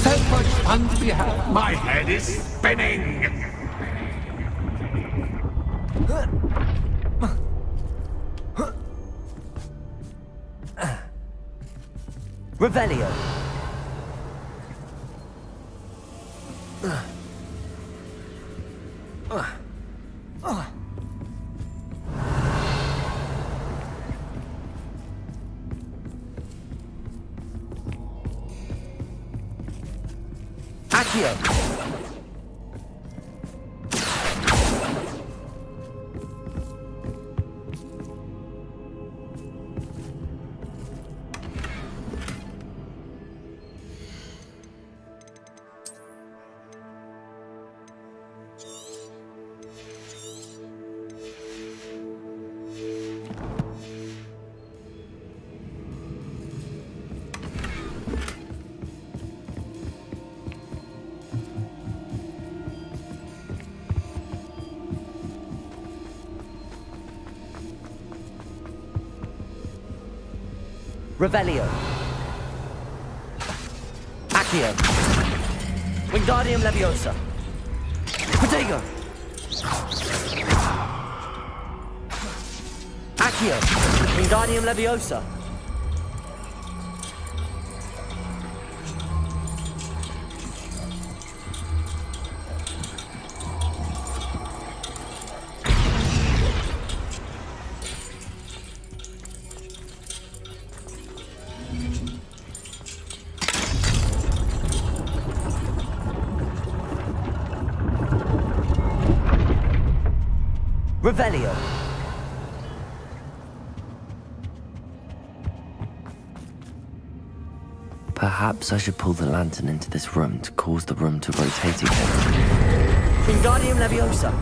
So much fun to be had. My head is spinning. Revelio. Accio. Revelio. Accio. Wingardium Leviosa. Protego. Accio. Wingardium Leviosa. Revelio. Perhaps I should pull the lantern into this room to cause the room to rotate again. Wingardium Leviosa.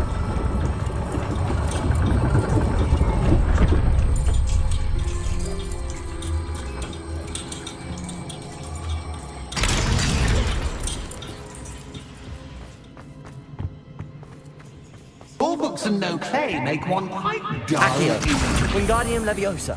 All books and no play make one quite dull. Accio. Wingardium Leviosa.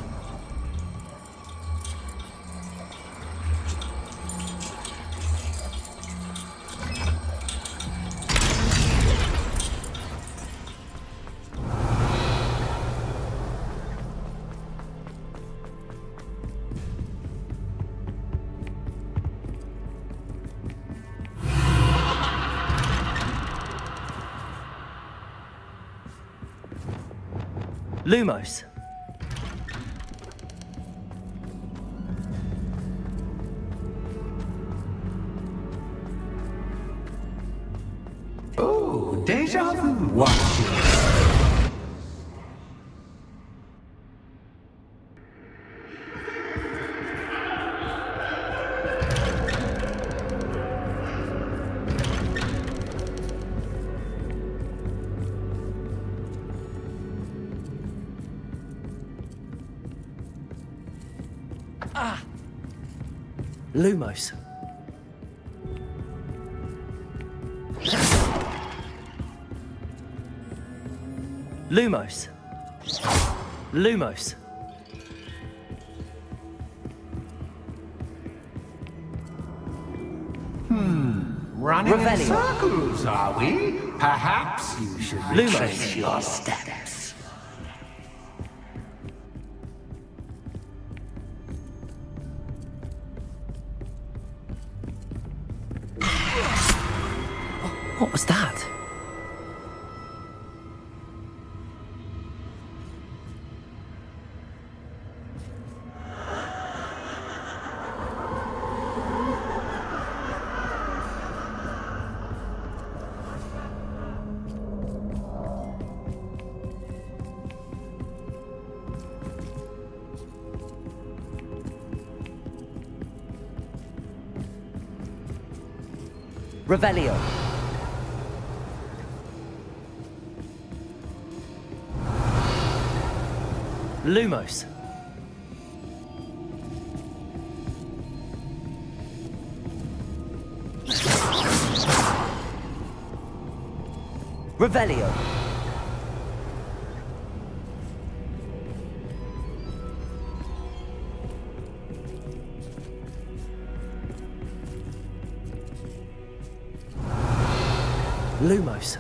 Lumos. Oh, deja vu. Watching. Lumos. Lumos. Lumos. Running in Revelio. circles, are we? Perhaps you should Lumos. retrace your steps. What was that? Revelio. Lumos. Revelio. Lumos.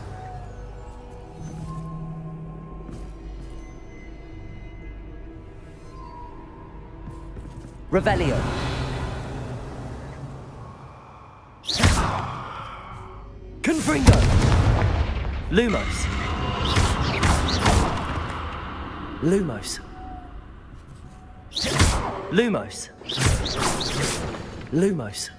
Revelio. Confringo. Lumos. Lumos. Lumos. Lumos.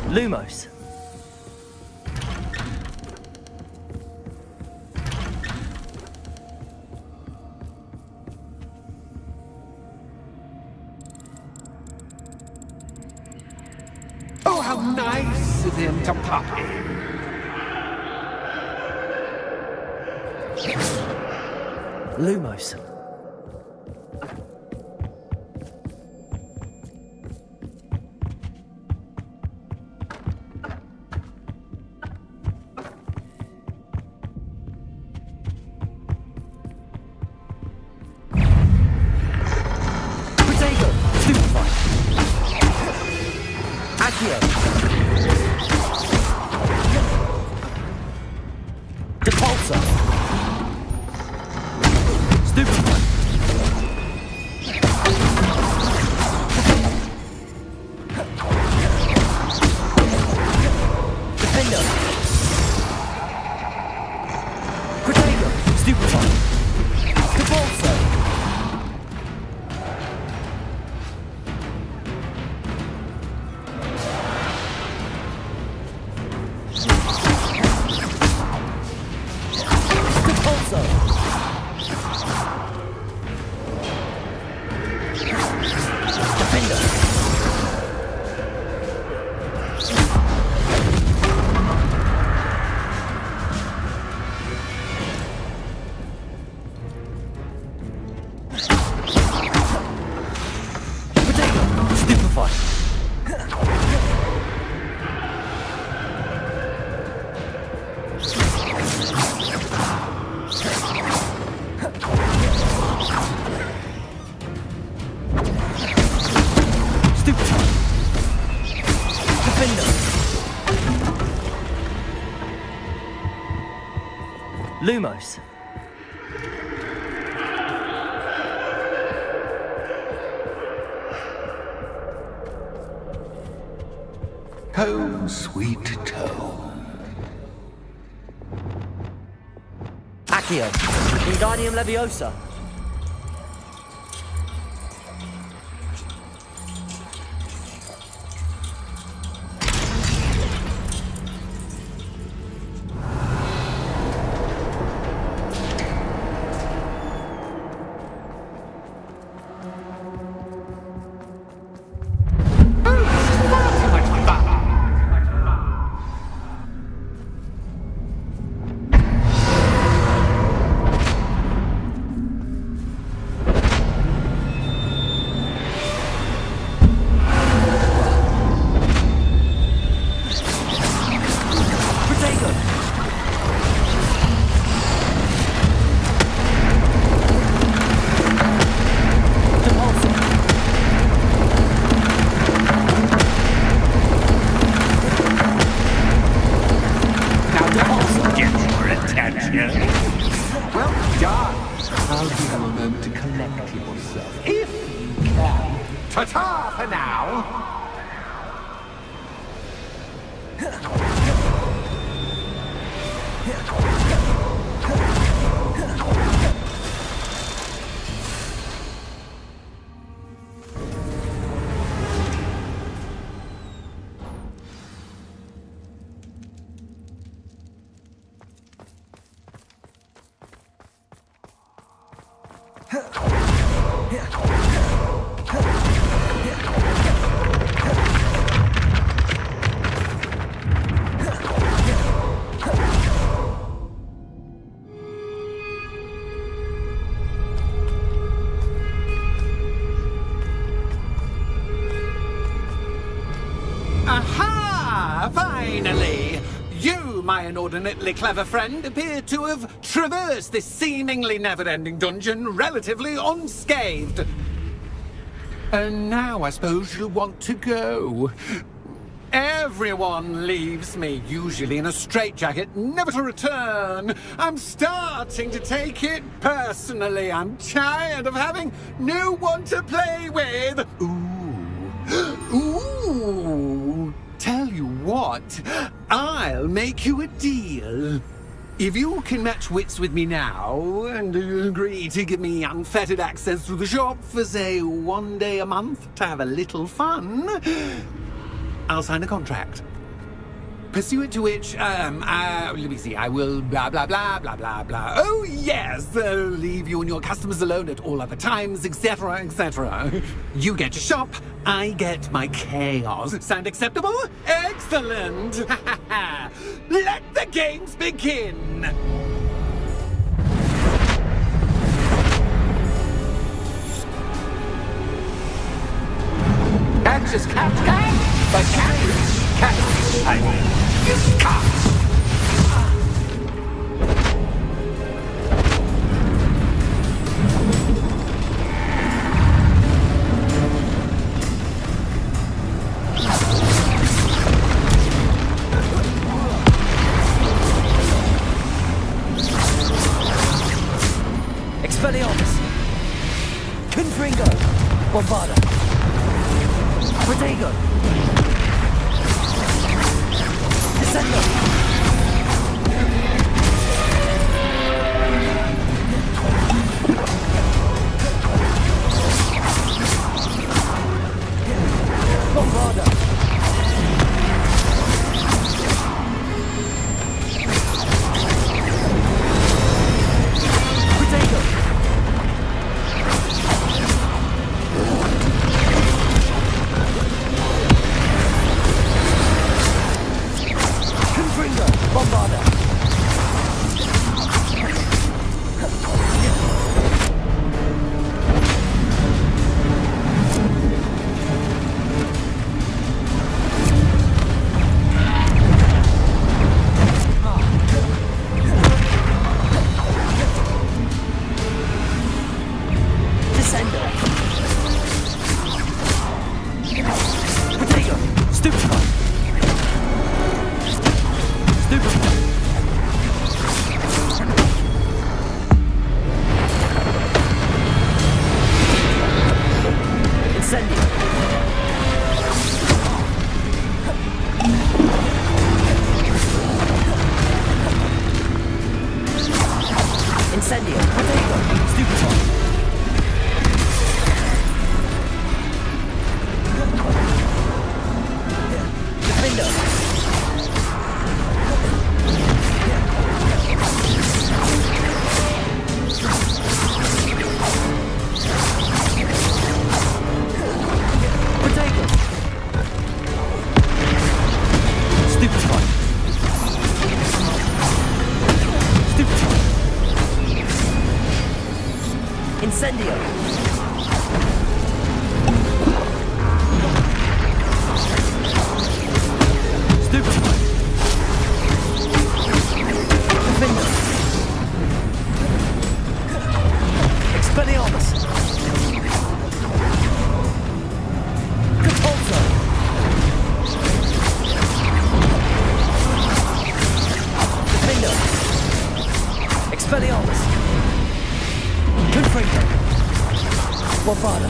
Lumos. Oh, how nice of him to pop in. Lumos. Stupefy. Stupefy. Defender. Lumos. Home, sweet home. Accio. Wingardium Leviosa. Well done. I'll give you a moment to collect yourself, if you can. Ta-ta for now. Aha! Finally! You, my inordinately clever friend, appear to have traversed this seemingly never-ending dungeon relatively unscathed. And now I suppose you'll want to go. Everyone leaves me, usually in a straitjacket, never to return. I'm starting to take it personally. I'm tired of having no one to play with. Ooh, tell you what, I'll make you a deal. If you can match wits with me now, and agree to give me unfettered access to the shop for, say, 1 day a month to have a little fun, I'll sign a contract. Pursuant to which, let me see, I will blah, blah, blah, blah, blah, blah. Oh, yes, leave you and your customers alone at all other times, etc., etc. You get your shop, I get my chaos. Sound acceptable? Excellent! Let the games begin! Catch is catch, but catch, I mean. Expelliarmus. Confringo. Bombarda. Protego. Descendo. Bombarda. Protego. Confringo. Incendio! Stupefy! Defender! Expelliarmus! Catapulto! Defender! Expelliarmus! Confringo! Bombarda!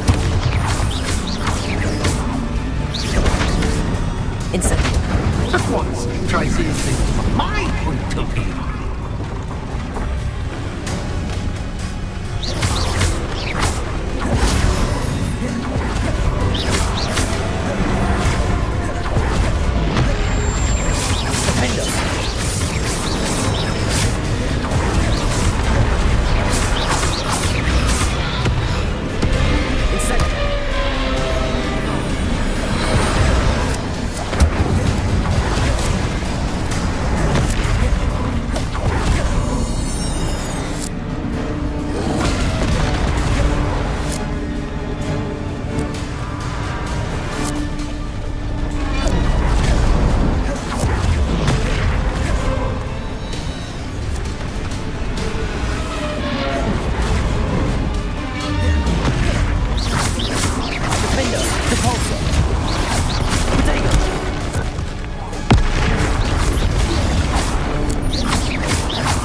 Incendio! Just once, try seeing things from my point of view.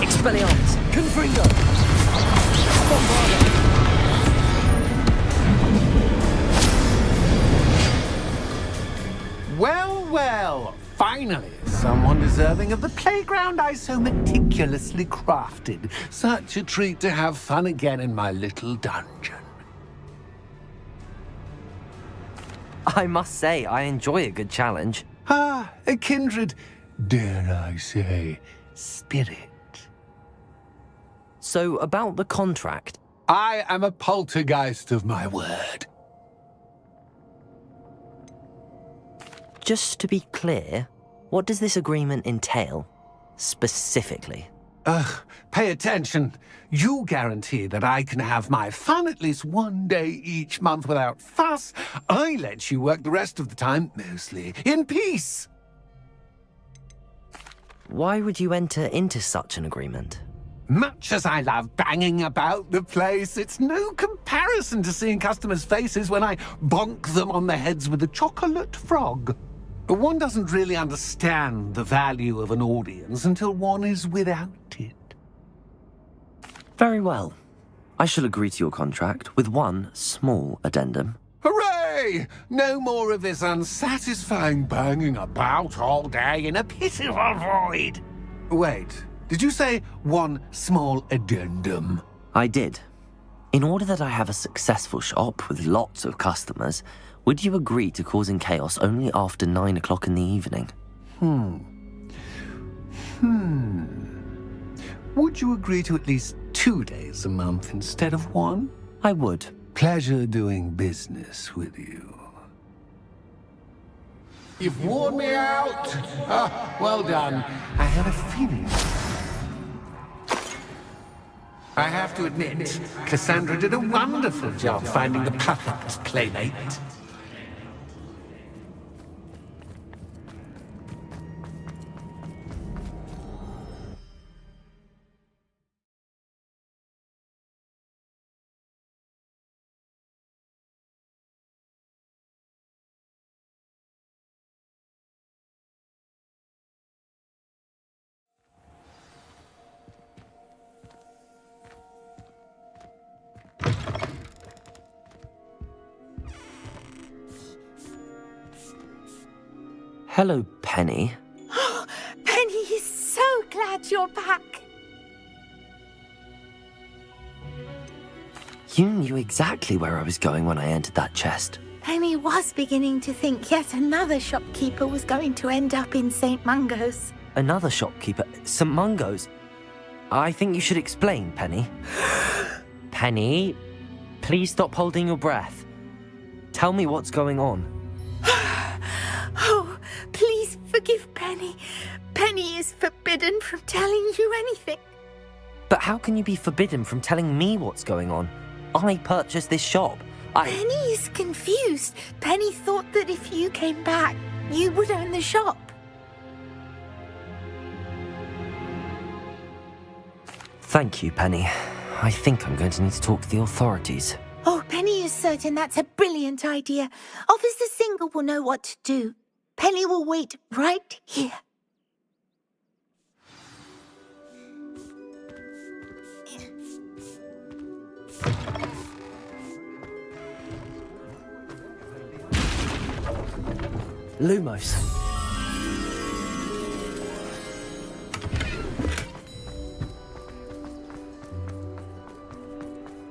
Expelliarmus! Confringo! Bombarda! Well, well, finally, someone deserving of the playground I so meticulously crafted. Such a treat to have fun again in my little dungeon. I must say, I enjoy a good challenge. Ah, a kindred, dare I say, spirit. So, about the contract. I am a poltergeist of my word. Just to be clear, what does this agreement entail, specifically? Ugh, pay attention. You guarantee that I can have my fun at least one day each month without fuss. I let you work the rest of the time, mostly in peace. Why would you enter into such an agreement? Much as I love banging about the place, it's no comparison to seeing customers' faces when I bonk them on the heads with a chocolate frog. One doesn't really understand the value of an audience until one is without it. Very well. I shall agree to your contract with one small addendum. Hooray! No more of this unsatisfying banging about all day in a pitiful void. Wait, did you say one small addendum? I did. In order that I have a successful shop with lots of customers, would you agree to causing chaos only after 9 o'clock in the evening? Would you agree to at least 2 days a month instead of one? I would. Pleasure doing business with you. You've worn me out. Ah, well done. I have a feeling. I have to admit, Cassandra did a wonderful job finding the perfect playmate. Hello, Penny. Penny is so glad you're back. You knew exactly where I was going when I entered that chest. Penny was beginning to think yet another shopkeeper was going to end up in St. Mungo's. Another shopkeeper? St. Mungo's? I think you should explain, Penny. Penny, please stop holding your breath. Tell me what's going on. Oh, please forgive Penny. Penny is forbidden from telling you anything. But how can you be forbidden from telling me what's going on? I purchased this shop. Penny is confused. Penny thought that if you came back, you would own the shop. Thank you, Penny. I think I'm going to need to talk to the authorities. Oh, Penny is certain that's a brilliant idea. Officer Singer will know what to do. Penny will wait right here. Lumos.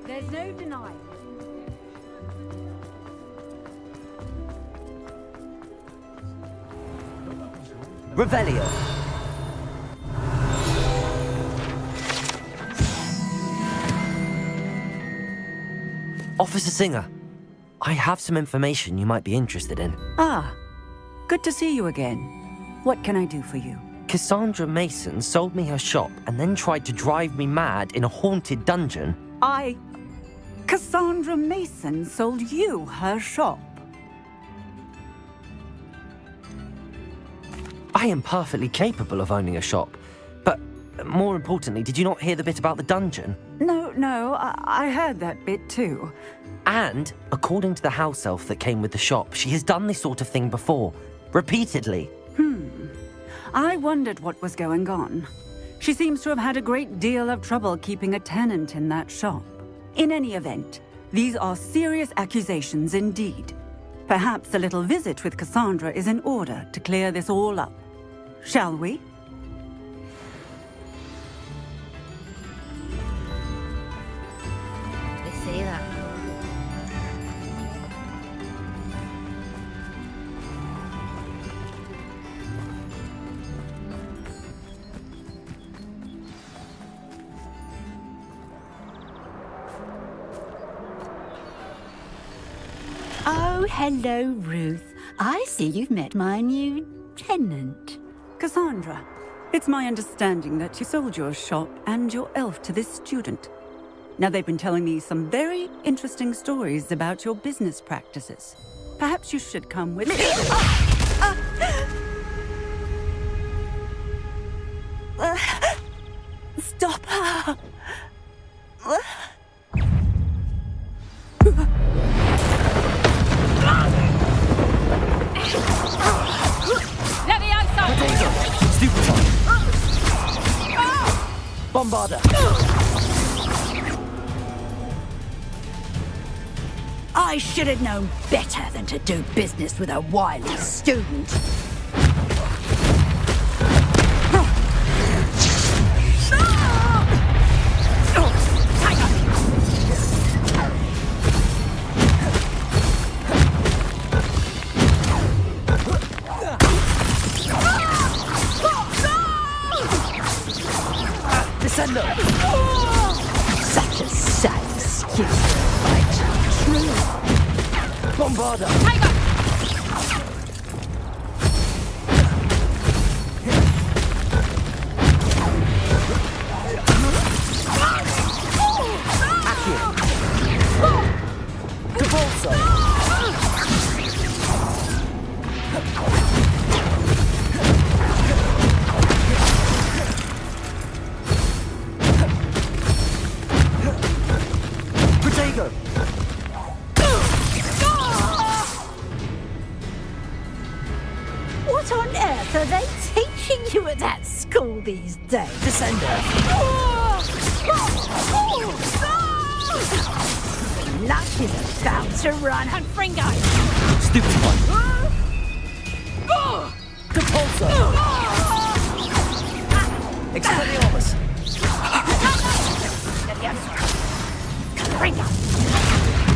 There's no denying. Revelio. Officer Singer, I have some information you might be interested in. Ah, good to see you again. What can I do for you? Cassandra Mason sold me her shop and then tried to drive me mad in a haunted dungeon. Cassandra Mason sold you her shop? I am perfectly capable of owning a shop. But more importantly, did you not hear the bit about the dungeon? No, I heard that bit too. And, according to the house elf that came with the shop, she has done this sort of thing before. Repeatedly. I wondered what was going on. She seems to have had a great deal of trouble keeping a tenant in that shop. In any event, these are serious accusations indeed. Perhaps a little visit with Cassandra is in order to clear this all up. Shall we? They say that. Oh, hello, Ruth. I see you've met my new tenant. Cassandra, it's my understanding that you sold your shop and your elf to this student. Now, they've been telling me some very interesting stories about your business practices. Perhaps you should come with me. Stop her! Stupefy! Bombarder! I should have known better than to do business with a wily student. Descendo! Such a sad excuse to fight. True. Bombarder! What on earth are they teaching you at that school these days? Descender! Luck is about to run on Fringo! Stupid one! Compulsor! Expelliarmus! Fringo!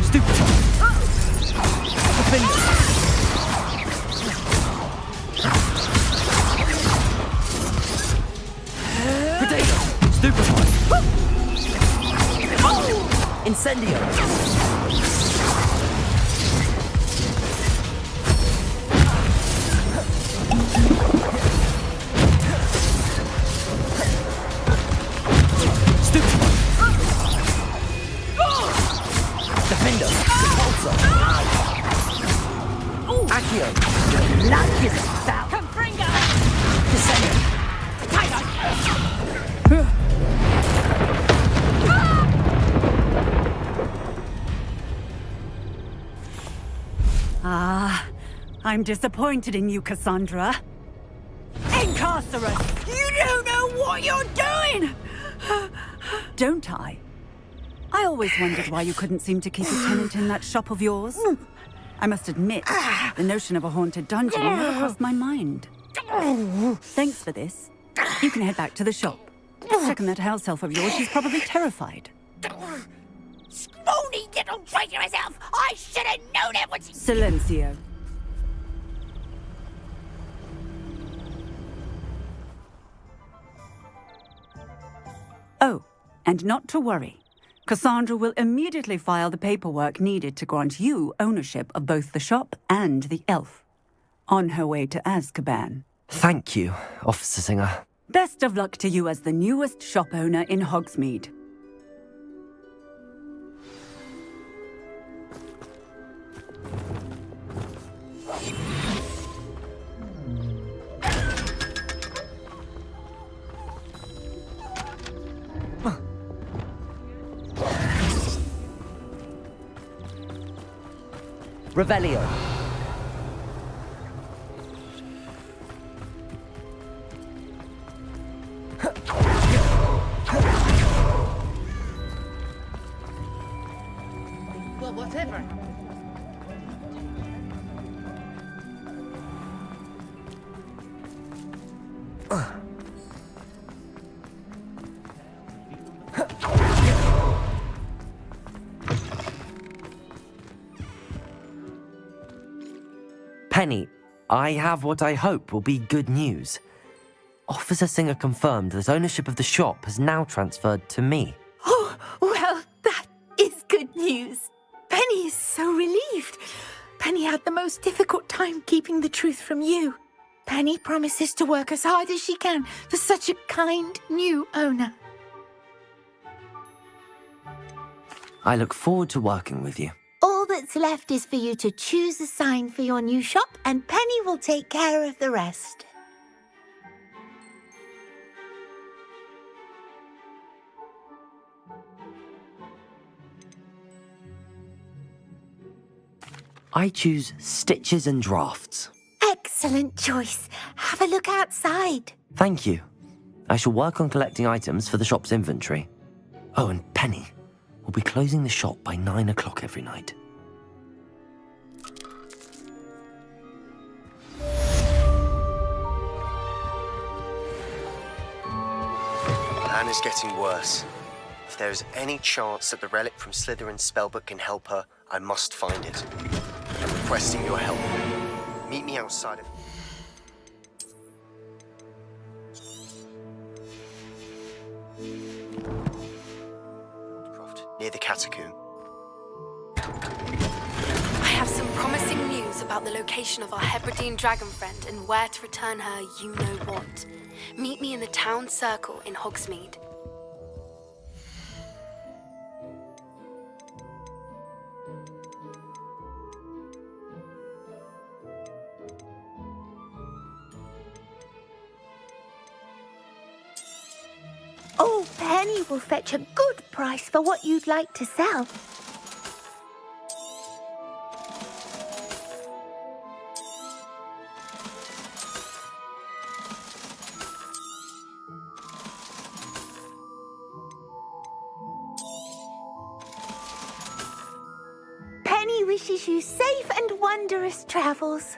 Stupid one! Offender! Potato! Stupid one! Incendio! Accio! Lunge is foul! Confringo! Descendant! Ah, I'm disappointed in you, Cassandra. Incarcerate! You don't know what you're doing! Don't I? I always wondered why you couldn't seem to keep a tenant in that shop of yours. I must admit, the notion of a haunted dungeon never crossed my mind. Thanks for this. You can head back to the shop. Second that house elf of yours, she's probably terrified. Spoony little traitor herself! I should have known it was... Silencio. Oh, and not to worry. Cassandra will immediately file the paperwork needed to grant you ownership of both the shop and the elf. On her way to Azkaban. Thank you, Officer Singer. Best of luck to you as the newest shop owner in Hogsmeade. Revelio. Well, whatever. Penny, I have what I hope will be good news. Officer Singer confirmed that ownership of the shop has now transferred to me. Oh, well, that is good news. Penny is so relieved. Penny had the most difficult time keeping the truth from you. Penny promises to work as hard as she can for such a kind new owner. I look forward to working with you. All that's left is for you to choose a sign for your new shop, and Penny will take care of the rest. I choose stitches and drafts. Excellent choice. Have a look outside. Thank you. I shall work on collecting items for the shop's inventory. Oh, and Penny, we'll be closing the shop by 9 o'clock every night. Anna's getting worse. If there is any chance that the relic from Slytherin's spellbook can help her, I must find it. I'm requesting your help. Meet me outside of... near the catacomb. I have some promising news about the location of our Hebridean dragon friend and where to return her you-know-what. Meet me in the town circle in Hogsmeade. Oh, Penny will fetch a good price for what you'd like to sell. Penny wishes you safe and wondrous travels.